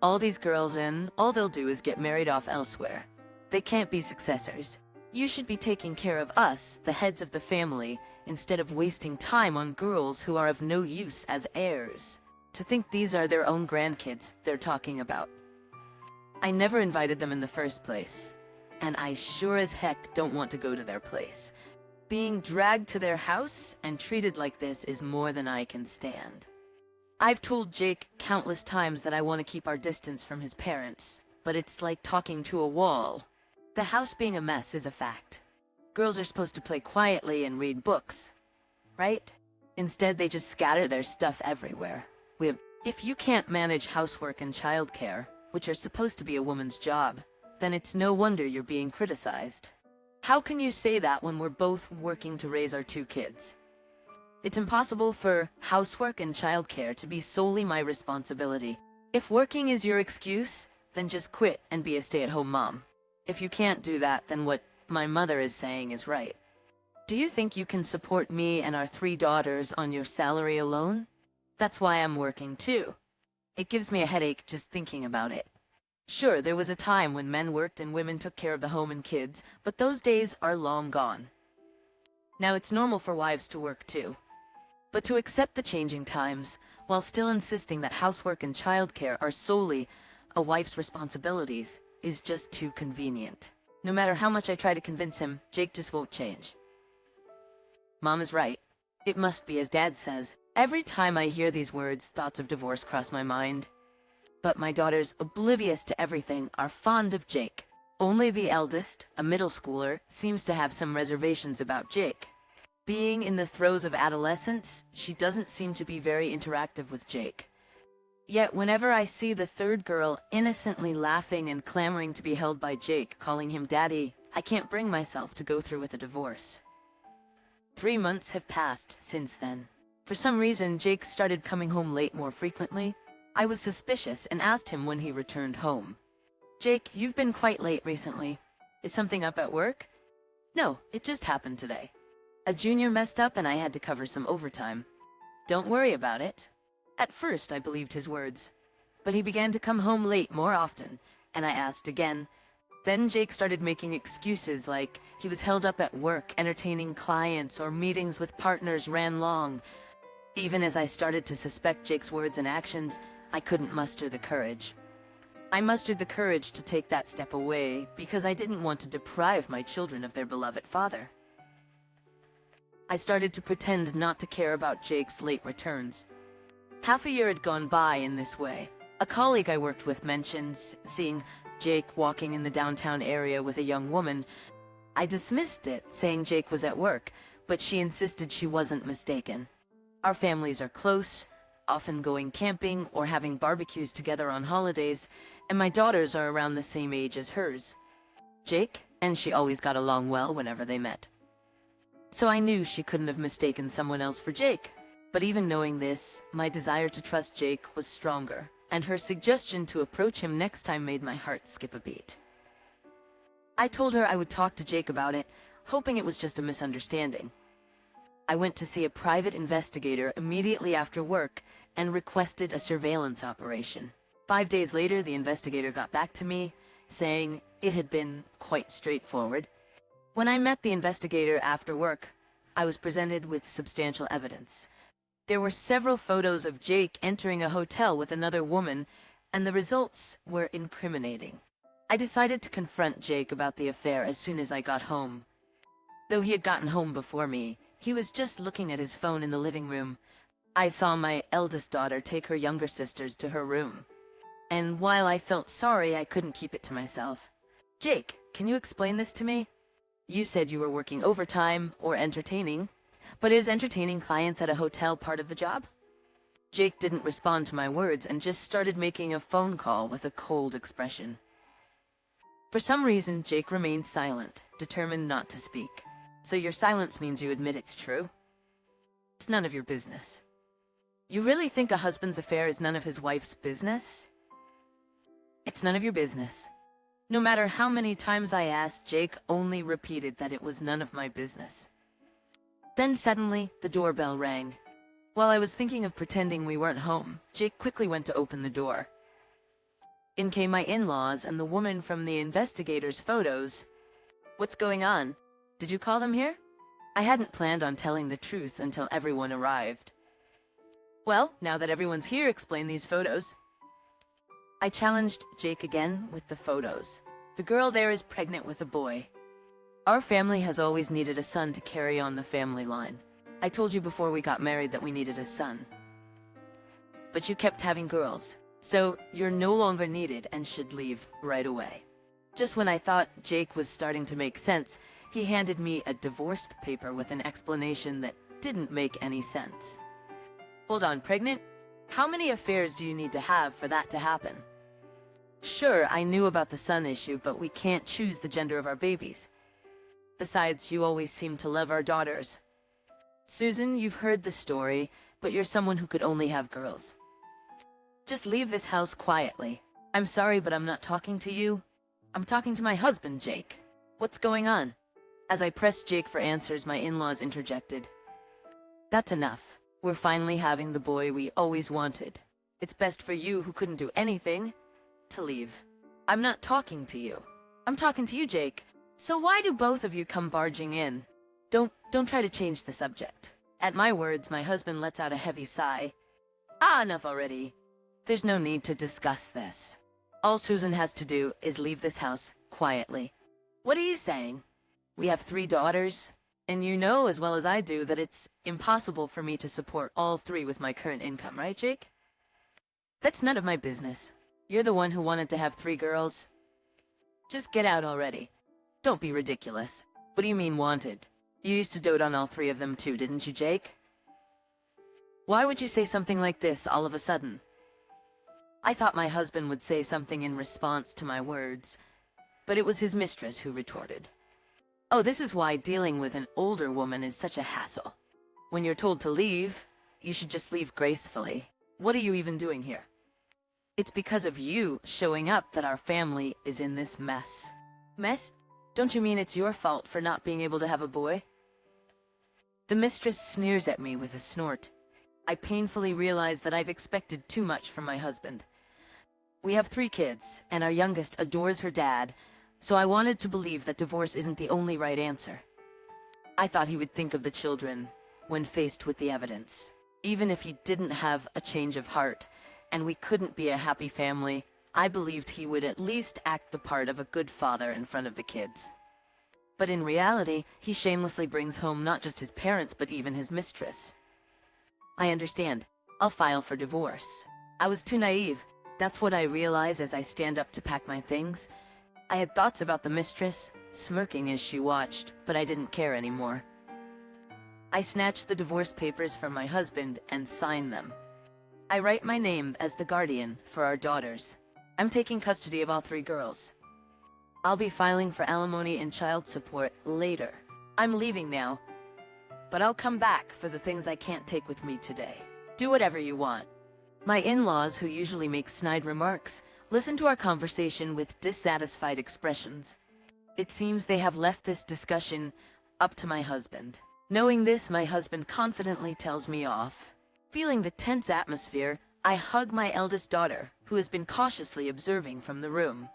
All these girls in, all they'll do is get married off elsewhere. They can't be successors. You should be taking care of us, the heads of the family, instead of wasting time on girls who are of no use as heirs. To think these are their own grandkids they're talking about. I never invited them in the first place, and I sure as heck don't want to go to their place. Being dragged to their house and treated like this is more than I can stand. I've told Jake countless times that I want to keep our distance from his parents, but it's like talking to a wall. The house being a mess is a fact. Girls are supposed to play quietly and read books, right? Instead, they just scatter their stuff everywhere. If you can't manage housework and childcare, which are supposed to be a woman's job, then it's no wonder you're being criticized. How can you say that when we're both working to raise our 2 kids? It's impossible for housework and childcare to be solely my responsibility. If working is your excuse, then just quit and be a stay-at-home mom. If you can't do that, then what my mother is saying is right. Do you think you can support me and our 3 daughters on your salary alone? That's why I'm working too. It gives me a headache just thinking about it. Sure, there was a time when men worked and women took care of the home and kids, but those days are long gone. Now it's normal for wives to work too. But to accept the changing times, while still insisting that housework and childcare are solely a wife's responsibilities, is just too convenient. No matter how much I try to convince him, Jake just won't change. Mom is right. It must be as Dad says. Every time I hear these words, thoughts of divorce cross my mind. But my daughters, oblivious to everything, are fond of Jake. Only the eldest, a middle schooler, seems to have some reservations about Jake. Being in the throes of adolescence, she doesn't seem to be very interactive with Jake. Yet whenever I see the third girl innocently laughing and clamoring to be held by Jake, calling him daddy, I can't bring myself to go through with a divorce. 3 months have passed since then. For some reason, Jake started coming home late more frequently. I was suspicious and asked him when he returned home. "Jake, you've been quite late recently. Is something up at work?" "No, it just happened today. A junior messed up and I had to cover some overtime." "Don't worry about it." At first, I believed his words. But he began to come home late more often, and I asked again. Then Jake started making excuses like he was held up at work, entertaining clients, or meetings with partners ran long. Even as I started to suspect Jake's words and actions, I couldn't muster the courage. I mustered the courage to take that step away because I didn't want to deprive my children of their beloved father. I started to pretend not to care about Jake's late returns. Half a year had gone by in this way. A colleague I worked with mentioned seeing Jake walking in the downtown area with a young woman. I dismissed it, saying Jake was at work, but she insisted she wasn't mistaken. Our families are close, often going camping or having barbecues together on holidays, and my daughters are around the same age as hers. Jake and she always got along well whenever they met. So I knew she couldn't have mistaken someone else for Jake. But even knowing this, my desire to trust Jake was stronger, and her suggestion to approach him next time made my heart skip a beat. I told her I would talk to Jake about it, hoping it was just a misunderstanding. I went to see a private investigator immediately after work and requested a surveillance operation. 5 days later, the investigator got back to me, saying it had been quite straightforward. When I met the investigator after work, I was presented with substantial evidence. There were several photos of Jake entering a hotel with another woman, and the results were incriminating. I decided to confront Jake about the affair as soon as I got home. Though he had gotten home before me, he was just looking at his phone in the living room. I saw my eldest daughter take her younger sisters to her room. And while I felt sorry, I couldn't keep it to myself. Jake, can you explain this to me? You said you were working overtime or entertaining, but is entertaining clients at a hotel part of the job? Jake didn't respond to my words and just started making a phone call with a cold expression. For some reason, Jake remained silent, determined not to speak. So your silence means you admit it's true? It's none of your business. You really think a husband's affair is none of his wife's business? It's none of your business. No matter how many times I asked, Jake only repeated that it was none of my business. Then suddenly, the doorbell rang. While I was thinking of pretending we weren't home, Jake quickly went to open the door. In came my in-laws and the woman from the investigator's photos. What's going on? Did you call them here? I hadn't planned on telling the truth until everyone arrived. Well, now that everyone's here, explain these photos. I challenged Jake again with the photos. The girl there is pregnant with a boy. Our family has always needed a son to carry on the family line. I told you before we got married that we needed a son. But you kept having girls. So, you're no longer needed and should leave right away. Just when I thought Jake was starting to make sense, he handed me a divorce paper with an explanation that didn't make any sense. Hold on, pregnant? How many affairs do you need to have for that to happen? Sure, I knew about the son issue, but we can't choose the gender of our babies. Besides, you always seem to love our daughters. Susan, you've heard the story, but you're someone who could only have girls. Just leave this house quietly. I'm sorry, but I'm not talking to you. I'm talking to my husband, Jake. What's going on? As I pressed Jake for answers, my in-laws interjected. That's enough. We're finally having the boy we always wanted. It's best for you, who couldn't do anything, to leave. I'm not talking to you. I'm talking to you, Jake. So why do both of you come barging in? Don't try to change the subject. At my words, my husband lets out a heavy sigh. Enough already. There's no need to discuss this. All Susan has to do is leave this house quietly. What are you saying? We have 3 daughters, and you know as well as I do that it's impossible for me to support all 3 with my current income, right, Jake? That's none of my business. You're the one who wanted to have 3 girls. Just get out already. Don't be ridiculous. What do you mean wanted? You used to dote on all 3 of them too, didn't you, Jake? Why would you say something like this all of a sudden? I thought my husband would say something in response to my words, but it was his mistress who retorted. Oh, this is why dealing with an older woman is such a hassle. When you're told to leave, you should just leave gracefully. What are you even doing here? It's because of you showing up that our family is in this mess. Mess? Don't you mean it's your fault for not being able to have a boy? The mistress sneers at me with a snort. I painfully realize that I've expected too much from my husband. We have 3 kids, and our youngest adores her dad, so I wanted to believe that divorce isn't the only right answer. I thought he would think of the children when faced with the evidence. Even if he didn't have a change of heart, and we couldn't be a happy family, I believed he would at least act the part of a good father in front of the kids. But in reality, he shamelessly brings home not just his parents, but even his mistress. I understand. I'll file for divorce. I was too naive. That's what I realize as I stand up to pack my things. I had thoughts about the mistress, smirking as she watched, but I didn't care anymore. I snatched the divorce papers from my husband and signed them. I write my name as the guardian for our daughters. I'm taking custody of all 3 girls. I'll be filing for alimony and child support later. I'm leaving now. but I'll come back for the things I can't take with me today. Do whatever you want." My in-laws, who usually make snide remarks, listen to our conversation with dissatisfied expressions. It seems they have left this discussion up to my husband. Knowing this, my husband confidently tells me off. Feeling the tense atmosphere, I hug my eldest daughter, who has been cautiously observing from the room.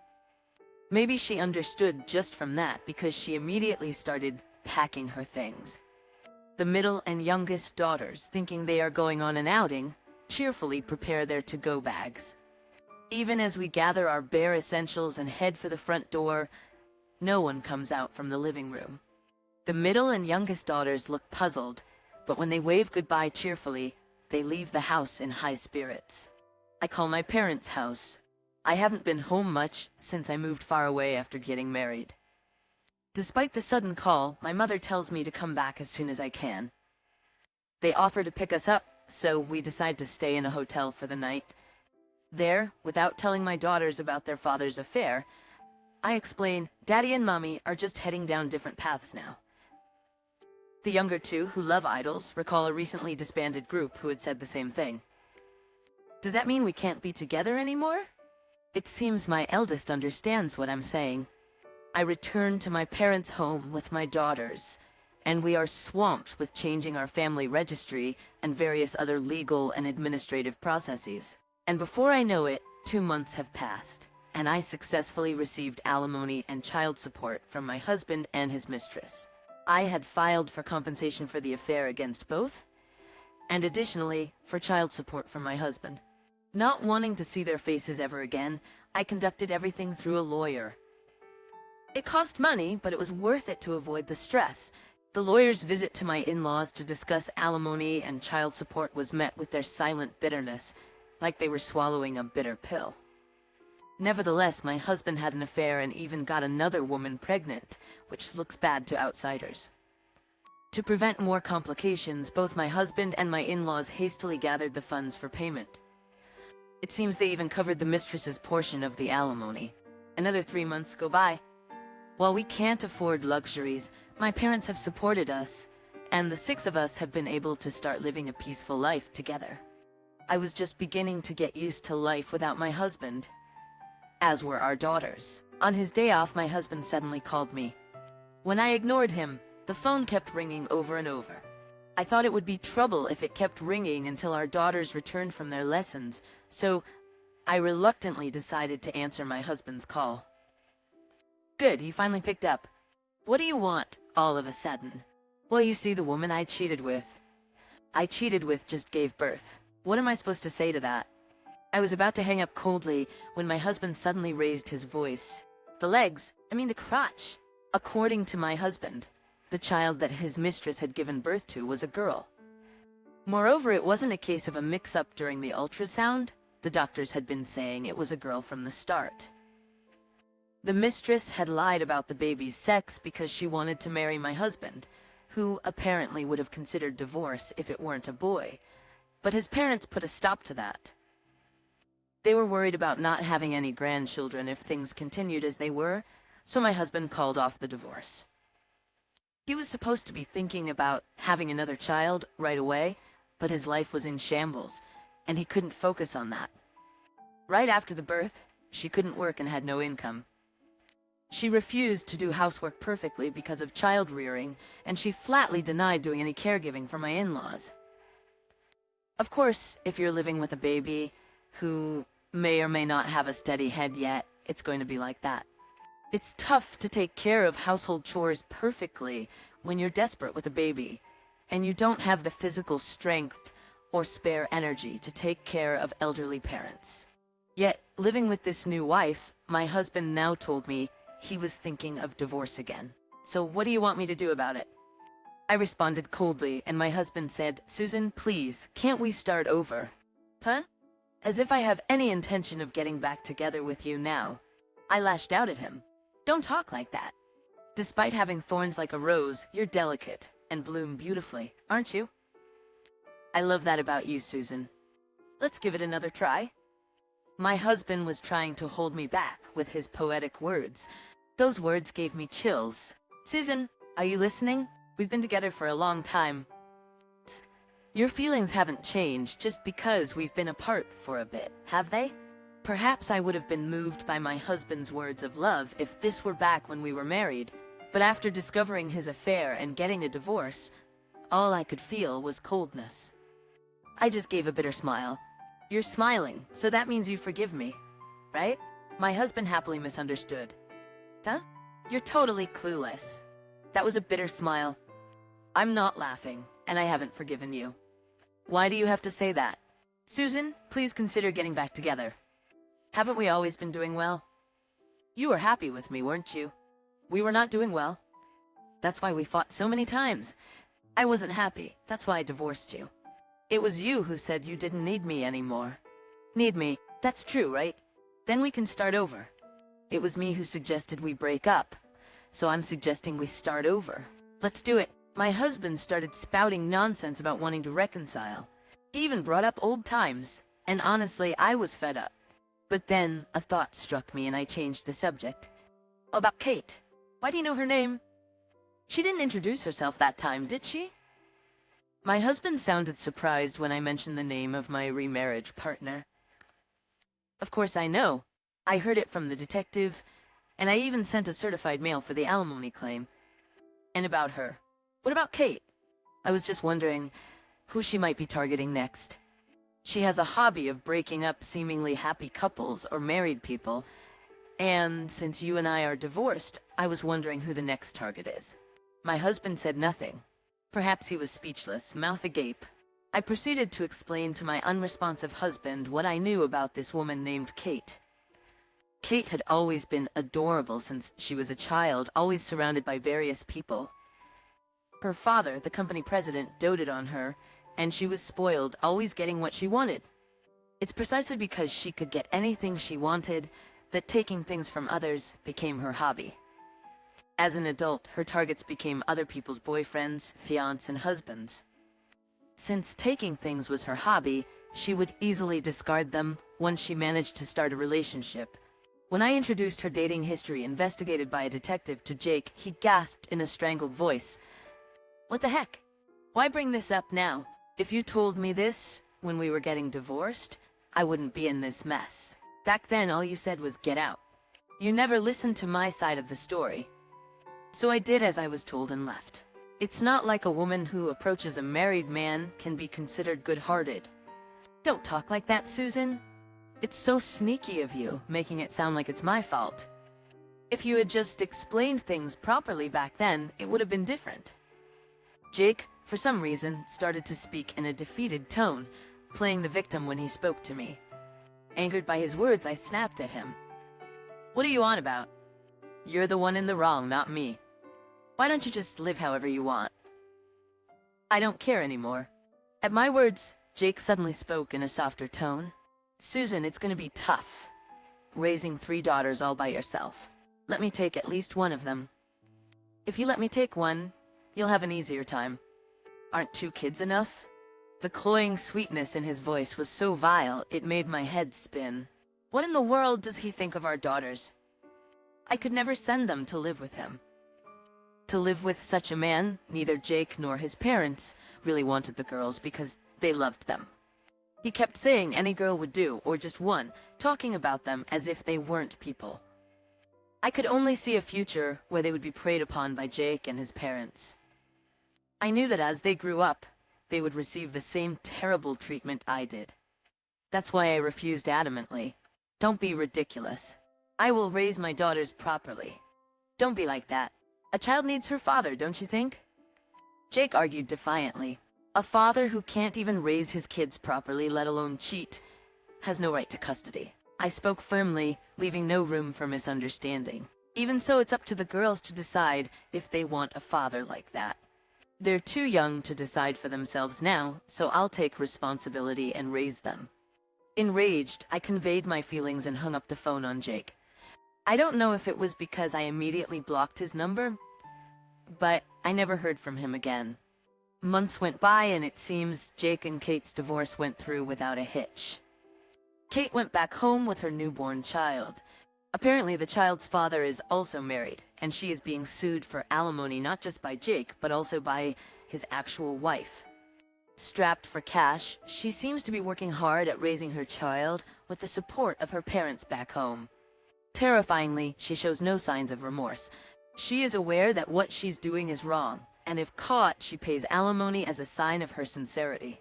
Maybe she understood just from that, because she immediately started packing her things. The middle and youngest daughters, thinking they are going on an outing, cheerfully prepare their to-go bags. Even as we gather our bare essentials and head for the front door, no one comes out from the living room. The middle and youngest daughters look puzzled, but when they wave goodbye cheerfully, they leave the house in high spirits. I call my parents' house. I haven't been home much since I moved far away after getting married. Despite the sudden call, my mother tells me to come back as soon as I can. They offer to pick us up, so we decide to stay in a hotel for the night. There, without telling my daughters about their father's affair, I explain Daddy and Mommy are just heading down different paths now. The younger two, who love idols, recall a recently disbanded group who had said the same thing. Does that mean we can't be together anymore? It seems my eldest understands what I'm saying. I return to my parents' home with my daughters, and we are swamped with changing our family registry and various other legal and administrative processes. And before I know it, 2 months have passed, and I successfully received alimony and child support from my husband and his mistress. I had filed for compensation for the affair against both, and additionally, for child support from my husband. Not wanting to see their faces ever again, I conducted everything through a lawyer. It cost money, but it was worth it to avoid the stress. The lawyer's visit to my in-laws to discuss alimony and child support was met with their silent bitterness, like they were swallowing a bitter pill. Nevertheless, my husband had an affair and even got another woman pregnant, which looks bad to outsiders. To prevent more complications, both my husband and my in-laws hastily gathered the funds for payment. It seems they even covered the mistress's portion of the alimony. Another 3 months go by. While we can't afford luxuries, my parents have supported us, and the 6 of us have been able to start living a peaceful life together. I was just beginning to get used to life without my husband, as were our daughters. On his day off, my husband suddenly called me. When I ignored him, the phone kept ringing over and over. I thought it would be trouble if it kept ringing until our daughters returned from their lessons, so I reluctantly decided to answer my husband's call. "Good, you finally picked up. What do you want, all of a sudden?" "Well, you see, the woman I cheated with just gave birth. What am I supposed to say to that?" I was about to hang up coldly when my husband suddenly raised his voice. The crotch. According to my husband, the child that his mistress had given birth to was a girl. Moreover, it wasn't a case of a mix-up during the ultrasound. The doctors had been saying it was a girl from the start. The mistress had lied about the baby's sex because she wanted to marry my husband, who apparently would have considered divorce if it weren't a boy, but his parents put a stop to that. They were worried about not having any grandchildren if things continued as they were, so my husband called off the divorce. He was supposed to be thinking about having another child right away, but his life was in shambles, and he couldn't focus on that. Right after the birth, she couldn't work and had no income. She refused to do housework perfectly because of child rearing, and she flatly denied doing any caregiving for my in-laws. Of course, if you're living with a baby who may or may not have a steady head yet, it's going to be like that. It's tough to take care of household chores perfectly when you're desperate with a baby, and you don't have the physical strength or spare energy to take care of elderly parents. Yet, living with this new wife, my husband now told me he was thinking of divorce again. "So what do you want me to do about it?" I responded coldly, and my husband said, "Susan, please, can't we start over?" "Huh? As if I have any intention of getting back together with you now." I lashed out at him. "Don't talk like that. Despite having thorns like a rose, you're delicate and bloom beautifully, aren't you?" "I love that about you, Susan. Let's give it another try." My husband was trying to hold me back with his poetic words. Those words gave me chills. "Susan, are you listening? We've been together for a long time. Your feelings haven't changed just because we've been apart for a bit, have they? Perhaps I would have been moved by my husband's words of love if this were back when we were married, but after discovering his affair and getting a divorce, all I could feel was coldness. I just gave a bitter smile. You're smiling, so that means you forgive me, right? My husband happily misunderstood. Huh? You're totally clueless. That was a bitter smile. I'm not laughing, and I haven't forgiven you. Why do you have to say that? Susan, please consider getting back together. Haven't we always been doing well? You were happy with me, weren't you? We were not doing well. That's why we fought so many times. I wasn't happy. That's why I divorced you. It was you who said you didn't need me anymore. Need me? That's true, right? Then we can start over. It was me who suggested we break up. So I'm suggesting we start over. Let's do it. My husband started spouting nonsense about wanting to reconcile. He even brought up old times. And honestly, I was fed up. But then a thought struck me and I changed the subject. About Kate. Why do you know her name? She didn't introduce herself that time, did she? My husband sounded surprised when I mentioned the name of my remarriage partner. Of course I know. I heard it from the detective, and I even sent a certified mail for the alimony claim. And about her. What about Kate? I was just wondering who she might be targeting next. She has a hobby of breaking up seemingly happy couples or married people, and since you and I are divorced, I was wondering who the next target is. My husband said nothing. Perhaps he was speechless, mouth agape. I proceeded to explain to my unresponsive husband what I knew about this woman named Kate. Kate had always been adorable since she was a child, always surrounded by various people. Her father, the company president, doted on her, and she was spoiled, always getting what she wanted. It's precisely because she could get anything she wanted that taking things from others became her hobby. As an adult, her targets became other people's boyfriends, fiancés, and husbands. Since taking things was her hobby, she would easily discard them once she managed to start a relationship. When I introduced her dating history investigated by a detective to Jake, he gasped in a strangled voice. What the heck? Why bring this up now? If you told me this when we were getting divorced, I wouldn't be in this mess. Back then, all you said was get out. You never listened to my side of the story. So I did as I was told and left. It's not like a woman who approaches a married man can be considered good-hearted. Don't talk like that, Susan. It's so sneaky of you, making it sound like it's my fault. If you had just explained things properly back then, it would have been different. Jake, for some reason, started to speak in a defeated tone, playing the victim when he spoke to me. Angered by his words, I snapped at him. What are you on about? You're the one in the wrong, not me. Why don't you just live however you want? I don't care anymore. At my words, Jake suddenly spoke in a softer tone. Susan, it's gonna be tough. Raising 3 daughters all by yourself. Let me take at least one of them. If you let me take one, you'll have an easier time. Aren't 2 kids enough? The cloying sweetness in his voice was so vile, it made my head spin. What in the world does he think of our daughters? I could never send them to live with him. To live with such a man, neither Jake nor his parents really wanted the girls because they loved them. He kept saying any girl would do, or just one, talking about them as if they weren't people. I could only see a future where they would be preyed upon by Jake and his parents. I knew that as they grew up, they would receive the same terrible treatment I did. That's why I refused adamantly. Don't be ridiculous. I will raise my daughters properly. Don't be like that. A child needs her father, don't you think? Jake argued defiantly. A father who can't even raise his kids properly, let alone cheat, has no right to custody. I spoke firmly, leaving no room for misunderstanding. Even so, it's up to the girls to decide if they want a father like that. They're too young to decide for themselves now, so I'll take responsibility and raise them. Enraged, I conveyed my feelings and hung up the phone on Jake. I don't know if it was because I immediately blocked his number, but I never heard from him again. Months went by and it seems Jake and Kate's divorce went through without a hitch. Kate went back home with her newborn child. Apparently, the child's father is also married, and she is being sued for alimony not just by Jake, but also by his actual wife. Strapped for cash, she seems to be working hard at raising her child with the support of her parents back home. Terrifyingly, she shows no signs of remorse. She is aware that what she's doing is wrong, and if caught, she pays alimony as a sign of her sincerity.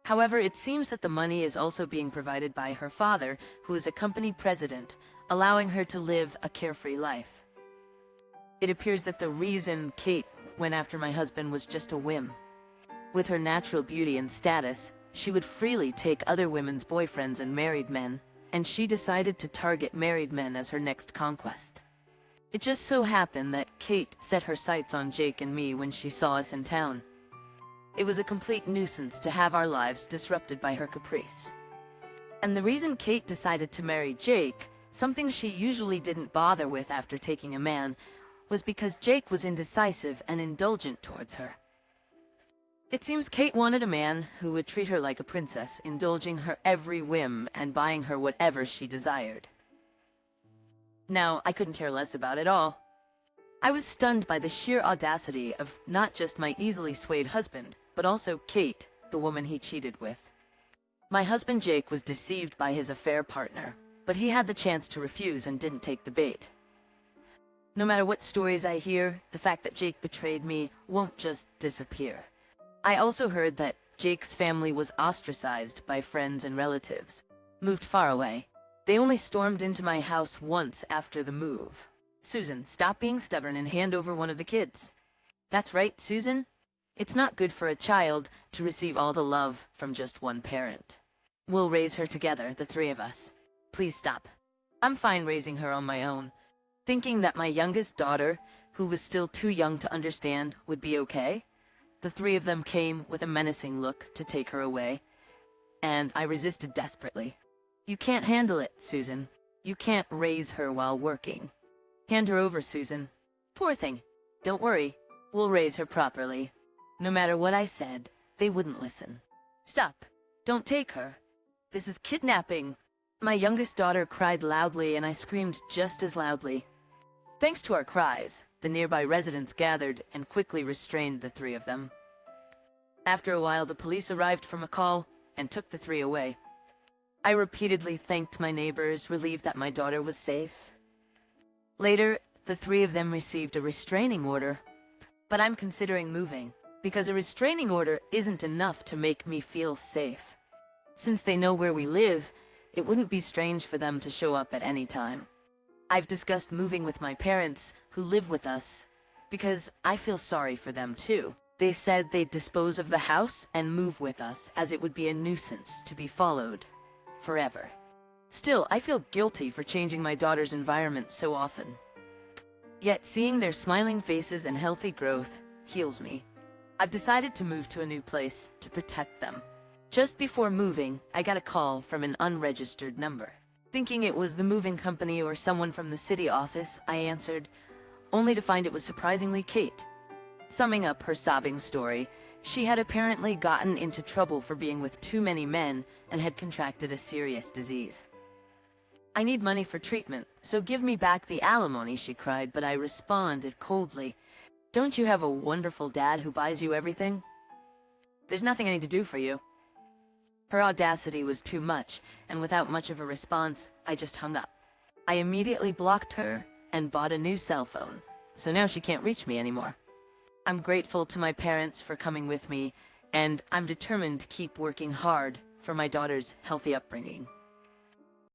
However, it seems that the money is also being provided by her father, who is a company president, allowing her to live a carefree life. It appears that the reason Kate went after my husband was just a whim. With her natural beauty and status, she would freely take other women's boyfriends and married men, and she decided to target married men as her next conquest. It just so happened that Kate set her sights on Jake and me when she saw us in town. It was a complete nuisance to have our lives disrupted by her caprice. And the reason Kate decided to marry Jake, something she usually didn't bother with after taking a man, was because Jake was indecisive and indulgent towards her. It seems Kate wanted a man who would treat her like a princess, indulging her every whim and buying her whatever she desired. Now, I couldn't care less about it all. I was stunned by the sheer audacity of not just my easily swayed husband, but also Kate, the woman he cheated with. My husband Jake was deceived by his affair partner, but he had the chance to refuse and didn't take the bait. No matter what stories I hear, the fact that Jake betrayed me won't just disappear. I also heard that Jake's family was ostracized by friends and relatives, moved far away. They only stormed into my house once after the move. Susan, stop being stubborn and hand over one of the kids. That's right, Susan. It's not good for a child to receive all the love from just one parent. We'll raise her together, the three of us. Please stop. I'm fine raising her on my own. Thinking that my youngest daughter, who was still too young to understand, would be okay, the three of them came with a menacing look to take her away, and I resisted desperately. You can't handle it, Susan. You can't raise her while working. Hand her over, Susan. Poor thing. Don't worry. We'll raise her properly. No matter what I said, they wouldn't listen. Stop. Don't take her. This is kidnapping. My youngest daughter cried loudly, and I screamed just as loudly. Thanks to our cries, the nearby residents gathered and quickly restrained the three of them. After a while, the police arrived from a call and took the three away. I repeatedly thanked my neighbors, relieved that my daughter was safe. Later, the three of them received a restraining order, but I'm considering moving, because a restraining order isn't enough to make me feel safe. Since they know where we live, it wouldn't be strange for them to show up at any time. I've discussed moving with my parents, who live with us, because I feel sorry for them too. They said they'd dispose of the house and move with us, as it would be a nuisance to be followed forever. Still, I feel guilty for changing my daughter's environment so often. Yet seeing their smiling faces and healthy growth heals me. I've decided to move to a new place to protect them. Just before moving, I got a call from an unregistered number. Thinking it was the moving company or someone from the city office, I answered, only to find it was surprisingly Kate. Summing up her sobbing story, she had apparently gotten into trouble for being with too many men and had contracted a serious disease. I need money for treatment, so give me back the alimony, she cried, but I responded coldly. Don't you have a wonderful dad who buys you everything? There's nothing I need to do for you. Her audacity was too much, and without much of a response, I just hung up. I immediately blocked her and bought a new cell phone, so now she can't reach me anymore. I'm grateful to my parents for coming with me, and I'm determined to keep working hard for my daughter's healthy upbringing.